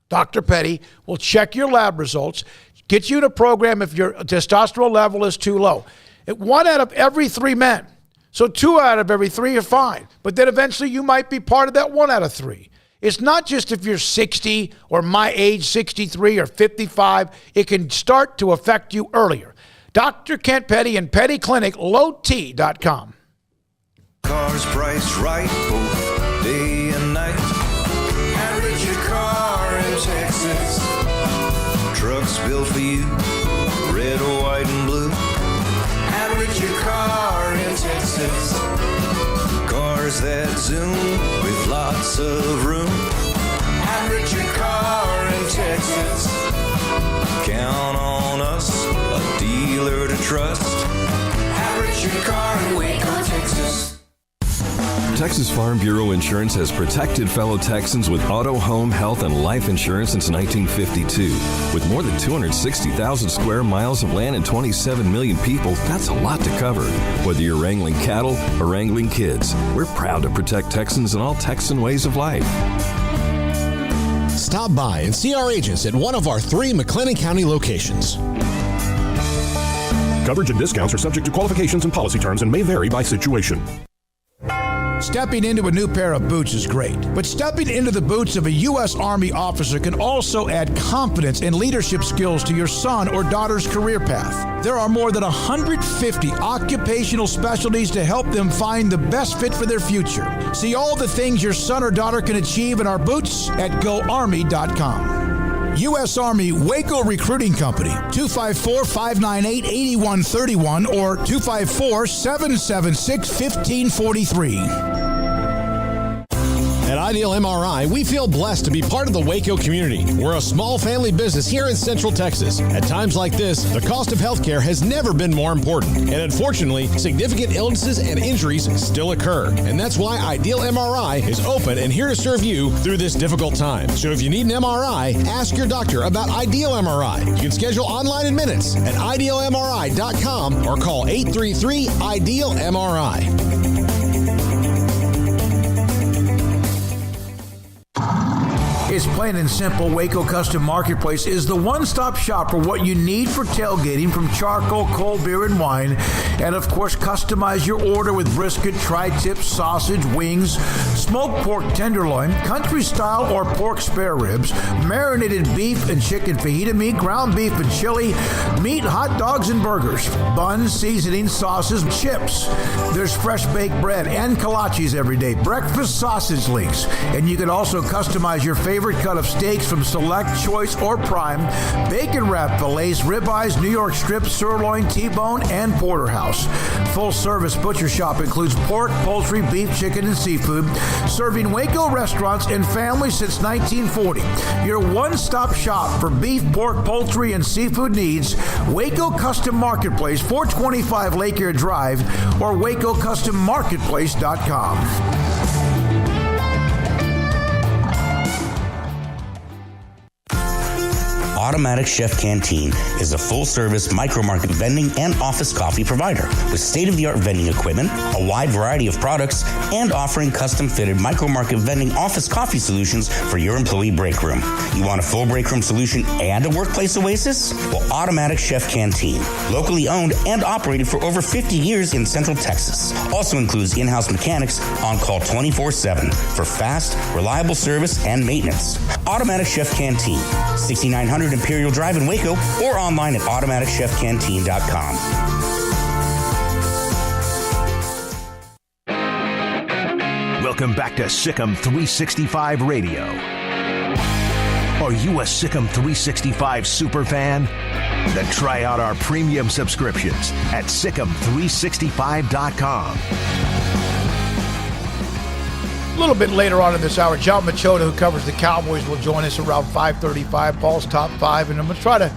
Dr. Petty will check your lab results, get you in a program if your testosterone level is too low. 1 out of every 3 men. So 2 out of every 3 are fine. But then eventually you might be part of that 1 out of 3. It's not just if you're 60 or my age, 63 or 55. It can start to affect you earlier. Dr. Kent Petty and PettyClinicLowT.com. Cars priced right both day and night. Average your car in Texas. Trucks built for you, red, white, and blue. Average your car in Texas. Cars that zoom with lots of room. Average your car in Texas. Count on us, a dealer to trust. Average your car in Waco, Texas. Texas Farm Bureau Insurance has protected fellow Texans with auto, home, health, and life insurance since 1952. With more than 260,000 square miles of land and 27 million people, that's a lot to cover. Whether you're wrangling cattle or wrangling kids, we're proud to protect Texans in all Texan ways of life. Stop by and see our agents at one of our 3 McLennan County locations. Coverage and discounts are subject to qualifications and policy terms and may vary by situation. Stepping into a new pair of boots is great, but stepping into the boots of a U.S. Army officer can also add confidence and leadership skills to your son or daughter's career path. There are more than 150 occupational specialties to help them find the best fit for their future. See all the things your son or daughter can achieve in our boots at GoArmy.com. U.S. Army Waco Recruiting Company, 254-598-8131 or 254-776-1543. At Ideal MRI, we feel blessed to be part of the Waco community. We're a small family business here in Central Texas. At times like this, the cost of healthcare has never been more important. And unfortunately, significant illnesses and injuries still occur. And that's why Ideal MRI is open and here to serve you through this difficult time. So if you need an MRI, ask your doctor about Ideal MRI. You can schedule online in minutes at idealmri.com or call 833-IDEAL-MRI. It's plain and simple. Waco Custom Marketplace is the one-stop shop for what you need for tailgating, from charcoal, cold beer, and wine. And, of course, customize your order with brisket, tri-tip, sausage, wings, smoked pork tenderloin, country-style or pork spare ribs, marinated beef and chicken fajita meat, ground beef and chili, meat, hot dogs, and burgers, buns, seasoning, sauces, chips. There's fresh baked bread and kolaches every day, breakfast sausage links. And you can also customize your favorite cut of steaks from select, choice, or prime, bacon wrap fillets, ribeyes, New York strips, sirloin, T-bone, and porterhouse. Full service butcher shop includes pork, poultry, beef, chicken, and seafood, serving Waco restaurants and families since 1940. Your one-stop shop for beef, pork, poultry, and seafood needs. Waco Custom Marketplace, 425 Lake Air Drive, or WacoCustomMarketplace.com. Automatic Chef Canteen is a full-service micro-market vending and office coffee provider with state-of-the-art vending equipment, a wide variety of products, and offering custom-fitted micro-market vending office coffee solutions for your employee break room. You want a full break room solution and a workplace oasis? Well, Automatic Chef Canteen, locally owned and operated for over 50 years in Central Texas, also includes in-house mechanics on call 24/7 for fast, reliable service and maintenance. Automatic Chef Canteen, 6900 Imperial Drive in Waco, or online at automaticchefcanteen.com. Welcome back to Sikkim 365 Radio. Are you a Sikkim 365 superfan? Then try out our premium subscriptions at Sikkim365.com. A little bit later on in this hour, John Machota, who covers the Cowboys, will join us around 5:35, Paul's Top 5. And I'm going to try to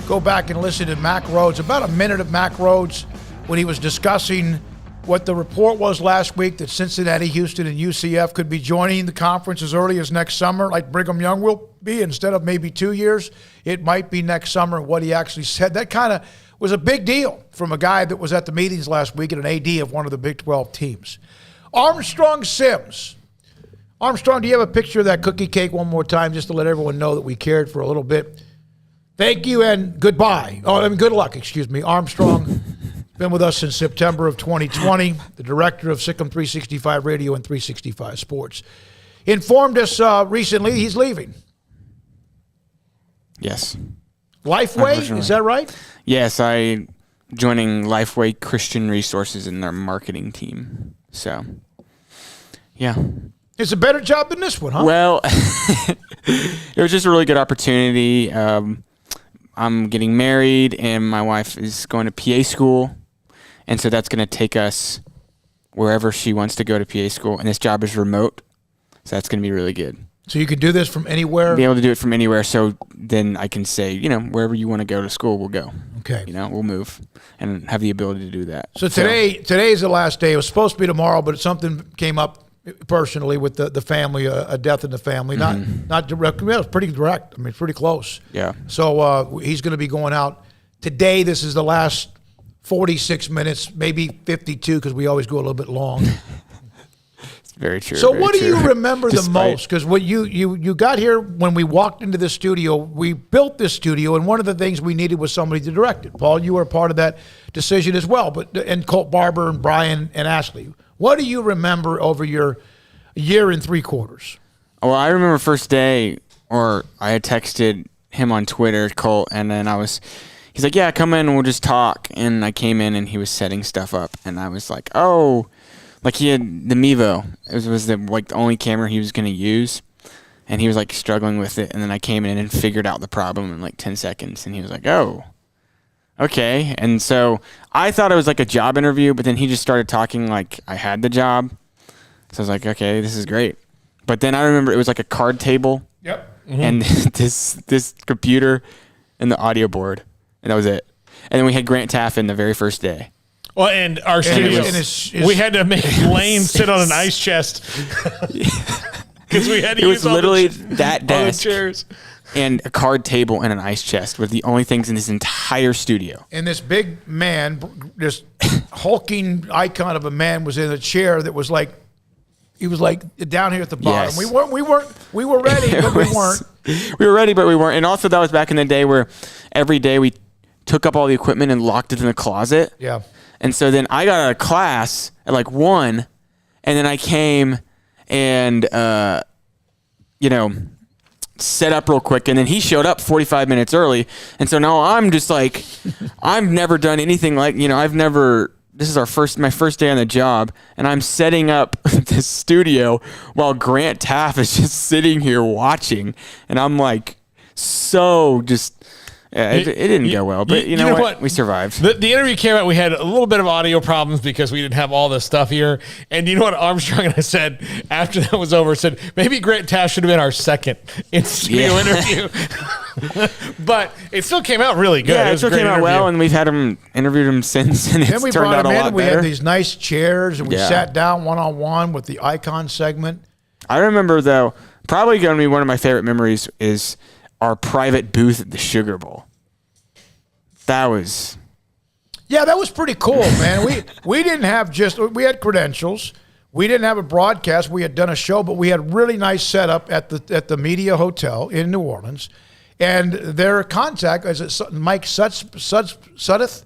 go back and listen to Mack Rhoades, about a minute of Mack Rhoades when he was discussing what the report was last week that Cincinnati, Houston, and UCF could be joining the conference as early as next summer, like Brigham Young will be. Instead of maybe 2 years, it might be next summer. What he actually said, that kind of was a big deal from a guy that was at the meetings last week and an AD of one of the Big 12 teams. Armstrong Sims. Armstrong, do you have a picture of that cookie cake one more time just to let everyone know that we cared for a little bit? Thank you and goodbye. Good luck, excuse me. Armstrong, been with us since September of 2020, the director of Sikkim 365 Radio and 365 Sports. Informed us recently he's leaving. Yes. Lifeway, is that right? Yes, I'm joining Lifeway Christian Resources in their marketing team. So, yeah. It's a better job than this one, huh? Well, it was just a really good opportunity. I'm getting married, and my wife is going to PA school, and so that's going to take us wherever she wants to go to PA school, and this job is remote, so that's going to be really good. So you can do this from anywhere? Be able to do it from anywhere, so then I can say, wherever you want to go to school, we'll go. Okay. We'll move and have the ability to do that. So today's the last day. It was supposed to be tomorrow, but something came up personally with the family, a death in the family. Not direct. It was pretty direct. I mean, pretty close. Yeah. So he's going to be going out today. This is the last 46 minutes, maybe 52, because we always go a little bit long. It's very true. So very what do true. you remember the most? Because what you got here when we walked into the studio, we built this studio, and one of the things we needed was somebody to direct it. Paul, you were a part of that decision as well, and Colt Barber and Brian and Ashley. What do you remember over your year and 3 quarters? Well, I remember first day, or I had texted him on Twitter, Colt, and then he's like, yeah, come in and we'll just talk. And I came in and he was setting stuff up, and I was like, oh, like he had the Mevo. It was the only camera he was going to use. and he was like struggling with it. And then I came in and figured out the problem in like 10 seconds. And he was like, oh, okay. And so I thought it was like a job interview, but then he just started talking like I had the job. So I was like, okay, this is great. But then I remember it was like a card table. Yep. Mm-hmm. And this computer and the audio board. And that was it. And then we had Grant Taff in the very first day. Well, and our studio, we had to make Lane sit on an ice chest. Because we had to use literally that desk chairs. And a card table and an ice chest were the only things in this entire studio. And this big man, this hulking icon of a man, was in a chair that was like, he was like down here at the bottom. Yes. We were ready, but we weren't. We were ready, but we weren't. And also that was back in the day where every day we took up all the equipment and locked it in the closet. Yeah. And so then I got out of class at like 1, and then I came and, set up real quick. And then he showed up 45 minutes early. And so now I'm just like, I've never done anything like, this is my first day on the job, and I'm setting up this studio while Grant Taff is just sitting here watching. And I'm like, so just... Yeah, it didn't go well, but you know what? We survived. The interview came out. We had a little bit of audio problems because we didn't have all this stuff here. And you know what Armstrong and I said after that was over? Said maybe Grant Taff should have been our second in-studio interview. But it still came out really good. Yeah, it still came out well, and we've interviewed him since, and it's turned out a lot better. We had these nice chairs, and we sat down one-on-one with the Icon segment. I remember, though, probably going to be one of my favorite memories is our private booth at the Sugar Bowl. That was pretty cool, man. We didn't have we had credentials. We didn't have a broadcast. We had done a show, but we had really nice setup at the Media Hotel in New Orleans. And their contact, Mike Suddeth,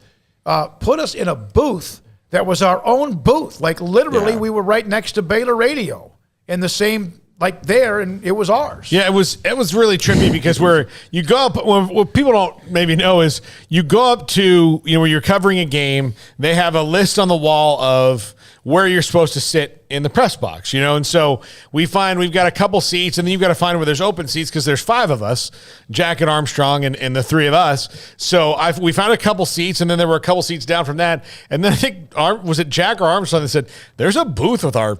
put us in a booth that was our own booth. Like literally, we were right next to Baylor Radio in the same there, and it was ours. Yeah, it was really trippy because where you go up, what people don't maybe know is you go up to, where you're covering a game, they have a list on the wall of where you're supposed to sit in the press box, and so we find we've got a couple seats, and then you've got to find where there's open seats because there's 5 of us, Jack and Armstrong and the 3 of us. So we found a couple seats, and then there were a couple seats down from that, and then I think, was it Jack or Armstrong that said, there's a booth with our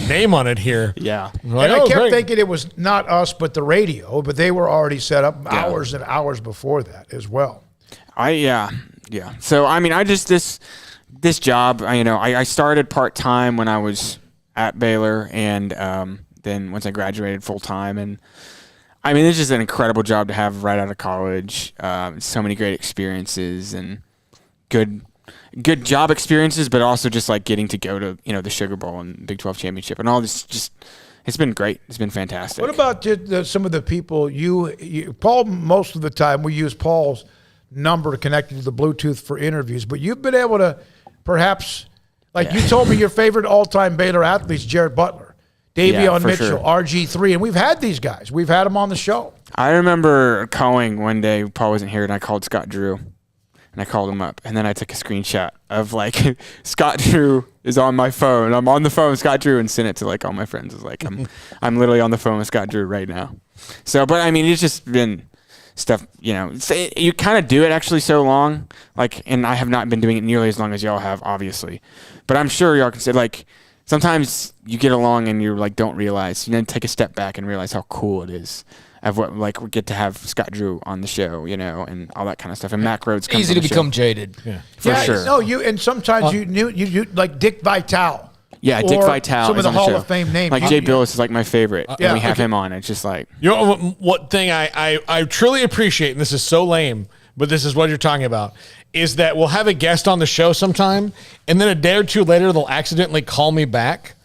name on it here. Yeah. Like, and I kept thinking it was not us, but the radio, but they were already set up hours and hours before that as well. Yeah. So, I just, this job, I started part-time when I was at Baylor, and then once I graduated full-time, and it's just an incredible job to have right out of college. So many great experiences and good job experiences, but also just like getting to go to, the Sugar Bowl and Big 12 championship and all this. Just, it's been great. It's been fantastic. What about some of the people Paul, most of the time we use Paul's number connected to the Bluetooth for interviews, but you've been able to perhaps, you told me your favorite all-time Baylor athletes, Jared Butler, Davion Mitchell, sure. RG3, and we've had these guys. We've had them on the show. I remember calling one day, Paul wasn't here, and I called Scott Drew. And I called him up, and then I took a screenshot of Scott Drew is on my phone. I'm on the phone with Scott Drew, and sent it to all my friends. It's like I'm literally on the phone with Scott Drew right now. So, but it's just been stuff. You kind of do it actually so long, and I have not been doing it nearly as long as y'all have, obviously. But I'm sure y'all can say sometimes you get along and you're don't realize. Take a step back and realize how cool it is. Of what we get to have Scott Drew on the show, and all that kind of stuff. And Mac Rhodes comes easy to become jaded, for sure. No, and sometimes you like Dick Vitale. Yeah, Dick Vitale. Some of the on the Hall show. of Fame names. Jay Billis is my favorite, and we have him on. It's just what thing I truly appreciate, and this is so lame, but this is what you're talking about, is that we'll have a guest on the show sometime, and then a day or two later they'll accidentally call me back,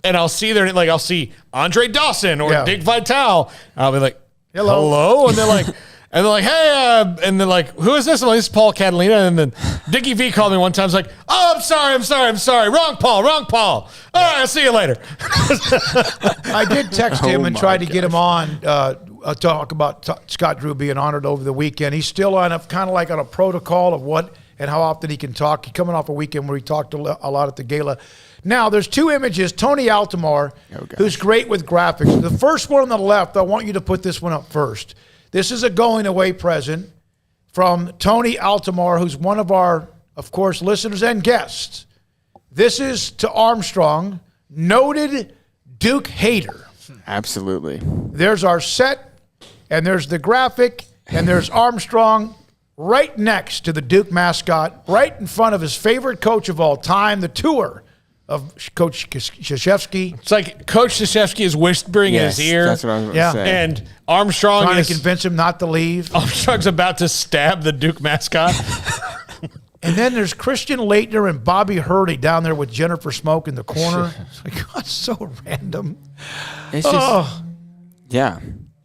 and I'll see I'll see Andre Dawson or Dick Vitale, and I'll be like, hello, and they're like, hey, and they're like, who is this? I'm like, this is Paul Catalina, and then Dickie V called me one time. He's like, oh, I'm sorry, wrong Paul. All right, I'll see you later. I did text him and try to get him on talk about Scott Drew being honored over the weekend. He's still on kind of on a protocol of what and how often he can talk. He's coming off a weekend where he talked a lot at the gala. Now, there's two images. Tony Altomare, who's great with graphics. The first one on the left, I want you to put this one up first. This is a going-away present from Tony Altomare, who's one of our, of course, listeners and guests. This is to Armstrong, noted Duke hater. Absolutely. There's our set, and there's the graphic, and there's Armstrong right next to the Duke mascot, right in front of his favorite coach of all time, the tour of Coach Krzyzewski. It's like Coach Krzyzewski is whispering in his ear. That's what I was going to say. And Armstrong trying is to convince him not to leave. Armstrong's about to stab the Duke mascot. And then there's Christian Laettner and Bobby Hurley down there with Jennifer Smoak in the corner. It's like, God, so random. It's just, yeah.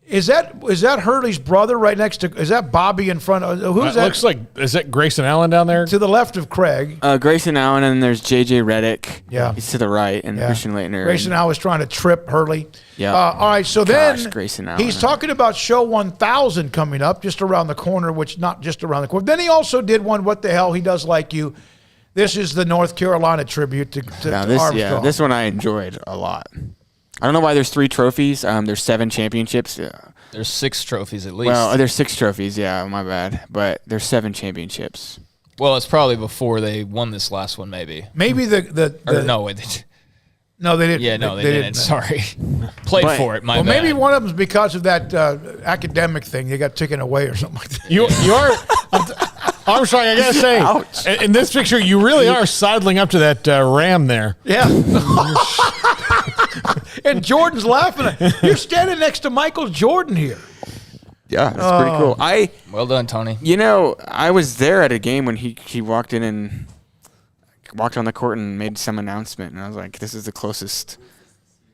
Is that Hurley's brother right next to? Is that Bobby in front of? Who's that? Looks like, is that Grayson Allen down there? To the left of Craig. Grayson Allen, and there's J.J. Reddick. Yeah. He's to the right, and Christian Laettner. Grayson Allen was trying to trip Hurley. Yeah. All right, so Gosh, then Grayson Allen. he's talking about Show 1000 coming up just around the corner, which not just around the corner. Then he also did one, What the Hell, He Does Like You. This is the North Carolina tribute to Armstrong. Yeah, this one I enjoyed a lot. I don't know why there's 3 trophies. There's 7 championships. There's 6 trophies at least. Well, there's 6 trophies. Yeah, my bad. But there's 7 championships. Well, it's probably before they won this last one, maybe. Maybe no, they didn't. Yeah, no, they didn't. Sorry, played for it. My bad. Maybe one of them is because of that academic thing. They got taken away or something like that. You are Armstrong. I gotta say, in this picture, you really are sidling up to that ram there. Yeah. And Jordan's laughing. You're standing next to Michael Jordan here. Yeah, that's pretty cool. Well done, Tony. You know, I was there at a game when he walked in and walked on the court and made some announcement, and I was like, "This is the closest."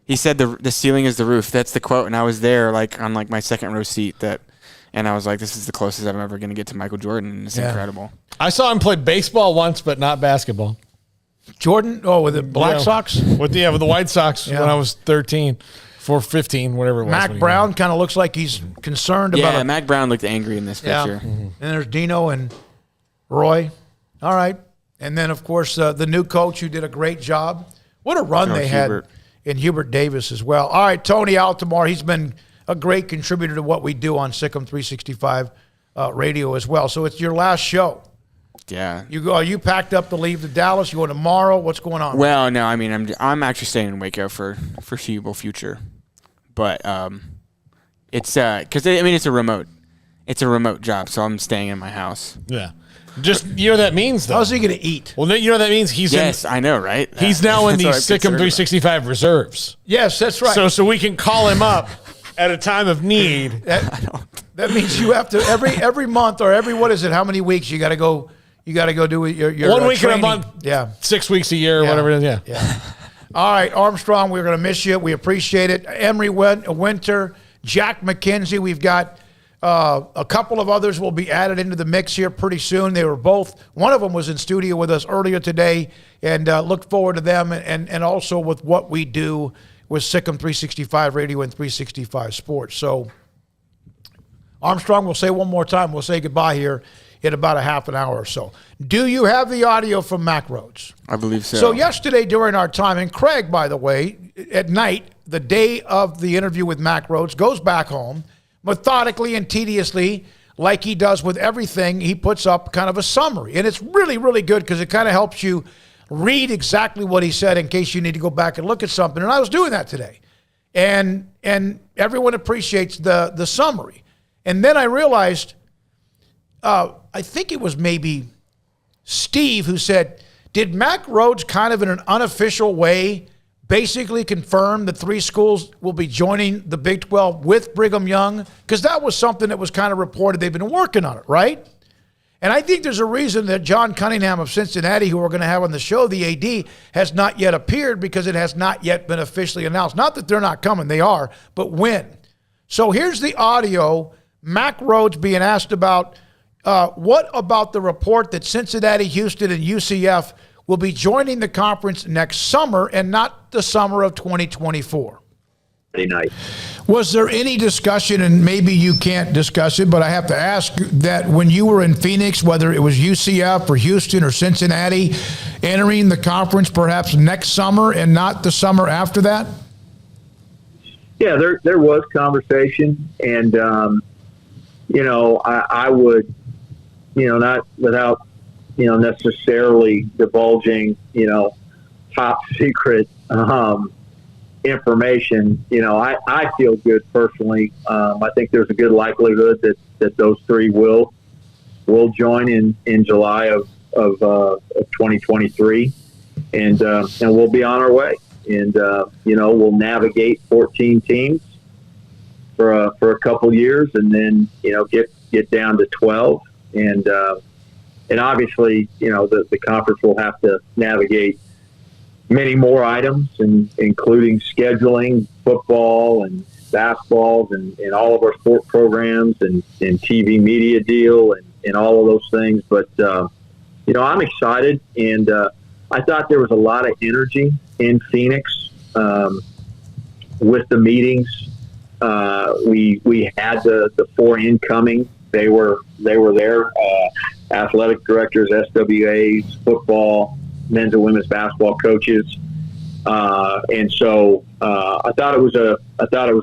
He said, "The ceiling is the roof." That's the quote, and I was there on my second row seat. And I was like, "This is the closest I'm ever going to get to Michael Jordan." And it's incredible. I saw him play baseball once, but not basketball. Jordan? Oh, with the Black Sox? With the White Sox when I was 13, 15, whatever it was. Mac Brown kind of looks like he's concerned about it. Yeah, Mac Brown looked angry in this picture. Mm-hmm. And there's Dino and Roy. All right. And then, of course, the new coach who did a great job. What a run they had in Hubert Davis as well. All right, Tony Altomare, he's been a great contributor to what we do on Sikkim 365 radio as well. So it's your last show. Yeah. Are you packed up to leave to Dallas? You going tomorrow? What's going on? Well, no, I mean, I'm actually staying in Waco for foreseeable future, but it's because it's a remote job, so I'm staying in my house. Yeah. Just, you know what that means, though. How's he going to eat? Well, you know what that means? I know, right? He's now in the Sikkim 365 reserves. Yes, that's right. So we can call him up at a time of need. That means you have to every month or what is it? How many weeks you got to go? You got to go do your 1 week training. in a month. Yeah, 6 weeks a year, whatever it is. Yeah. All right, Armstrong, we're going to miss you. We appreciate it. Emery Winter, Jack McKenzie. We've got a couple of others will be added into the mix here pretty soon. They were both. One of them was in studio with us earlier today, and look forward to them and also with what we do with Sikkim 365 Radio and 365 Sports. So, Armstrong, we'll say one more time. We'll say goodbye here in about a half an hour or so. Do you have the audio from Mack Rhoades? I believe so. So yesterday during our time, and Craig, by the way, at night, the day of the interview with Mack Rhoades, goes back home, methodically and tediously, like he does with everything, he puts up kind of a summary. And it's really, really good because it kind of helps you read exactly what he said in case you need to go back and look at something. And I was doing that today. And everyone appreciates the summary. And then I realized, I think it was maybe Steve who said, did Mack Rhoades kind of in an unofficial way basically confirm that 3 schools will be joining the Big 12 with Brigham Young? Because that was something that was kind of reported. They've been working on it, right? And I think there's a reason that John Cunningham of Cincinnati, who we're going to have on the show, the AD, has not yet appeared because it has not yet been officially announced. Not that they're not coming, they are, but when. So here's the audio, Mack Rhoades being asked about what about the report that Cincinnati, Houston, and UCF will be joining the conference next summer and not the summer of 2024. night. Was there any discussion, and maybe you can't discuss it, but I have to ask, that when you were in Phoenix, whether it was UCF or Houston or Cincinnati, entering the conference perhaps next summer and not the summer after that? Yeah, there was conversation, and I would, not without, necessarily divulging, top secret information. I feel good personally. I think there's a good likelihood that those three will join in July of 2023, and we'll be on our way. And we'll navigate 14 teams for a couple years, and then get down to 12, and obviously the conference will have to navigate many more items, including scheduling, football and basketballs, and all of our sport programs, and TV media deal, and all of those things. But I'm excited, and I thought there was a lot of energy in Phoenix with the meetings. We had the four incoming. They were there. Athletic directors, SWAs, football, men's and women's basketball coaches, and so I thought it was a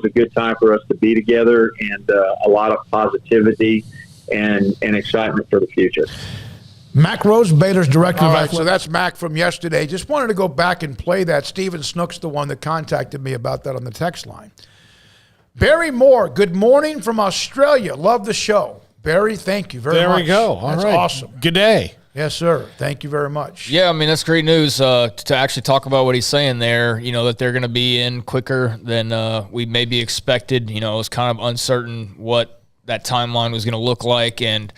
good time for us to be together, and a lot of positivity and excitement for the future. Mac Rose, Baylor's director of athletics. So that's Mac from yesterday. Just wanted to go back and play that. Stephen Snook's the one that contacted me about that on the text line. Barry Moore, good morning from Australia. Love the show. Barry, thank you very much. There we go. All that's right. Awesome. Good day. Yes, sir. Thank you very much. Yeah, I mean, that's great news to actually talk about what he's saying there, that they're going to be in quicker than we maybe expected. It was kind of uncertain what that timeline was going to look like. And,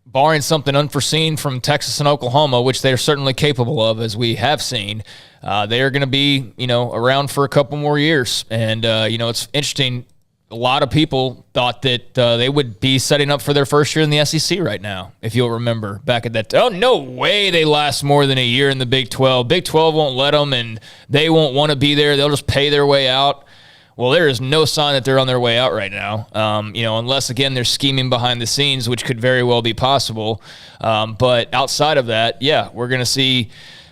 barring something unforeseen from Texas and Oklahoma, which they're certainly capable of, as we have seen, they are going to be, around for a couple more years. And, it's interesting. A lot of people thought that they would be setting up for their first year in the SEC right now, if you'll remember back at that. Oh, no way they last more than a year in the Big 12. Big 12 won't let them, and they won't want to be there. They'll just pay their way out. Well, there is no sign that they're on their way out right now, unless, again, they're scheming behind the scenes, which could very well be possible. But outside of that, yeah, we're going to see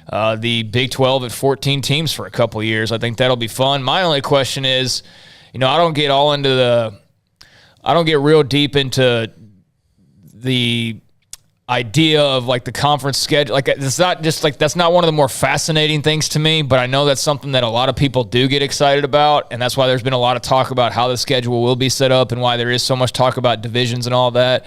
the Big 12 at 14 teams for a couple years. I think that'll be fun. My only question is, I don't get real deep into the idea of like the conference schedule. Like, it's not just like, that's not one of the more fascinating things to me, but I know that's something that a lot of people do get excited about. And that's why there's been a lot of talk about how the schedule will be set up and why there is so much talk about divisions and all that.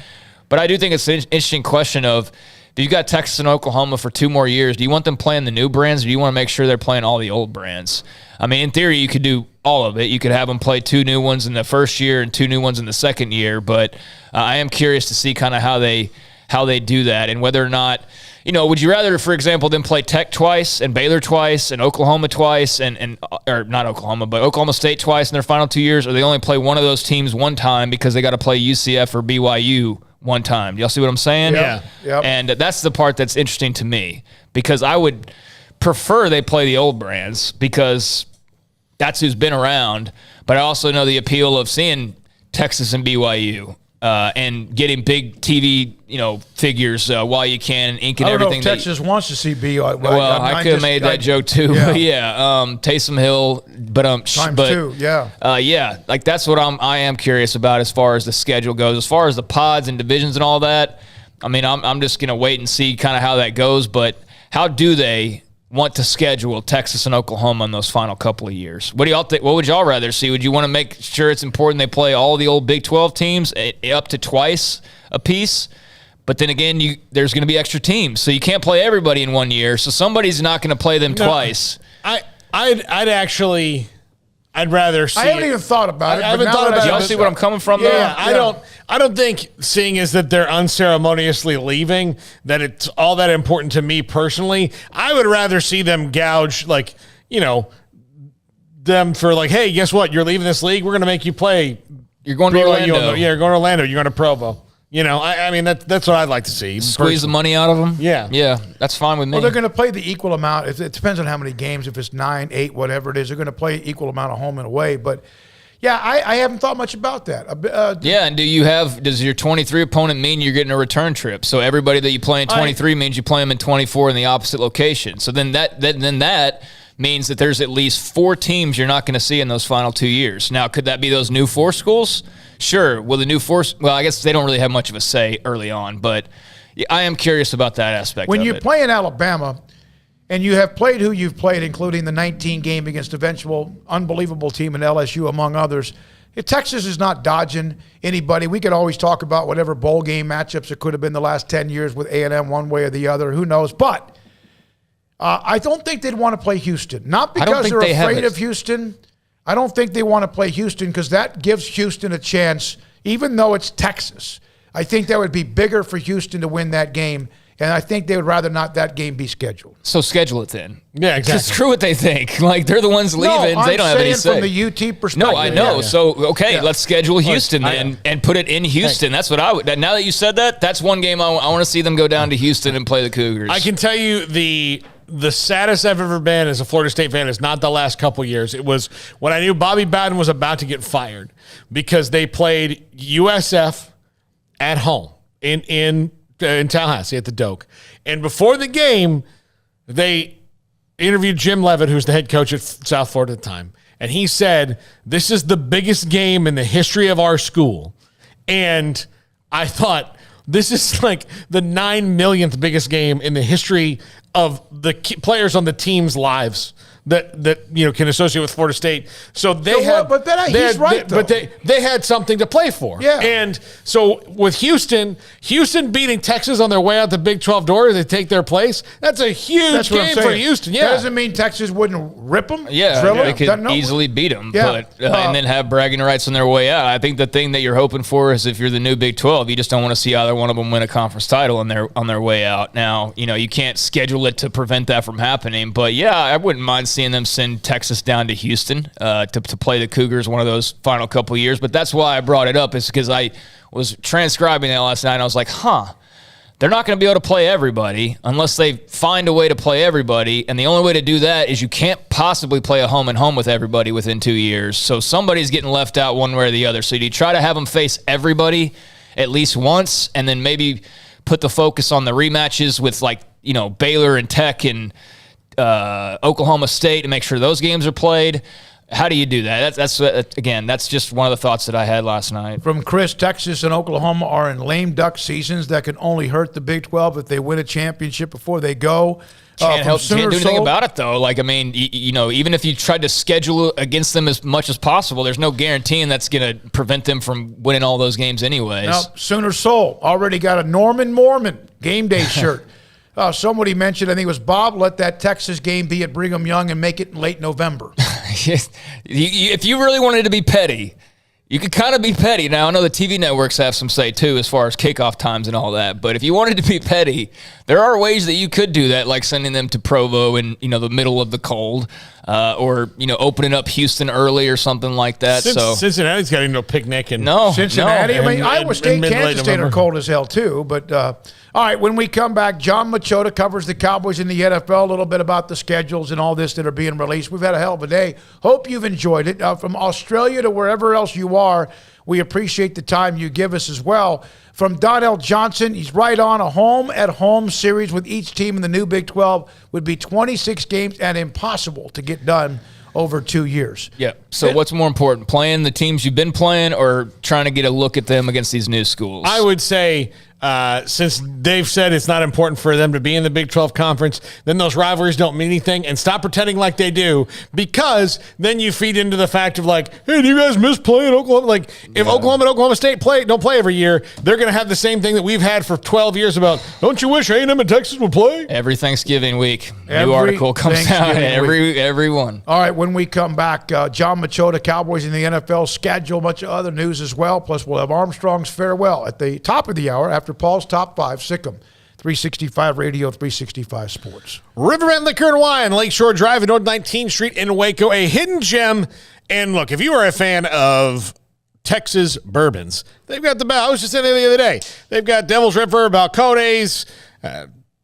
But I do think it's an interesting question of, if you've got Texas and Oklahoma for 2 more years, do you want them playing the new brands, or do you want to make sure they're playing all the old brands? I mean, in theory, you could do all of it. You could have them play 2 new ones in the first year and 2 new ones in the second year. But I am curious to see kind of how they do that, and whether or not, would you rather, for example, them play Tech twice and Baylor twice and Oklahoma twice or not Oklahoma, but Oklahoma State twice in their final 2 years, or they only play one of those teams one time because they got to play UCF or BYU one time? Do y'all see what I'm saying? Yeah. Yep. And that's the part that's interesting to me, because I would prefer they play the old brands because that's who's been around. But I also know the appeal of seeing Texas and BYU and getting big TV, figures while you can, inking everything. I don't know if Texas wants to see BYU. Well, I could have made that joke too. Yeah. But yeah, Taysom Hill, times 2, yeah. Yeah, like that's what I am curious about as far as the schedule goes. As far as the pods and divisions and all that, I mean, I'm just gonna wait and see kind of how that goes. But how do they want to schedule Texas and Oklahoma in those final couple of years? What do y'all think? What would y'all rather see? Would you want to make sure it's important they play all the old Big 12 teams up to twice a piece? But then again, there's going to be extra teams, so you can't play everybody in 1 year. So somebody's not going to play them twice. I'd rather see. I haven't even thought about it. I haven't thought about it. Y'all see what I'm coming from, though? Yeah, I don't think, seeing as that they're unceremoniously leaving, that it's all that important to me personally. I would rather see them gouge, them for hey, guess what? You're leaving this league. We're going to make you play. You're going to Orlando. You're going to Orlando. You're going to Provo. You know, I mean, that's what I'd like to see. Squeeze the money out of them? Yeah. Yeah, that's fine with me. Well, they're going to play the equal amount. It depends on how many games. If it's 9, 8, whatever it is, they're going to play equal amount of home and away. But, yeah, I haven't thought much about that. Yeah, and does your 23 opponent mean you're getting a return trip? So everybody that you play in 23 means you play them in 24 in the opposite location. So then that means that there's at least 4 teams you're not going to see in those final 2 years. Now, could that be those new 4 schools? Sure. Will the new 4? Well, I guess they don't really have much of a say early on, but I am curious about that aspect when of you it. play in Alabama and you have played who you've played, including the 19 game against eventual unbelievable team in LSU, among others, Texas is not dodging anybody. We could always talk about whatever bowl game matchups it could have been the last 10 years with A&M one way or the other. Who knows? But I don't think they'd want to play Houston. Not because they're afraid of Houston. I don't think they want to play Houston because that gives Houston a chance, even though it's Texas. I think that would be bigger for Houston to win that game, and I think they would rather not that game be scheduled. So schedule it then. Yeah, exactly. Just screw what they think. Like, they're the ones leaving. No, they don't have any say. from the UT perspective. No, I know. Yeah. So, okay, let's schedule Houston then and put it in Houston. That's what I would. Now that you said that, that's one game I want to see them go down to Houston and play the Cougars. I can tell you the saddest I've ever been as a Florida State fan is not the last couple years. It was when I knew Bobby Bowden was about to get fired because they played USF at home in Tallahassee at the Doak. And before the game, they interviewed Jim Leavitt, who's the head coach at South Florida at the time. And he said, this is the biggest game in the history of our school. And I thought, this is like the 9 millionth biggest game in the history of the players on the team's lives that can associate with Florida State. So they had something to play for. Yeah. And so with Houston beating Texas on their way out the Big 12 door, they take their place. That's a huge game for Houston. Yeah. That doesn't mean Texas wouldn't rip them. Yeah, they could easily beat them, and then have bragging rights on their way out. I think the thing that you're hoping for is if you're the new Big 12, you just don't want to see either one of them win a conference title on their way out. Now, you can't schedule it to prevent that from happening, but yeah, I wouldn't mind seeing them send Texas down to Houston to play the Cougars one of those final couple of years. But that's why I brought it up, is because I was transcribing that last night and I was like, they're not going to be able to play everybody unless they find a way to play everybody. And the only way to do that is you can't possibly play a home and home with everybody within 2 years. So somebody's getting left out one way or the other. So you try to have them face everybody at least once, and then maybe put the focus on the rematches with Baylor and Tech and Oklahoma State to make sure those games are played. How do you do that? That's just one of the thoughts that I had last night. From Chris, Texas and Oklahoma are in lame duck seasons that can only hurt the Big 12 if they win a championship before they go. Can't do anything about it, though. Even if you tried to schedule against them as much as possible, there's no guaranteeing that's going to prevent them from winning all those games anyways. Now, Sooner Soul already got a Norman Mormon game day shirt. Somebody mentioned, I think it was Bob, let that Texas game be at Brigham Young and make it in late November. If you really wanted to be petty, you could kind of be petty. Now, I know the TV networks have some say, too, as far as kickoff times and all that. But if you wanted to be petty, there are ways that you could do that, like sending them to Provo in, the middle of the cold, or, opening up Houston early or something like that. Cincinnati's got no picnic. And Cincinnati. I mean, Iowa State, Kansas State are cold as hell, too. But, all right, when we come back, John Machota covers the Cowboys in the NFL, a little bit about the schedules and all this that are being released. We've had a hell of a day. Hope you've enjoyed it. From Australia to wherever else you are, we appreciate the time you give us as well. From Donnell Johnson, he's right on a home-at-home series with each team in the new Big 12 would be 26 games and impossible to get done over 2 years. Yeah. So what's more important, playing the teams you've been playing or trying to get a look at them against these new schools? I would say since Dave said it's not important for them to be in the Big 12 conference, then those rivalries don't mean anything, and stop pretending like they do, because then you feed into the fact of hey, do you guys miss playing Oklahoma? If Oklahoma and Oklahoma State don't play every year, they're going to have the same thing that we've had for 12 years about, don't you wish A&M and Texas would play? Every Thanksgiving week, new article comes out, every one. All right, when we come back, John Machota, Cowboys in the NFL schedule, a bunch of other news as well, plus we'll have Armstrong's farewell at the top of the hour after Paul's Top 5, Sikkim, 365 Radio, 365 Sports. Riverbend Liquor and Wine, Lakeshore Drive, North 19th Street in Waco, a hidden gem. And look, if you are a fan of Texas bourbons. They've got the best. I was just saying the other day. They've got Devil's River, Balcones,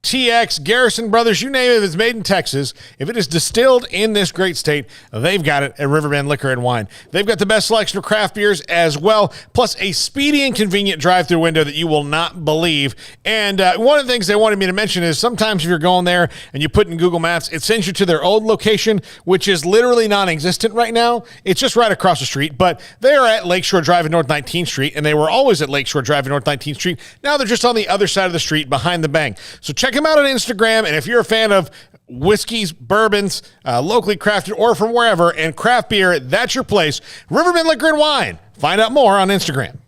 TX, Garrison Brothers, you name it, if it's made in Texas, if it is distilled in this great state, they've got it at Riverbend Liquor and Wine. They've got the best selection of craft beers as well, plus a speedy and convenient drive-through window that you will not believe. And one of the things they wanted me to mention is sometimes if you're going there and you put in Google Maps, it sends you to their old location, which is literally non-existent right now. It's just right across the street, but they are at Lakeshore Drive and North 19th Street, and they were always at Lakeshore Drive and North 19th Street. Now they're just on the other side of the street behind the bank. So check them out on Instagram, and if you're a fan of whiskeys, bourbons, locally crafted or from wherever, and craft beer, that's your place. Riverbend Liquor and Wine. Find out more on Instagram.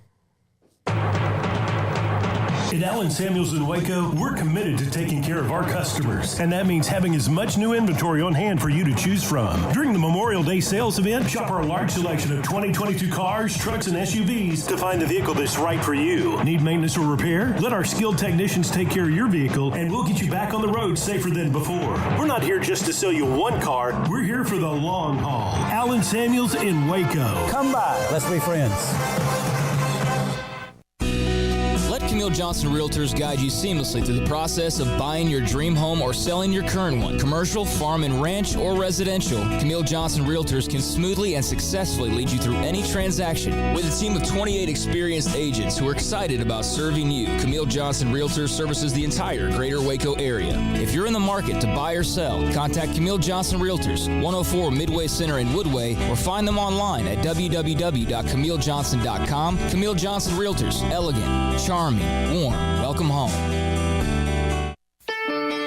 At Allen Samuels in Waco, we're committed to taking care of our customers, and that means having as much new inventory on hand for you to choose from. During the Memorial Day sales event, shop our large selection of 2022 cars, trucks, and SUVs to find the vehicle that's right for you. Need maintenance or repair? Let our skilled technicians take care of your vehicle, and we'll get you back on the road safer than before. We're not here just to sell you one car. We're here for the long haul. Allen Samuels in Waco. Come by. Let's be friends. Camille Johnson Realtors guide you seamlessly through the process of buying your dream home or selling your current one. Commercial, farm and ranch, or residential, Camille Johnson Realtors can smoothly and successfully lead you through any transaction. With a team of 28 experienced agents who are excited about serving you, Camille Johnson Realtors services the entire greater Waco area. If you're in the market to buy or sell, contact Camille Johnson Realtors, 104 Midway Center in Woodway, or find them online at www.camillejohnson.com. Camille Johnson Realtors, elegant, charming, warm. Welcome home.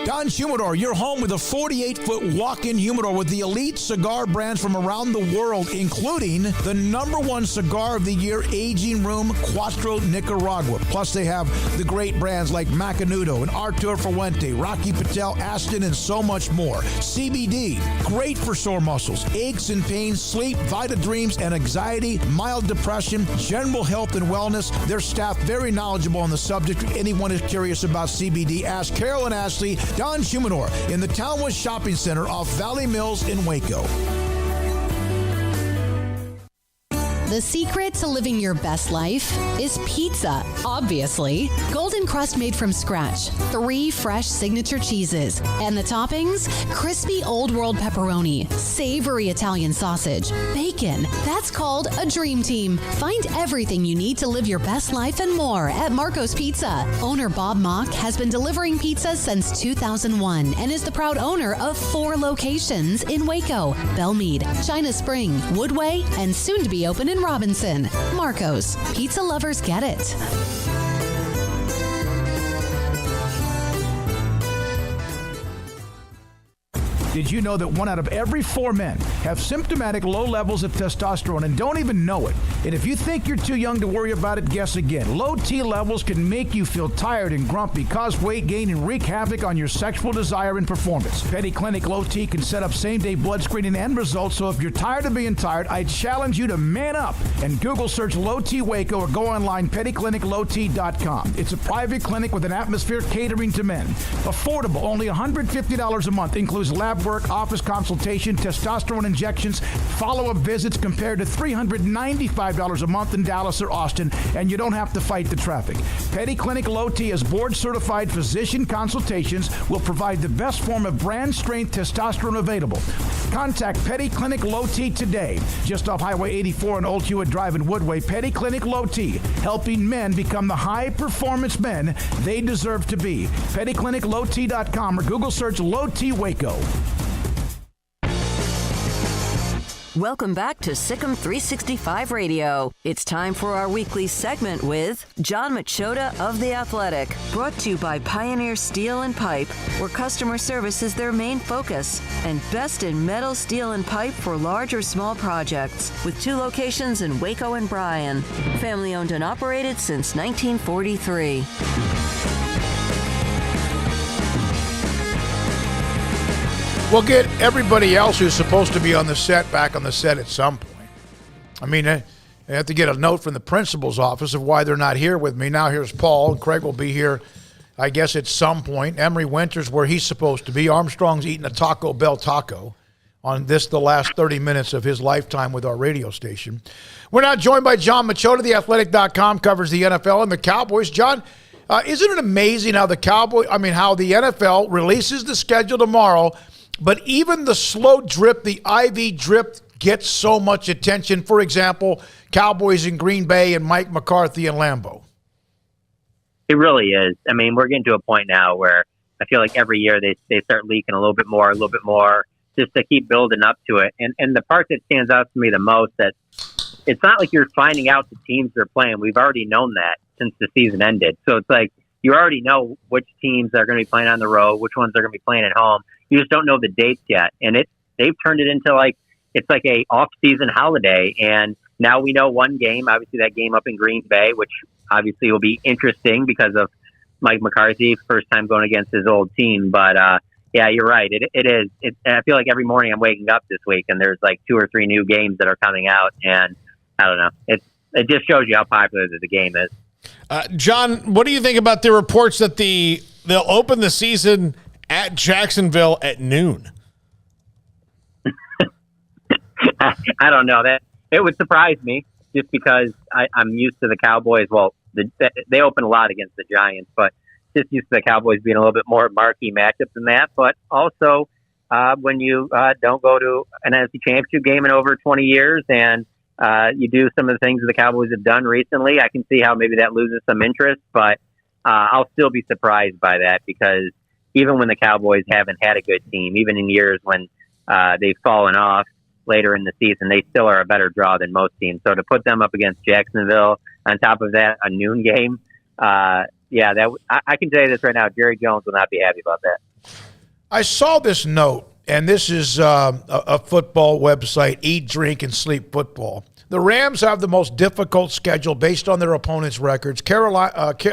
Don Humidor, your home with a 48-foot walk-in humidor with the elite cigar brands from around the world, including the #1 cigar of the year, Aging Room Cuatro Nicaragua. Plus, they have the great brands like Macanudo and Artur Fuente, Rocky Patel, Aston, and so much more. CBD, great for sore muscles, aches and pains, sleep, Vita Dreams, and anxiety, mild depression, general health and wellness. Their staff very knowledgeable on the subject. If anyone is curious about CBD, ask Carol and Ashley. Don Humidor in the Townwest Shopping Center off Valley Mills in Waco. The secret to living your best life is pizza, obviously. Golden crust made from scratch, 3 fresh signature cheeses, and the toppings, crispy Old World pepperoni, savory Italian sausage, bacon. That's called a dream team. Find everything you need to live your best life and more at Marco's Pizza. Owner Bob Mock has been delivering pizza since 2001 and is the proud owner of 4 locations in Waco, Belmead, China Spring, Woodway, and soon to be open in Robinson. Marco's. Pizza lovers get it. Did you know that 1 out of every 4 men have symptomatic low levels of testosterone and don't even know it? And if you think you're too young to worry about it, guess again. Low T levels can make you feel tired and grumpy, cause weight gain, and wreak havoc on your sexual desire and performance. Petty Clinic Low T can set up same-day blood screening and results, so if you're tired of being tired, I challenge you to man up and Google search Low T Waco or go online pettycliniclowt.com. It's a private clinic with an atmosphere catering to men. Affordable, only $150 a month, includes lab work, office consultation, testosterone injections, follow-up visits compared to $395 a month in Dallas or Austin, and you don't have to fight the traffic. Petty Clinic Low T as board-certified physician consultations will provide the best form of brand-strength testosterone available. Contact Petty Clinic Low T today, just off Highway 84 and Old Hewitt Drive in Woodway. Petty Clinic Low T, helping men become the high-performance men they deserve to be. PettyClinicLowT.com or Google search Low T Waco. Welcome back to Sikkim 365 Radio. It's time for our weekly segment with John Machota of The Athletic, brought to you by Pioneer Steel and Pipe, where customer service is their main focus, and best in metal, steel, and pipe for large or small projects, with 2 locations in Waco and Bryan. Family owned and operated since 1943. We'll get everybody else who's supposed to be on the set back on the set at some point. I mean, I have to get a note from the principal's office of why they're not here with me. Now here's Paul, and Craig will be here, I guess, at some point. Emery Winters where he's supposed to be. Armstrong's eating a Taco Bell taco. on this, the last 30 minutes of his lifetime with our radio station. We're now joined by John Machota. TheAthletic.com covers the NFL and the Cowboys. John, isn't it amazing how the NFL releases the schedule tomorrow, but even the slow drip, the IV drip, gets so much attention? For example, Cowboys in Green Bay and Mike McCarthy in Lambeau. It really is. I mean, we're getting to a point now where I feel like every year they start leaking a little bit more, just to keep building up to it. And the part that stands out to me the most, that it's not like you're finding out the teams they're playing. We've already known that since the season ended. So it's like you already know which teams are going to be playing on the road, which ones are going to be playing at home. You just don't know the dates yet. And they've turned it into it's like a off-season holiday. And now we know one game, obviously that game up in Green Bay, which obviously will be interesting because of Mike McCarthy, first time going against his old team. But, yeah, you're right. It is. And I feel like every morning I'm waking up this week and there's like 2 or 3 new games that are coming out. And I don't know. It just shows you how popular the game is. John, what do you think about the reports that they'll open the season at Jacksonville at noon? I don't know. That it would surprise me just because I'm used to the Cowboys. Well, they open a lot against the Giants, but just used to the Cowboys being a little bit more marquee matchup than that. But also, when you don't go to an NFC Championship game in over 20 years and you do some of the things that the Cowboys have done recently, I can see how maybe that loses some interest. But I'll still be surprised by that because even when the Cowboys haven't had a good team, even in years when they've fallen off later in the season, they still are a better draw than most teams. So to put them up against Jacksonville, on top of that, a noon game, I can tell you this right now, Jerry Jones will not be happy about that. I saw this note, and this is a football website, Eat, Drink, and Sleep Football. The Rams have the most difficult schedule based on their opponents' records.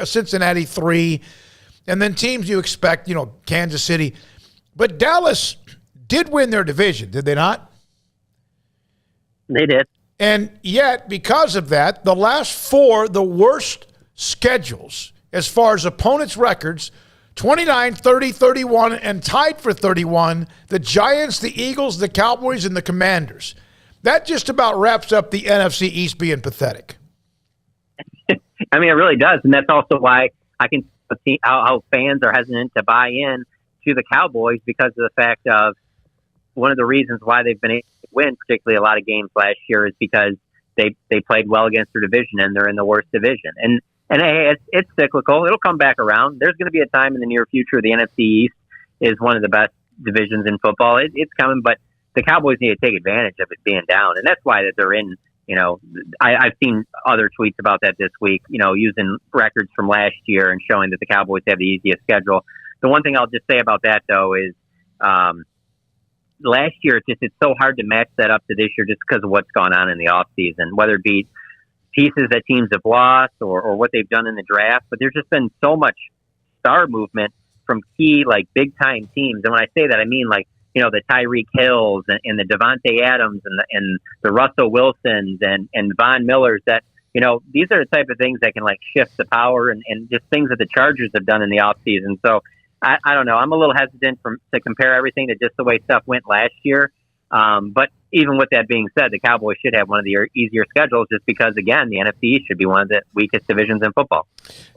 Cincinnati 3, and then teams you expect, Kansas City. But Dallas did win their division, did they not? They did. And yet, because of that, the last 4, the worst schedules as far as opponents' records, 29, 30, 31, and tied for 31, the Giants, the Eagles, the Cowboys, and the Commanders. That just about wraps up the NFC East being pathetic. I mean, it really does. And that's also why I can see how fans are hesitant to buy in to the Cowboys because of the fact of one of the reasons why they've been able to win, particularly a lot of games last year, is because they played well against their division and they're in the worst division. And hey, it's cyclical. It'll come back around. There's going to be a time in the near future the NFC East is one of the best divisions in football. It's coming, but the Cowboys need to take advantage of it being down. And that's why that they're in, I've seen other tweets about that this week, using records from last year and showing that the Cowboys have the easiest schedule. The one thing I'll just say about that, though, is last year, it's so hard to match that up to this year just because of what's gone on in the offseason, whether it be pieces that teams have lost or what they've done in the draft. But there's just been so much star movement from key, big-time teams. And when I say that, I mean, the Tyreek Hills and the Devontae Adams and the Russell Wilsons and Von Millers that, these are the type of things that can, shift the power and just things that the Chargers have done in the offseason. So, I don't know. I'm a little hesitant to compare everything to just the way stuff went last year. But even with that being said, the Cowboys should have one of the easier schedules just because, again, the NFC East should be one of the weakest divisions in football.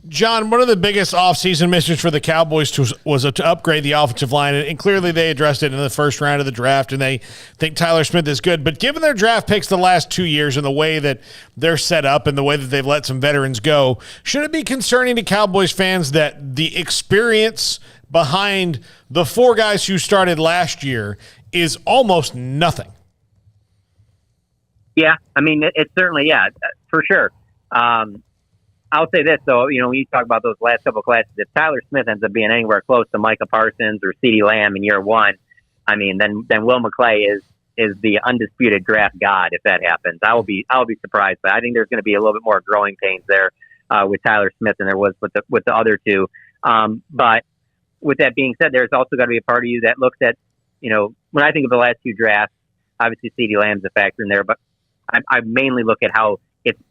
John, one of the biggest offseason missions for the Cowboys was to upgrade the offensive line, and clearly they addressed it in the first round of the draft, and they think Tyler Smith is good. But given their draft picks the last 2 years and the way that they're set up and the way that they've let some veterans go, should it be concerning to Cowboys fans that the experience behind the 4 guys who started last year is almost nothing? Yeah, I mean, it's certainly, for sure. I'll say this, though, when you talk about those last couple of classes, if Tyler Smith ends up being anywhere close to Micah Parsons or CeeDee Lamb in year 1, I mean, then Will McClay is the undisputed draft god if that happens. I'll be surprised, but I think there's going to be a little bit more growing pains there with Tyler Smith than there was with the other two. But with that being said, there's also got to be a part of you that looks at, when I think of the last 2 drafts, obviously CeeDee Lamb's a factor in there, but I mainly look at how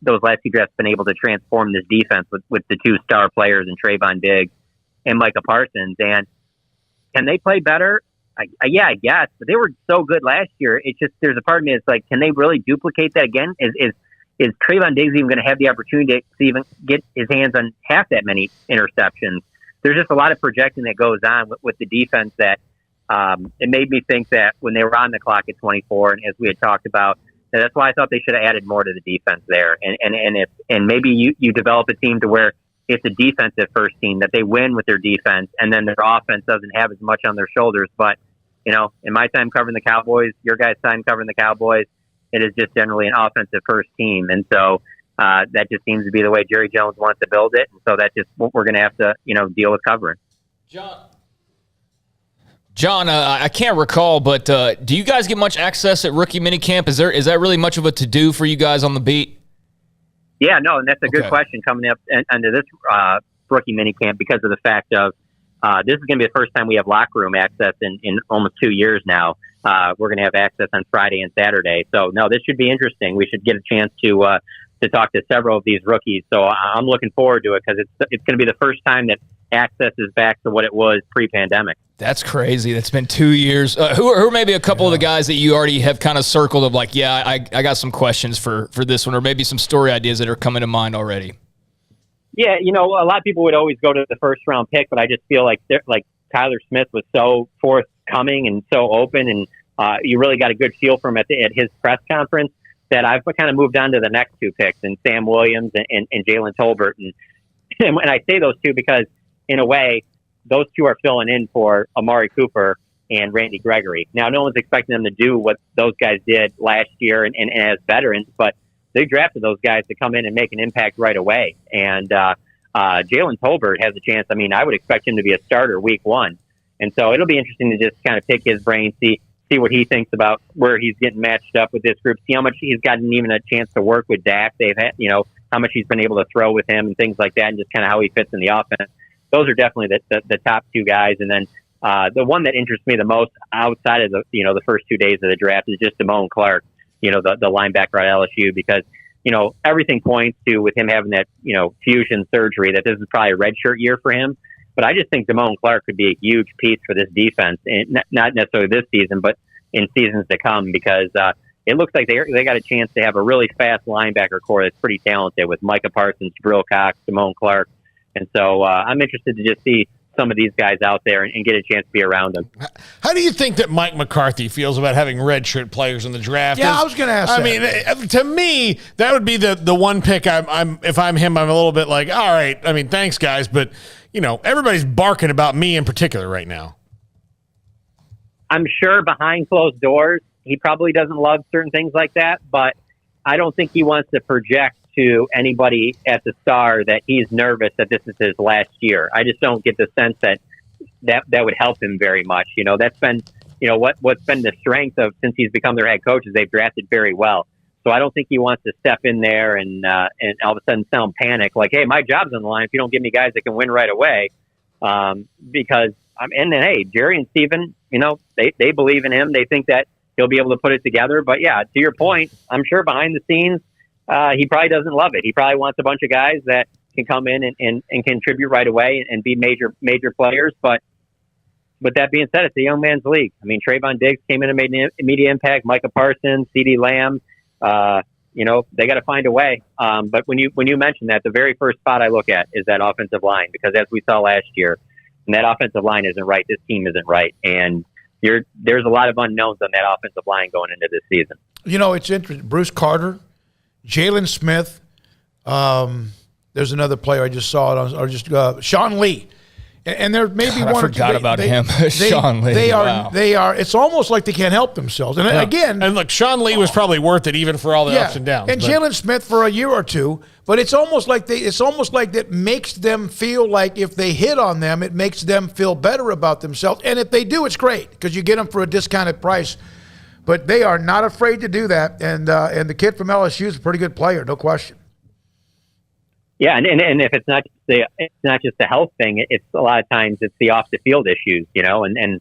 those last 2 drafts been able to transform this defense with the 2 star players and Trayvon Diggs and Micah Parsons. And can they play better? Yeah, I guess, but they were so good last year. It's just there's a part of me that's like, can they really duplicate that again? Is Trayvon Diggs even going to have the opportunity to even get his hands on half that many interceptions? There's just a lot of projecting that goes on with the defense that it made me think that when they were on the clock at 24, and as we had talked about, that's why I thought they should have added more to the defense there. And maybe you develop a team to where it's a defensive first team, that they win with their defense, and then their offense doesn't have as much on their shoulders. But, in my time covering the Cowboys, your guys' time covering the Cowboys, it is just generally an offensive first team. And so that just seems to be the way Jerry Jones wants to build it. And so that's just what we're going to have to, deal with covering. John, I can't recall, but do you guys get much access at rookie minicamp? Is that really much of a to-do for you guys on the beat? Yeah, no, and that's a good question coming up under this rookie minicamp because of the fact of this is going to be the first time we have locker room access in almost 2 years now. We're going to have access on Friday and Saturday. So, no, this should be interesting. We should get a chance to talk to several of these rookies. So I'm looking forward to it because it's going to be the first time that access is back to what it was pre-pandemic. That's crazy. That's been 2 years. Who are maybe a couple of the guys that you already have kind of circled of like, yeah, I got some questions for this one, or maybe some story ideas that are coming to mind already? Yeah, a lot of people would always go to the first round pick, but I just feel like Tyler Smith was so forthcoming and so open, and you really got a good feel from him at his press conference that I've kind of moved on to the next two picks, and Sam Williams and Jalen Tolbert. And I say those two because, in a way, those two are filling in for Amari Cooper and Randy Gregory. Now, no one's expecting them to do what those guys did last year and as veterans, but they drafted those guys to come in and make an impact right away. And Jalen Tolbert has a chance. I mean, I would expect him to be a starter week one. And so it'll be interesting to just kind of pick his brain, see what he thinks about where he's getting matched up with this group, see how much he's gotten even a chance to work with Dak. They've had, how much he's been able to throw with him and things like that, and just kind of how he fits in the offense. Those are definitely the top two guys. And then the one that interests me the most outside of the first 2 days of the draft is just Damone Clark, the linebacker at LSU, because, everything points to, with him having that, fusion surgery, that this is probably a redshirt year for him. But I just think Damone Clark could be a huge piece for this defense, and not necessarily this season, but in seasons to come, because it looks like they got a chance to have a really fast linebacker core that's pretty talented with Micah Parsons, Jabril Cox, Damone Clark. And so I'm interested to just see some of these guys out there and get a chance to be around them. How do you think that Mike McCarthy feels about having redshirt players in the draft? Yeah, I was going to ask that. I mean, to me, that would be the one pick. If I'm him, I'm a little bit like, all right, I mean, thanks, guys, but, everybody's barking about me in particular right now. I'm sure behind closed doors, he probably doesn't love certain things like that, but I don't think he wants to project to anybody at the Star that he's nervous that this is his last year. I just don't get the sense that would help him very much. That's been, what's been the strength of since he's become their head coach is they've drafted very well. So I don't think he wants to step in there and all of a sudden sound panic like, hey, my job's on the line if you don't give me guys that can win right away. Because hey, Jerry and Steven, they believe in him. They think that he'll be able to put it together. But yeah, to your point, I'm sure behind the scenes, he probably doesn't love it. He probably wants a bunch of guys that can come in and contribute right away and be major players. But that being said, it's a young man's league. I mean, Trayvon Diggs came in and made an immediate impact. Micah Parsons, CeeDee Lamb, they got to find a way. But when you mentioned that, the very first spot I look at is that offensive line, because as we saw last year, and that offensive line isn't right, this team isn't right, and there's a lot of unknowns on that offensive line going into this season. It's interesting. Bruce Carter, Jalen Smith. There's another player I just saw Sean Lee. And there may be one. I forgot about him, Sean Lee. They are. It's almost like they can't help themselves. And again, and look, Sean Lee was probably worth it even for all the ups and downs. And Jalen Smith for a year or two. But it's almost like that makes them feel like if they hit on them, it makes them feel better about themselves. And if they do, it's great because you get them for a discounted price. But they are not afraid to do that. And the kid from LSU is a pretty good player, no question. Yeah, and if it's not just the health thing, it's a lot of times it's the off the field issues, and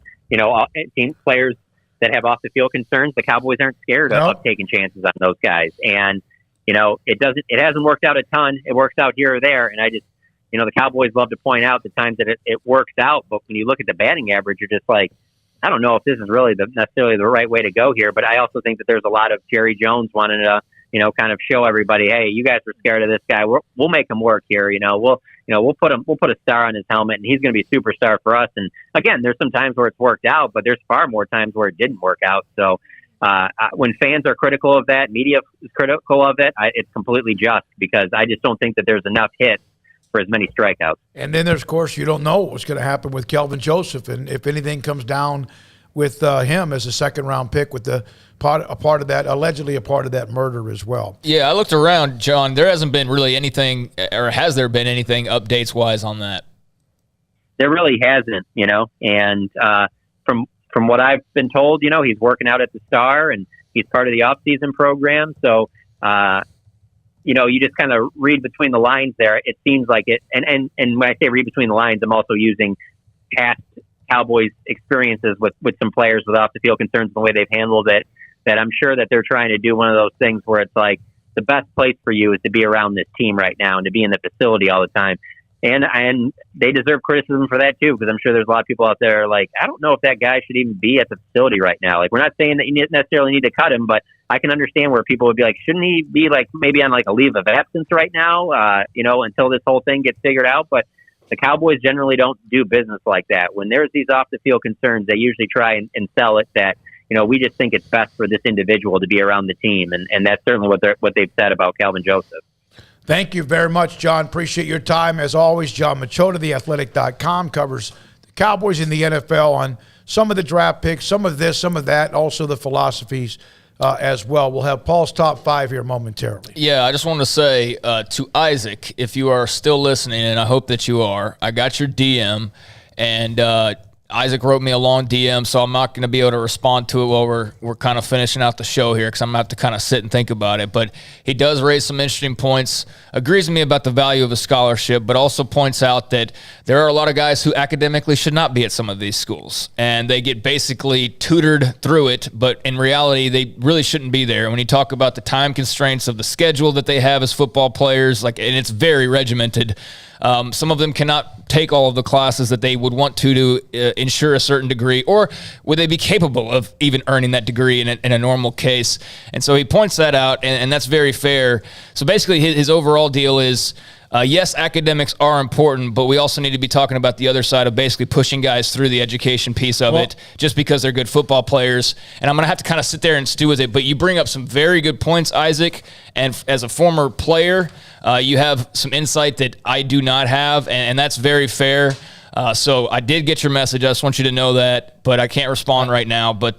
team players that have off the field concerns, the Cowboys aren't scared of taking chances on those guys. And it hasn't worked out a ton. It works out here or there, and I just the Cowboys love to point out the times that it works out, but when you look at the batting average, you're just like, I don't know if this is really necessarily the right way to go here, but I also think that there's a lot of Jerry Jones wanting to, kind of show everybody, hey, you guys are scared of this guy. We'll make him work here. We'll put a star on his helmet, and he's going to be a superstar for us. And again, there's some times where it's worked out, but there's far more times where it didn't work out. So when fans are critical of that, media is critical of it, it's completely just, because I just don't think that there's enough hits for as many strikeouts. And then there's, of course, you don't know what's going to happen with Kelvin Joseph, and if anything comes down with him as a second-round pick, with allegedly a part of that murder as well. Yeah, I looked around, John. There hasn't been really anything, or has there been anything updates-wise on that? There really hasn't, and from what I've been told, he's working out at the Star, and he's part of the off-season program, so you just kind of read between the lines there. It seems like it, and when I say read between the lines, I'm also using past Cowboys experiences with some players with off the field concerns and the way they've handled it, that I'm sure that they're trying to do one of those things where it's like, the best place for you is to be around this team right now and to be in the facility all the time. And they deserve criticism for that too, because I'm sure there's a lot of people out there like, I don't know if that guy should even be at the facility right now. Like, we're not saying that you necessarily need to cut him, but I can understand where people would be like, shouldn't he be like maybe on like a leave of absence right now, until this whole thing gets figured out. But the Cowboys generally don't do business like that. When there's these off the field concerns, they usually try and sell it that, we just think it's best for this individual to be around the team. And that's certainly what they've said about Calvin Joseph. Thank you very much, John. Appreciate your time. As always, John Machota, theathletic.com, covers the Cowboys in the NFL on some of the draft picks, some of this, some of that, also the philosophies as well. We'll have Paul's top 5 here momentarily. Yeah, I just want to say to Isaac, if you are still listening, and I hope that you are, I got your DM, and Isaac wrote me a long DM, so I'm not going to be able to respond to it while we're kind of finishing out the show here, because I'm going to have to kind of sit and think about it. But he does raise some interesting points, agrees with me about the value of a scholarship, but also points out that there are a lot of guys who academically should not be at some of these schools, and they get basically tutored through it, but in reality, they really shouldn't be there. When you talk about the time constraints of the schedule that they have as football players, and it's very regimented. Some of them cannot take all of the classes that they would want to ensure a certain degree, or would they be capable of even earning that degree in a normal case? And so he points that out, and that's very fair. So basically his overall deal is, yes, academics are important, but we also need to be talking about the other side of basically pushing guys through the education piece of it just because they're good football players. And I'm going to have to kind of sit there and stew with it, but you bring up some very good points, Isaac, and as a former player, you have some insight that I do not have, and that's very fair. So I did get your message. I just want you to know that, but I can't respond right now. But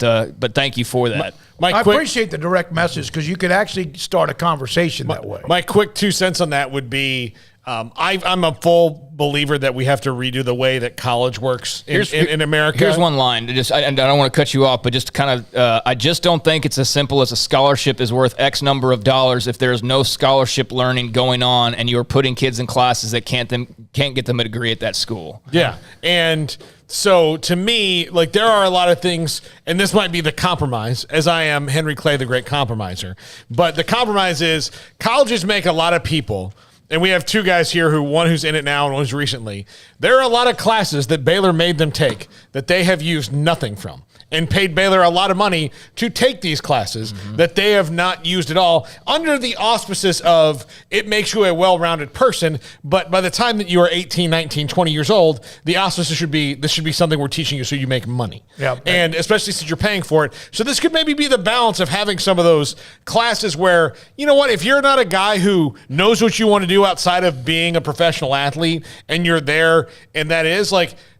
thank you for that. I appreciate the direct message, because you could actually start a conversation that way. My quick 2 cents on that would be, I'm a full believer that we have to redo the way that college works in America. Here's one line. I don't want to cut you off, but just kind of, I just don't think it's as simple as a scholarship is worth X number of dollars if there's no scholarship learning going on and you're putting kids in classes that can't get them a degree at that school. Yeah, and so to me, there are a lot of things, and this might be the compromise, as I am Henry Clay, the great compromiser, but the compromise is colleges make a lot of people. And we have 2 guys here, one who's in it now and one who's recently. There are a lot of classes that Baylor made them take that they have used nothing from, and paid Baylor a lot of money to take these classes that they have not used at all, under the auspices of it makes you a well-rounded person. But by the time that you are 18, 19, 20 years old, the auspices should be, this should be something we're teaching you so you make money. Yeah. And especially since you're paying for it. So this could maybe be the balance of having some of those classes where, you know what, if you're not a guy who knows what you want to do outside of being a professional athlete, and you're there, and that is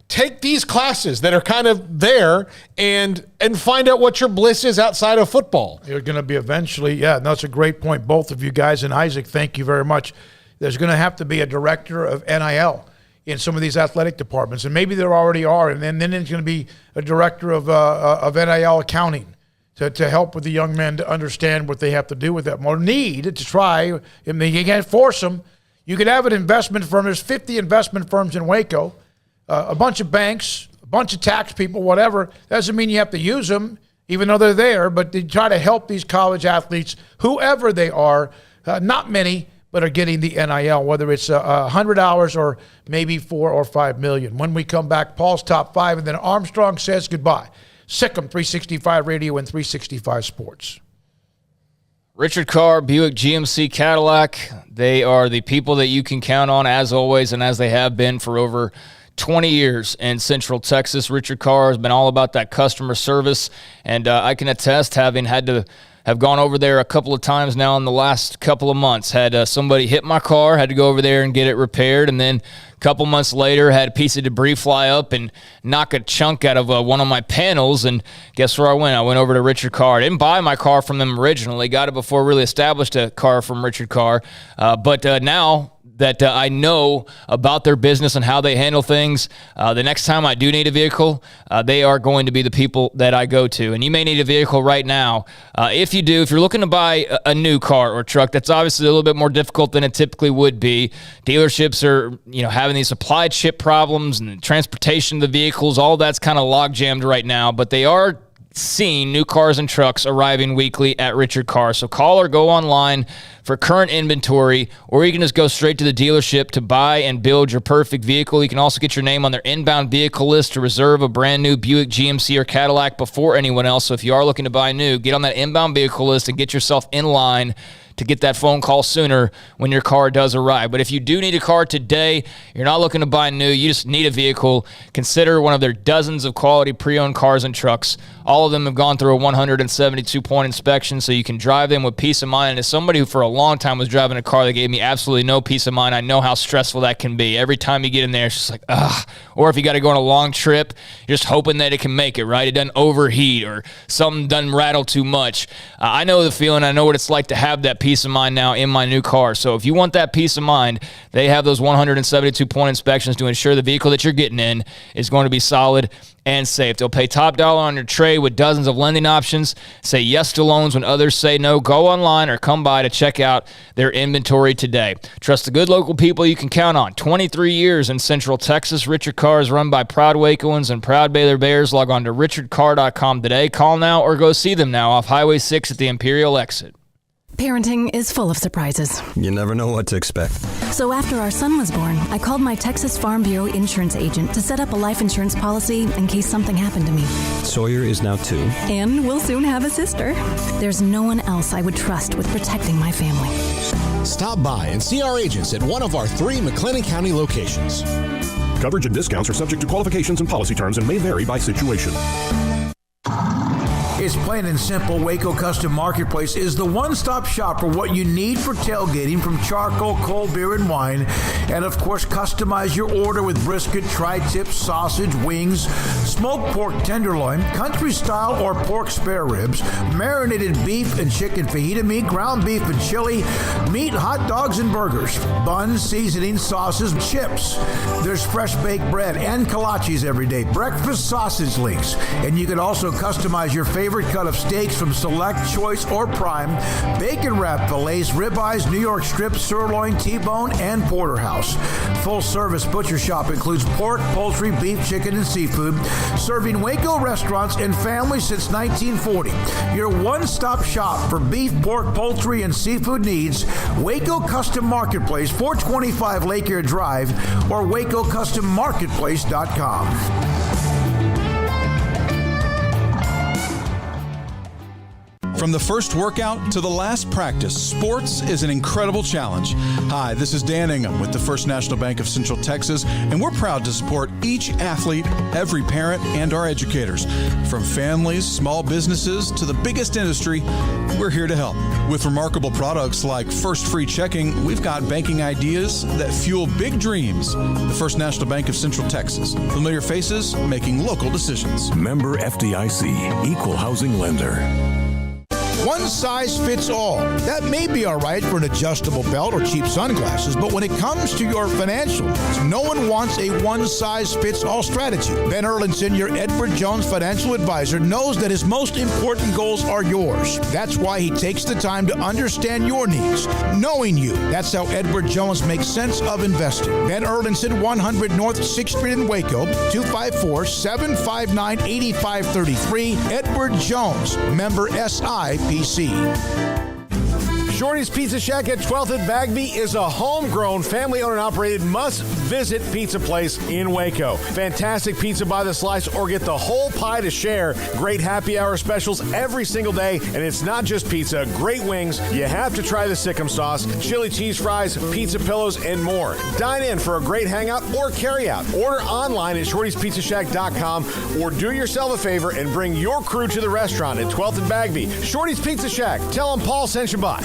take these classes that are kind of there and find out what your bliss is outside of football. You're going to be eventually, that's a great point, both of you guys. And Isaac, thank you very much. There's going to have to be a director of NIL in some of these athletic departments, and maybe there already are. And then there's going to be a director of NIL accounting to help with the young men to understand what they have to do with that. More need to try, and you can't force them. You could have an investment firm. There's 50 investment firms in Waco. A bunch of banks, a bunch of tax people, whatever. Doesn't mean you have to use them, even though they're there, but they try to help these college athletes, whoever they are. Not many, but are getting the NIL, whether it's 100 hours or maybe 4 or 5 million. When we come back, Paul's top 5, and then Armstrong says goodbye. Sikkim 365 Radio and 365 Sports. Richard Carr, Buick GMC Cadillac, they are the people that you can count on as always and as they have been for over 20 years in Central Texas. Richard Carr has been all about that customer service, and I can attest, having had to have gone over there a couple of times now in the last couple of months. Had somebody hit my car, had to go over there and get it repaired, and then a couple months later had a piece of debris fly up and knock a chunk out of one of my panels, and guess where I went? I went over to Richard Carr. I didn't buy my car from them originally. Got it before I really established a car from Richard Carr, but now that I know about their business and how they handle things, the next time I do need a vehicle, they are going to be the people that I go to. And you may need a vehicle right now. If you're looking to buy a new car or truck, that's obviously a little bit more difficult than it typically would be. Dealerships are, having these supply chip problems and transportation of the vehicles. All that's kind of log jammed right now, but they are seeing new cars and trucks arriving weekly at Richard Carr. So call or go online for current inventory, or you can just go straight to the dealership to buy and build your perfect vehicle. You can also get your name on their inbound vehicle list to reserve a brand new Buick GMC or Cadillac before anyone else. So if you are looking to buy new, get on that inbound vehicle list and get yourself in line to get that phone call sooner when your car does arrive. But if you do need a car today, you're not looking to buy new, you just need a vehicle, consider one of their dozens of quality pre-owned cars and trucks. All of them have gone through a 172-point inspection, so you can drive them with peace of mind. And as somebody who for a long time was driving a car that gave me absolutely no peace of mind, I know how stressful that can be. Every time you get in there, it's just like, ugh. Or if you got to go on a long trip, you're just hoping that it can make it, right? It doesn't overheat or something doesn't rattle too much. I know the feeling. I know what it's like to have that peace of mind now in my new car. So if you want that peace of mind, they have those 172-point inspections to ensure the vehicle that you're getting in is going to be solid and safe. They'll pay top dollar on your trade with dozens of lending options. Say yes to loans when others say no. Go online or come by to check out their inventory today. Trust the good local people you can count on. 23 years in Central Texas. Richard Carr is run by proud Wacoans and proud Baylor Bears. Log on to richardcarr.com today. Call now or go see them now off Highway 6 at the Imperial exit. Parenting is full of surprises. You never know what to expect. So after our son was born, I called my Texas Farm Bureau insurance agent to set up a life insurance policy in case something happened to me. Sawyer is now 2. And we'll soon have a sister. There's no one else I would trust with protecting my family. Stop by and see our agents at one of our 3 McLennan County locations. Coverage and discounts are subject to qualifications and policy terms and may vary by situation. It's plain and simple. Waco Custom Marketplace is the one-stop shop for what you need for tailgating, from charcoal, cold beer, and wine. And, of course, customize your order with brisket, tri-tip, sausage, wings, smoked pork tenderloin, country-style or pork spare ribs, marinated beef and chicken fajita meat, ground beef and chili, meat, hot dogs, and burgers, buns, seasoning, sauces, chips. There's fresh baked bread and kolaches every day, breakfast sausage links. And you can also customize your favorite cut of steaks from Select, Choice, or Prime, bacon wrap fillets, ribeyes, New York strip, sirloin, T-bone, and porterhouse. Full service butcher shop includes pork, poultry, beef, chicken, and seafood, serving Waco restaurants and families since 1940. Your one-stop shop for beef, pork, poultry, and seafood needs. Waco Custom Marketplace, 425 Lake Air Drive, or WacoCustomMarketplace.com. From the first workout to the last practice, sports is an incredible challenge. Hi, this is Dan Ingham with the First National Bank of Central Texas, and we're proud to support each athlete, every parent, and our educators. From families, small businesses, to the biggest industry, we're here to help. With remarkable products like First Free Checking, we've got banking ideas that fuel big dreams. The First National Bank of Central Texas. Familiar faces making local decisions. Member FDIC, Equal Housing Lender. One size fits all. That may be all right for an adjustable belt or cheap sunglasses, but when it comes to your financial needs, no one wants a one-size-fits-all strategy. Ben Erlinson, your Edward Jones financial advisor, knows that his most important goals are yours. That's why he takes the time to understand your needs, knowing you. That's how Edward Jones makes sense of investing. Ben Erlinson, 100 North 6th Street in Waco, 254-759-8533. Edward Jones, member SIPC. Shorty's Pizza Shack at 12th and Bagby is a homegrown, family-owned and operated must-visit pizza place in Waco. Fantastic pizza by the slice or get the whole pie to share. Great happy hour specials every single day, and it's not just pizza. Great wings. You have to try the Sikkim sauce, chili cheese fries, pizza pillows, and more. Dine in for a great hangout or carry out. Order online at shortyspizzashack.com or do yourself a favor and bring your crew to the restaurant at 12th and Bagby. Shorty's Pizza Shack. Tell them Paul sent you by.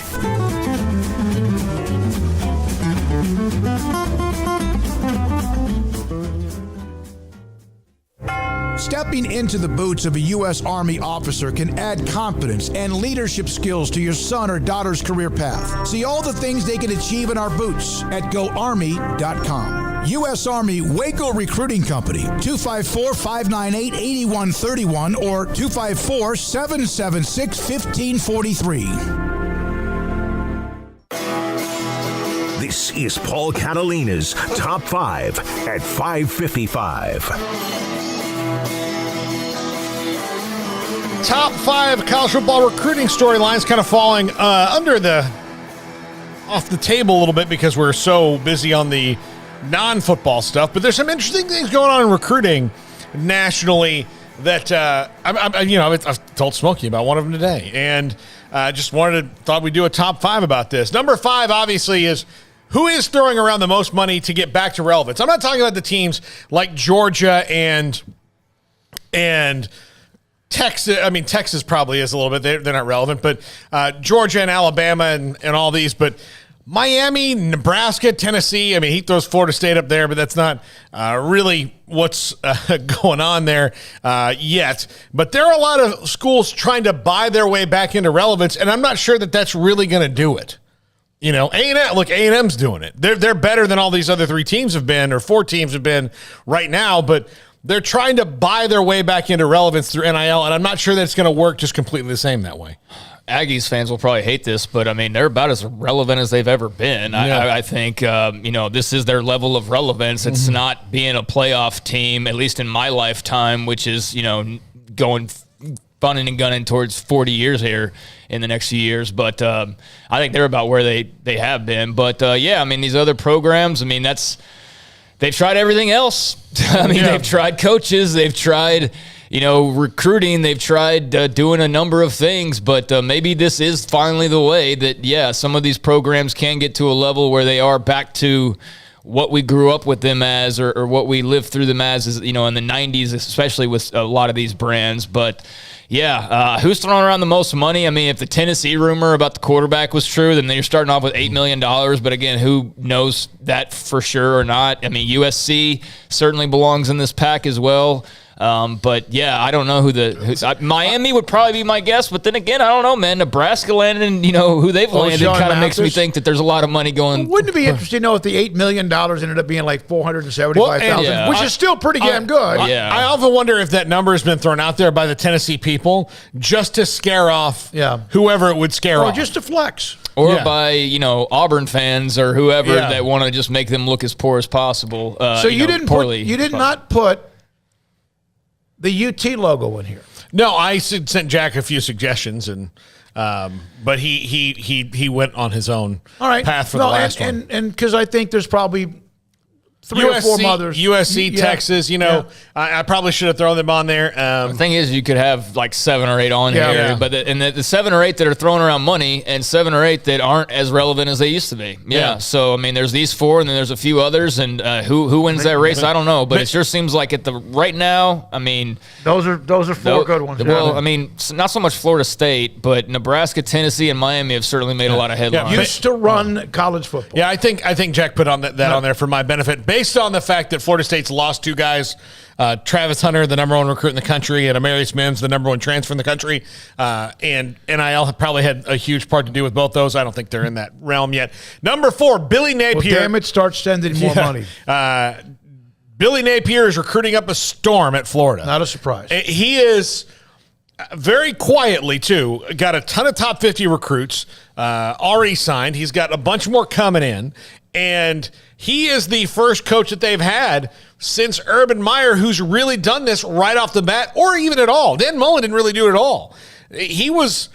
Stepping into the boots of a U.S. Army officer can add confidence and leadership skills to your son or daughter's career path. See all the things they can achieve in our boots at GoArmy.com. U.S. Army Waco Recruiting Company, 254-598-8131 or 254-776-1543. This is Paul Catalina's Top 5 at 555. Top 5 college football recruiting storylines kind of falling off the table a little bit because we're so busy on the non-football stuff. But there's some interesting things going on in recruiting nationally that I've told Smokey about one of them today, and thought we'd do a top 5 about this. Number 5 obviously is who is throwing around the most money to get back to relevance. I'm not talking about the teams like Georgia and Texas. I mean, Texas probably is a little bit. They're not relevant, but Georgia and Alabama and all these. But Miami, Nebraska, Tennessee. I mean, he throws Florida State up there, but that's not really what's going on there yet. But there are a lot of schools trying to buy their way back into relevance, and I'm not sure that that's really going to do it. You know, A&M's doing it. They're better than all these other 3 teams have been, or 4 teams have been right now, but they're trying to buy their way back into relevance through NIL, and I'm not sure that it's going to work just completely the same that way. Aggies fans will probably hate this, but I mean, they're about as relevant as they've ever been. Yeah. I think, this is their level of relevance. It's not being a playoff team, at least in my lifetime, which is, going funning and gunning towards 40 years here in the next few years. But I think they're about where they have been. But these other programs, they've tried everything else. They've tried coaches, they've tried, recruiting, they've tried doing a number of things, but maybe this is finally the way that, some of these programs can get to a level where they are back to what we grew up with them as, or what we lived through them as, in the 90s, especially with a lot of these brands. But who's throwing around the most money? If the Tennessee rumor about the quarterback was true, then you're starting off with $8 million. But again, who knows that for sure or not? USC certainly belongs in this pack as well. I don't know Miami would probably be my guess, but then again, I don't know, man. Nebraska landed, who they've landed kind of makes me think that there's a lot of money going. Well, wouldn't it be interesting to know if the $8 million ended up being like $475,000, which is still pretty damn good. I often wonder if that number has been thrown out there by the Tennessee people just to scare off whoever it would scare off. Or just to flex. Or by, Auburn fans or whoever that want to just make them look as poor as possible. So you did not put the UT logo in here. No, I sent Jack a few suggestions, and but he went on his own path for the last one. And because I think there's probably 3 or 4 mothers. USC, Texas, I probably should have thrown them on there. The thing is, you could have like 7 or 8 on here, but the 7 or 8 that are throwing around money and 7 or 8 that aren't as relevant as they used to be. So, there's these 4, and then there's a few others, and who wins that race, I don't know, but it sure seems like right now, those are 4 good ones. Well, not so much Florida State, but Nebraska, Tennessee, and Miami have certainly made a lot of headlines. Used to run college football. Yeah, I think Jack put on that on there for my benefit, based on the fact that Florida State's lost 2 guys, Travis Hunter, the number 1 recruit in the country, and Amarius Mims, the number 1 transfer in the country, and NIL probably had a huge part to do with both those. I don't think they're in that realm yet. Number 4, Billy Napier. Well, damn it, start sending more money. Billy Napier is recruiting up a storm at Florida. Not a surprise. He is very quietly, too, got a ton of top 50 recruits already signed. He's got a bunch more coming in. And he is the first coach that they've had since Urban Meyer who's really done this right off the bat, or even at all. Dan Mullen didn't really do it at all. He was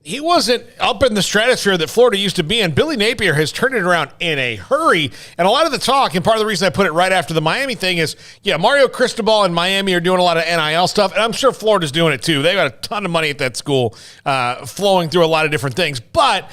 he wasn't up in the stratosphere that Florida used to be in. Billy Napier has turned it around in a hurry. And a lot of the talk, and part of the reason I put it right after the Miami thing is, Mario Cristobal and Miami are doing a lot of NIL stuff, and I'm sure Florida's doing it too. They've got a ton of money at that school flowing through a lot of different things. But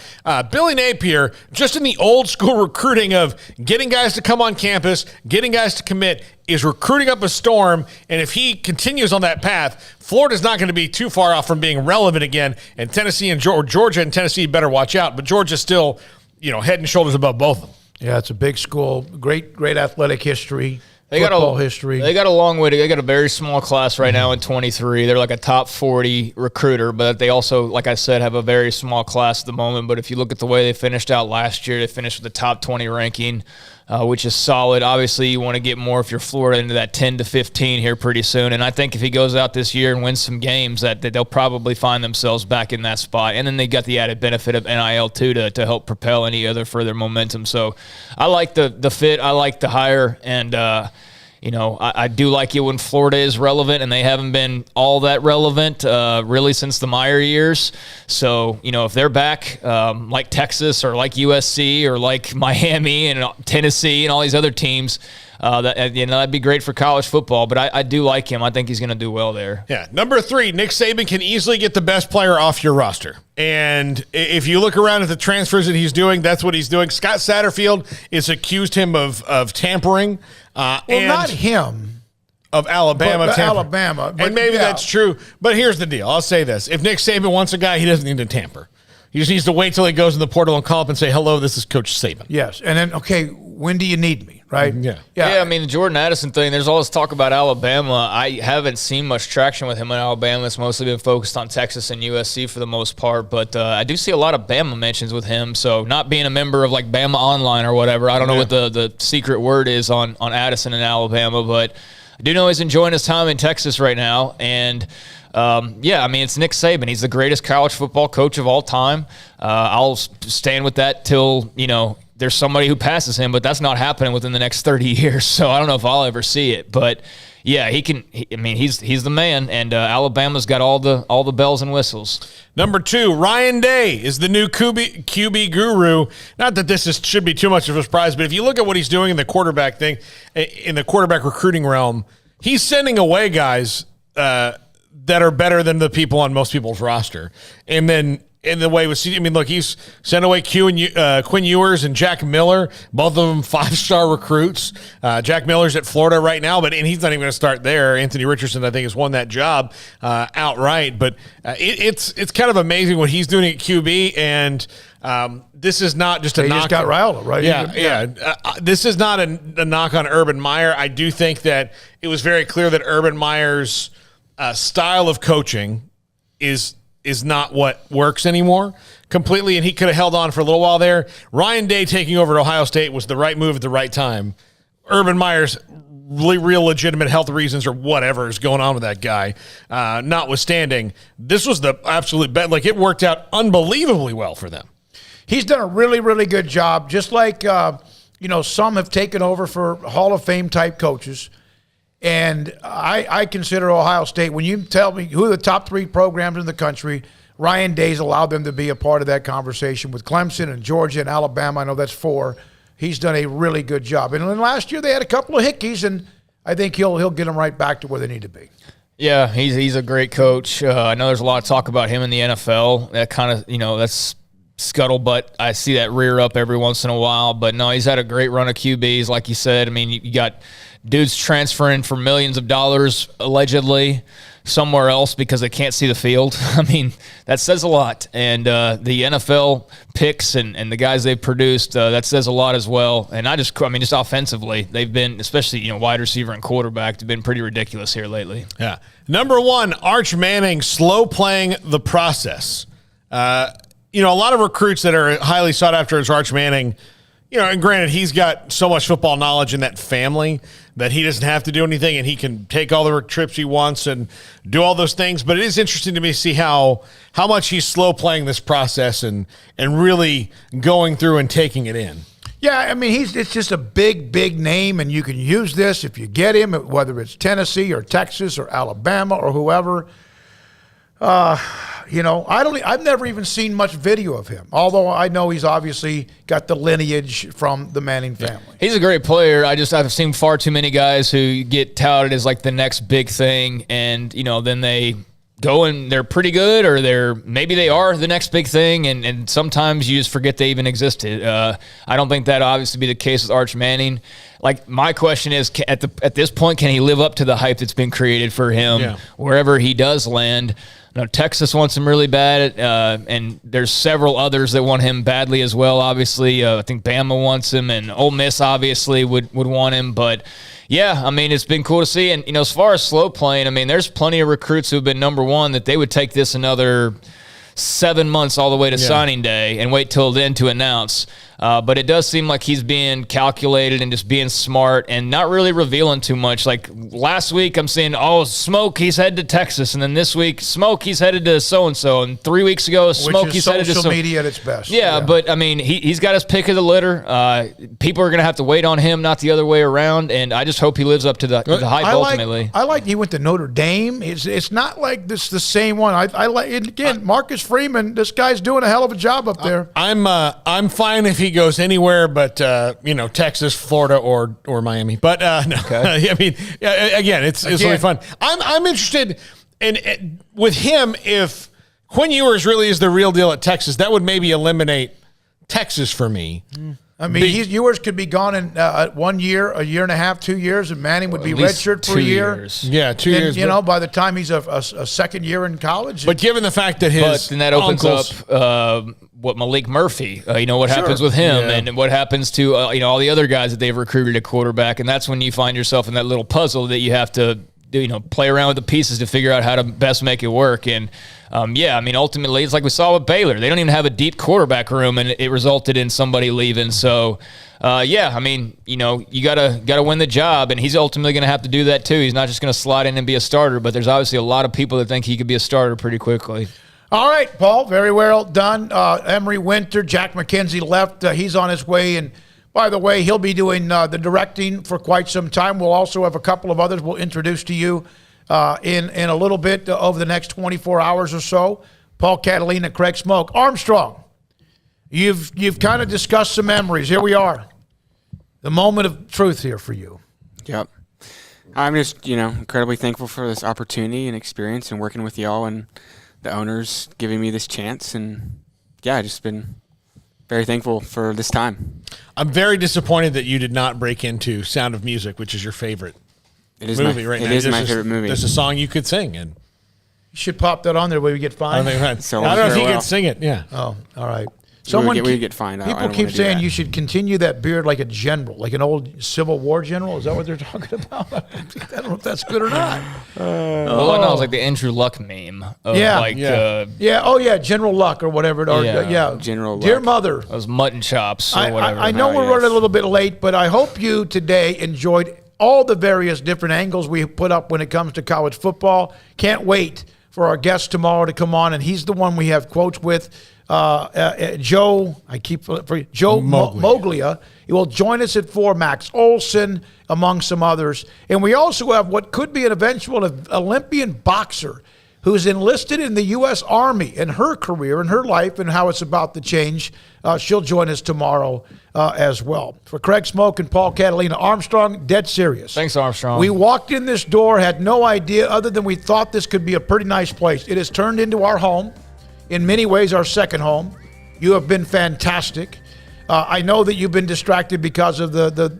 Billy Napier, just in the old school recruiting of getting guys to come on campus, getting guys to commit, is recruiting up a storm, and if he continues on that path, Florida's not going to be too far off from being relevant again, and Tennessee and Georgia and Tennessee better watch out, but Georgia's still, head and shoulders above both of them. Yeah, it's a big school, great athletic history, football history. They got a long way to go. They got a very small class right now in 23. They're like a top 40 recruiter, but they also, like I said, have a very small class at the moment, but if you look at the way they finished out last year, they finished with the top 20 ranking, which is solid. Obviously, you want to get more if you're Florida into that 10 to 15 here pretty soon. And I think if he goes out this year and wins some games, that they'll probably find themselves back in that spot. And then they got the added benefit of NIL too to help propel any other further momentum. So I like the fit. I like the hire. And, I do like it when Florida is relevant, and they haven't been all that relevant really since the Meyer years. So, if they're back like Texas or like USC or like Miami and Tennessee and all these other teams, that'd be great for college football. But I do like him. I think he's going to do well there. Yeah. Number 3, Nick Saban can easily get the best player off your roster. And if you look around at the transfers that he's doing, that's what he's doing. Scott Satterfield has accused him of tampering. Not him. Of Alabama. Alabama. And maybe that's true. But here's the deal. I'll say this. If Nick Saban wants a guy, he doesn't need to tamper. He just needs to wait till he goes in the portal and call up and say, hello, this is Coach Saban. Yes. And then, okay, when do you need me, right? Yeah. I mean, the Jordan Addison thing, there's all this talk about Alabama. I haven't seen much traction with him in Alabama. It's mostly been focused on Texas and USC for the most part. But I do see a lot of Bama mentions with him. So not being a member of like Bama Online or whatever, I don't know what the secret word is on Addison in Alabama. But I do know he's enjoying his time in Texas right now. And it's Nick Saban. He's the greatest college football coach of all time. I'll stand with that till, there's somebody who passes him, but that's not happening within the next 30 years. So I don't know if I'll ever see it. But yeah, he's the man, and Alabama's got all the bells and whistles. Number 2, Ryan Day is the new QB guru. Not that this should be too much of a surprise, but if you look at what he's doing in the quarterback thing, in the quarterback recruiting realm, he's sending away guys that are better than the people on most people's roster. And then in the way he's sent away Quinn Ewers and Jack Miller, both of them 5-star recruits. Jack Miller's at Florida right now, and he's not even going to start there. Anthony Richardson, I think, has won that job outright. But it's kind of amazing what he's doing at QB, and this is not just a knock. Just got Raiola, right? Yeah. This is not a knock on Urban Meyer. I do think that it was very clear that Urban Meyer's style of coaching is not what works anymore completely, and he could have held on for a little while there. Ryan Day taking over at Ohio State was the right move at the right time. Urban Meyer's real legitimate health reasons or whatever is going on with that guy, notwithstanding, this was the absolute bet. Like, it worked out unbelievably well for them. He's done a really, really good job, just like some have taken over for Hall of Fame type coaches. And I consider Ohio State, when you tell me who are the top 3 programs in the country, Ryan Day's allowed them to be a part of that conversation with Clemson and Georgia and Alabama. I know that's 4. He's done a really good job. And then last year they had a couple of hickeys, and I think he'll get them right back to where they need to be. Yeah, he's a great coach. I know there's a lot of talk about him in the NFL. That kind of, that's scuttlebutt. I see that rear up every once in a while. But no, he's had a great run of QBs, like you said. I mean, you got dudes transferring for millions of dollars, allegedly, somewhere else because they can't see the field. I mean, that says a lot. And the NFL picks and the guys they've produced, that says a lot as well. And just offensively, they've been, especially, wide receiver and quarterback, they've been pretty ridiculous here lately. Yeah. Number 1, Arch Manning, slow playing the process. A lot of recruits that are highly sought after as Arch Manning, and granted, he's got so much football knowledge in that family that he doesn't have to do anything, and he can take all the trips he wants and do all those things. But it is interesting to me to see how much he's slow playing this process and really going through and taking it in. Yeah, I mean, it's just a big, big name, and you can use this if you get him, whether it's Tennessee or Texas or Alabama or whoever. I've never even seen much video of him, although I know he's obviously got the lineage from the Manning family. He's a great player. I've seen far too many guys who get touted as like the next big thing, and then they go and they're pretty good, or maybe they are the next big thing, and sometimes you just forget they even existed. I don't think that obviously be the case with Arch Manning. Like, my question is, at this point, can he live up to the hype that's been created for him wherever he does land? Texas wants him really bad, and there's several others that want him badly as well, obviously. I think Bama wants him, and Ole Miss obviously would want him. But, yeah, I mean, it's been cool to see. And, as far as slow playing, I mean, there's plenty of recruits who have been number one that they would take this another 7 months all the way to signing day and wait till then to announce. But it does seem like he's being calculated and just being smart and not really revealing too much. Like last week, I'm seeing, Smoak, he's headed to Texas. And then this week, Smoak, he's headed to so-and-so. And 3 weeks ago, Smoak, he's headed to social media at its best. Yeah, but, I mean, he's got his pick of the litter. People are going to have to wait on him, not the other way around. And I just hope he lives up to the hype ultimately. I like he went to Notre Dame. It's not like this the same one. I like, again, Marcus Freeman, this guy's doing a hell of a job up there. I'm fine if he goes anywhere but Texas, Florida, or Miami. But no, okay. I mean, again, it's really fun. I'm interested in with him. If Quinn Ewers really is the real deal at Texas, that would maybe eliminate Texas for me. I mean, Ewers could be gone in 1 year, a year and a half, 2 years, and Manning would be redshirt for a year. Yeah, 2 years. By the time he's a second year in college. But given the fact that then that opens up what Malik Murphy, what happens with him, and what happens to all the other guys that they've recruited at quarterback, and that's when you find yourself in that little puzzle that you have to play around with the pieces to figure out how to best make it work. And ultimately, it's like we saw with Baylor. They don't even have a deep quarterback room, and it resulted in somebody leaving. So, you gotta win the job, and he's ultimately going to have to do that too. He's not just going to slide in and be a starter, but there's obviously a lot of people that think he could be a starter pretty quickly. All right, Paul, very well done. Emery Winter, Jack McKenzie left. He's on his way, and by the way, he'll be doing the directing for quite some time. We'll also have a couple of others we'll introduce to you in a little bit over the next 24 hours or so. Paul Catalina, Craig Smoak. Armstrong, you've kind of discussed some memories. Here we are. The moment of truth here for you. Yep. I'm just, incredibly thankful for this opportunity and experience and working with y'all and the owners giving me this chance. And, I just been very thankful for this time. I'm very disappointed that you did not break into Sound of Music, which is your favorite movie right now. It is my favorite movie. There's a song you could sing, and you should pop that on there where we get fined. I don't know if you can sing it. Yeah. Oh, all right. We get fined. People keep saying you should continue that beard like a general, like an old Civil War general. Is that what they're talking about? I don't know if that's good or not. All I know is like the Andrew Luck meme. General Luck or whatever. General Luck. Dear Mother. Those mutton chops or whatever. I know we're running a little bit late, but I hope you today enjoyed all the various different angles we put up when it comes to college football. Can't wait for our guest tomorrow to come on, and he's the one we have quotes with. Joe Moglia. He will join us at 4. Max Olson, among some others. And we also have what could be an eventual Olympian boxer who's enlisted in the U.S. Army, and her career and her life and how it's about to change. She'll join us tomorrow as well. For Craig Smoak and Paul Catalina, Armstrong, dead serious. Thanks, Armstrong. We walked in this door, had no idea other than we thought this could be a pretty nice place. It has turned into our home. In many ways, our second home. You have been fantastic. I know that you've been distracted because of the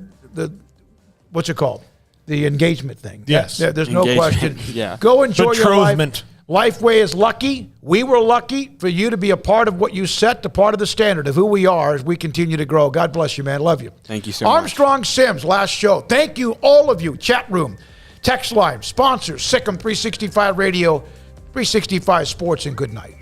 what's it called? The engagement thing. Yes. There's no question. Yeah. Go enjoy your life. Betrothment. Lifeway is lucky. We were lucky for you to be a part of what you set, the part of the standard of who we are as we continue to grow. God bless you, man. Love you. Thank you so much. Armstrong Sims, last show. Thank you, all of you. Chat room, text line, sponsors, Sikkim 365 Radio, 365 Sports, and good night.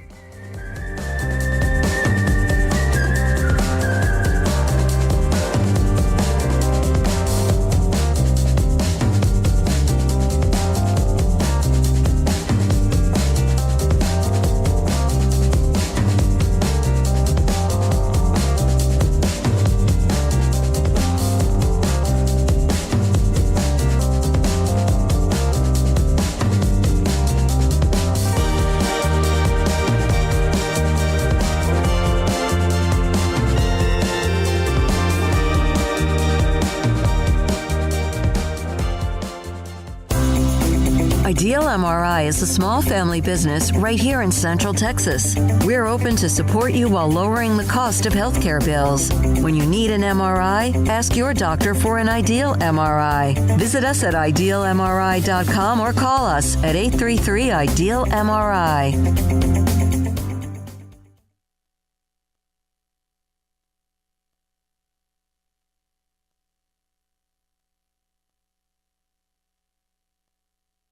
MRI is a small family business right here in Central Texas. We're open to support you while lowering the cost of healthcare bills. When you need an MRI, ask your doctor for an Ideal MRI. Visit us at idealmri.com or call us at 833-IDEAL-MRI.